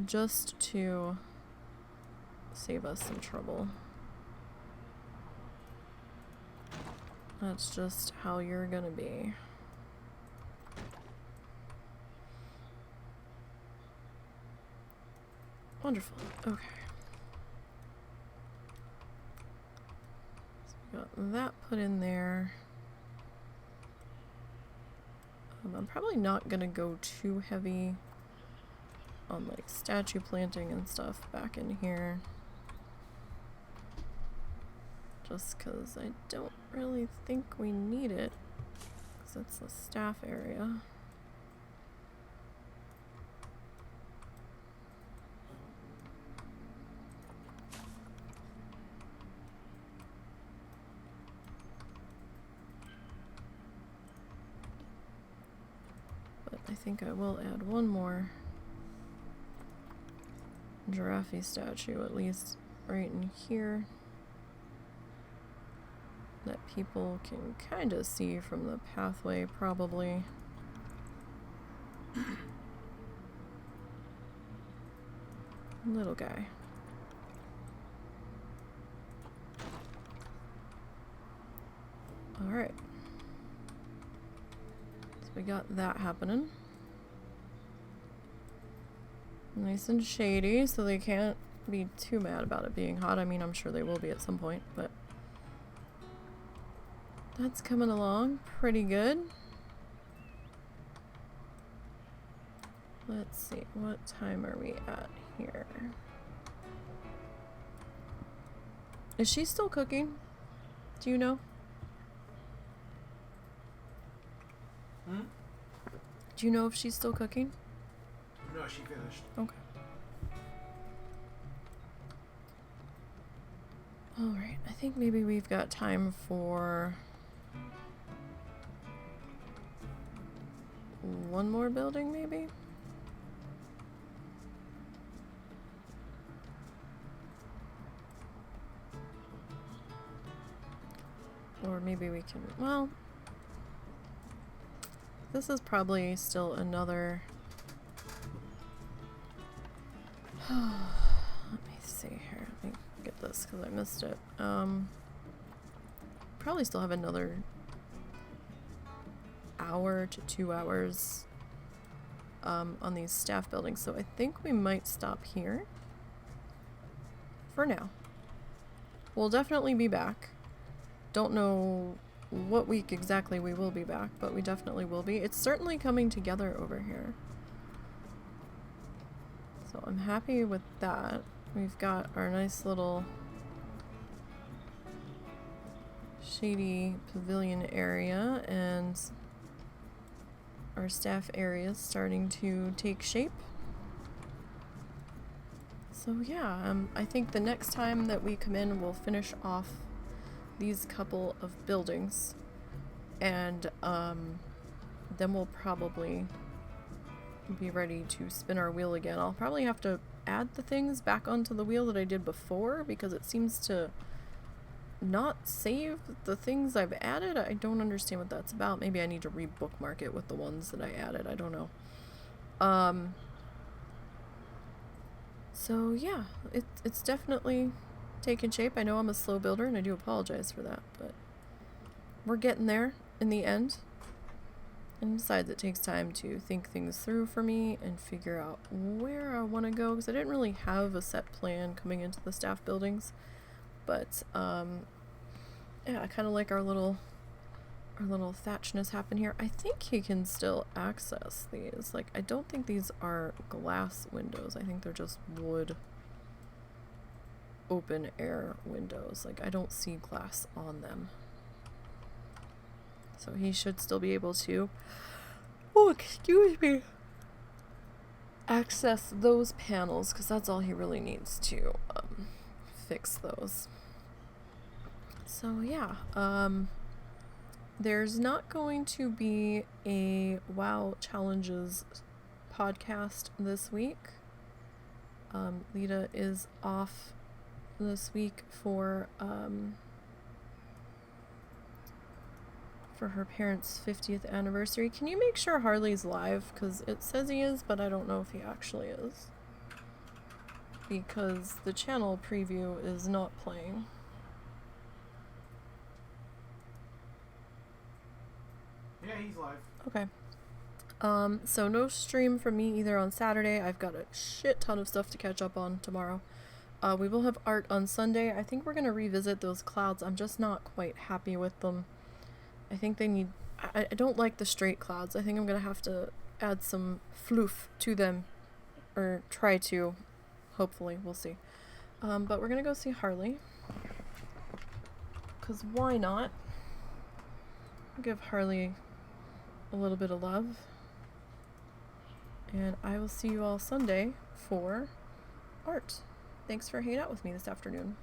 Just to save us some trouble. That's just how you're gonna be. Wonderful. Okay. So we got that put in there. I'm probably not gonna go too heavy on like statue planting and stuff back in here. Just because I don't really think we need it, because it's the staff area. But I think I will add one more giraffe statue, at least right in here, that people can kind of see from the pathway, probably. Little guy. Alright. So we got that happening. Nice and shady, so they can't be too mad about it being hot. I mean, I'm sure they will be at some point, but that's coming along pretty good. Let's see, what time are we at here? Is she still cooking? Do you know? Do you know if she's still cooking? No, she finished. Okay. Alright, I think maybe we've got time for one more building, maybe? Or maybe we can, well, this is probably still another, let me see here, let me get this because I missed it. Probably still have another hour to 2 hours on these staff buildings, so I think we might stop here for now. We'll definitely be back. Don't know what week exactly we will be back, but we definitely will be. It's certainly coming together over here, so I'm happy with that. We've got our nice little shady pavilion area, and our staff area is starting to take shape. So yeah, I think the next time that we come in, we'll finish off these couple of buildings, and then we'll probably be ready to spin our wheel again. I'll probably have to add the things back onto the wheel that I did before, because it seems to not save the things I've added. I don't understand what that's about. Maybe I need to re-bookmark it with the ones that I added. I don't know. So yeah, it's definitely taking shape. I know I'm a slow builder, and I do apologize for that, but we're getting there in the end. And besides, it takes time to think things through for me and figure out where I want to go, because I didn't really have a set plan coming into the staff buildings. But yeah, I kind of like our little thatchness happen here. I think he can still access these. Like, I don't think these are glass windows. I think they're just wood open air windows. Like, I don't see glass on them. So he should still be able to, oh, excuse me, access those panels, because that's all he really needs to fix those. So yeah, there's not going to be a WoW Challenges podcast this week. Lita is off this week for her parents' 50th anniversary. Can you make sure Harley's live? Because it says he is, but I don't know if he actually is. Because the channel preview is not playing. Yeah, he's live. Okay. So no stream from me either on Saturday. I've got a shit ton of stuff to catch up on tomorrow. We will have art on Sunday. I think we're going to revisit those clouds. I'm just not quite happy with them. I think they need... I don't like the straight clouds. I think I'm going to have to add some floof to them. or try to. Hopefully, we'll see. But we're gonna go see Harley. Because why not? Give Harley a little bit of love. And I will see you all Sunday for art. Thanks for hanging out with me this afternoon.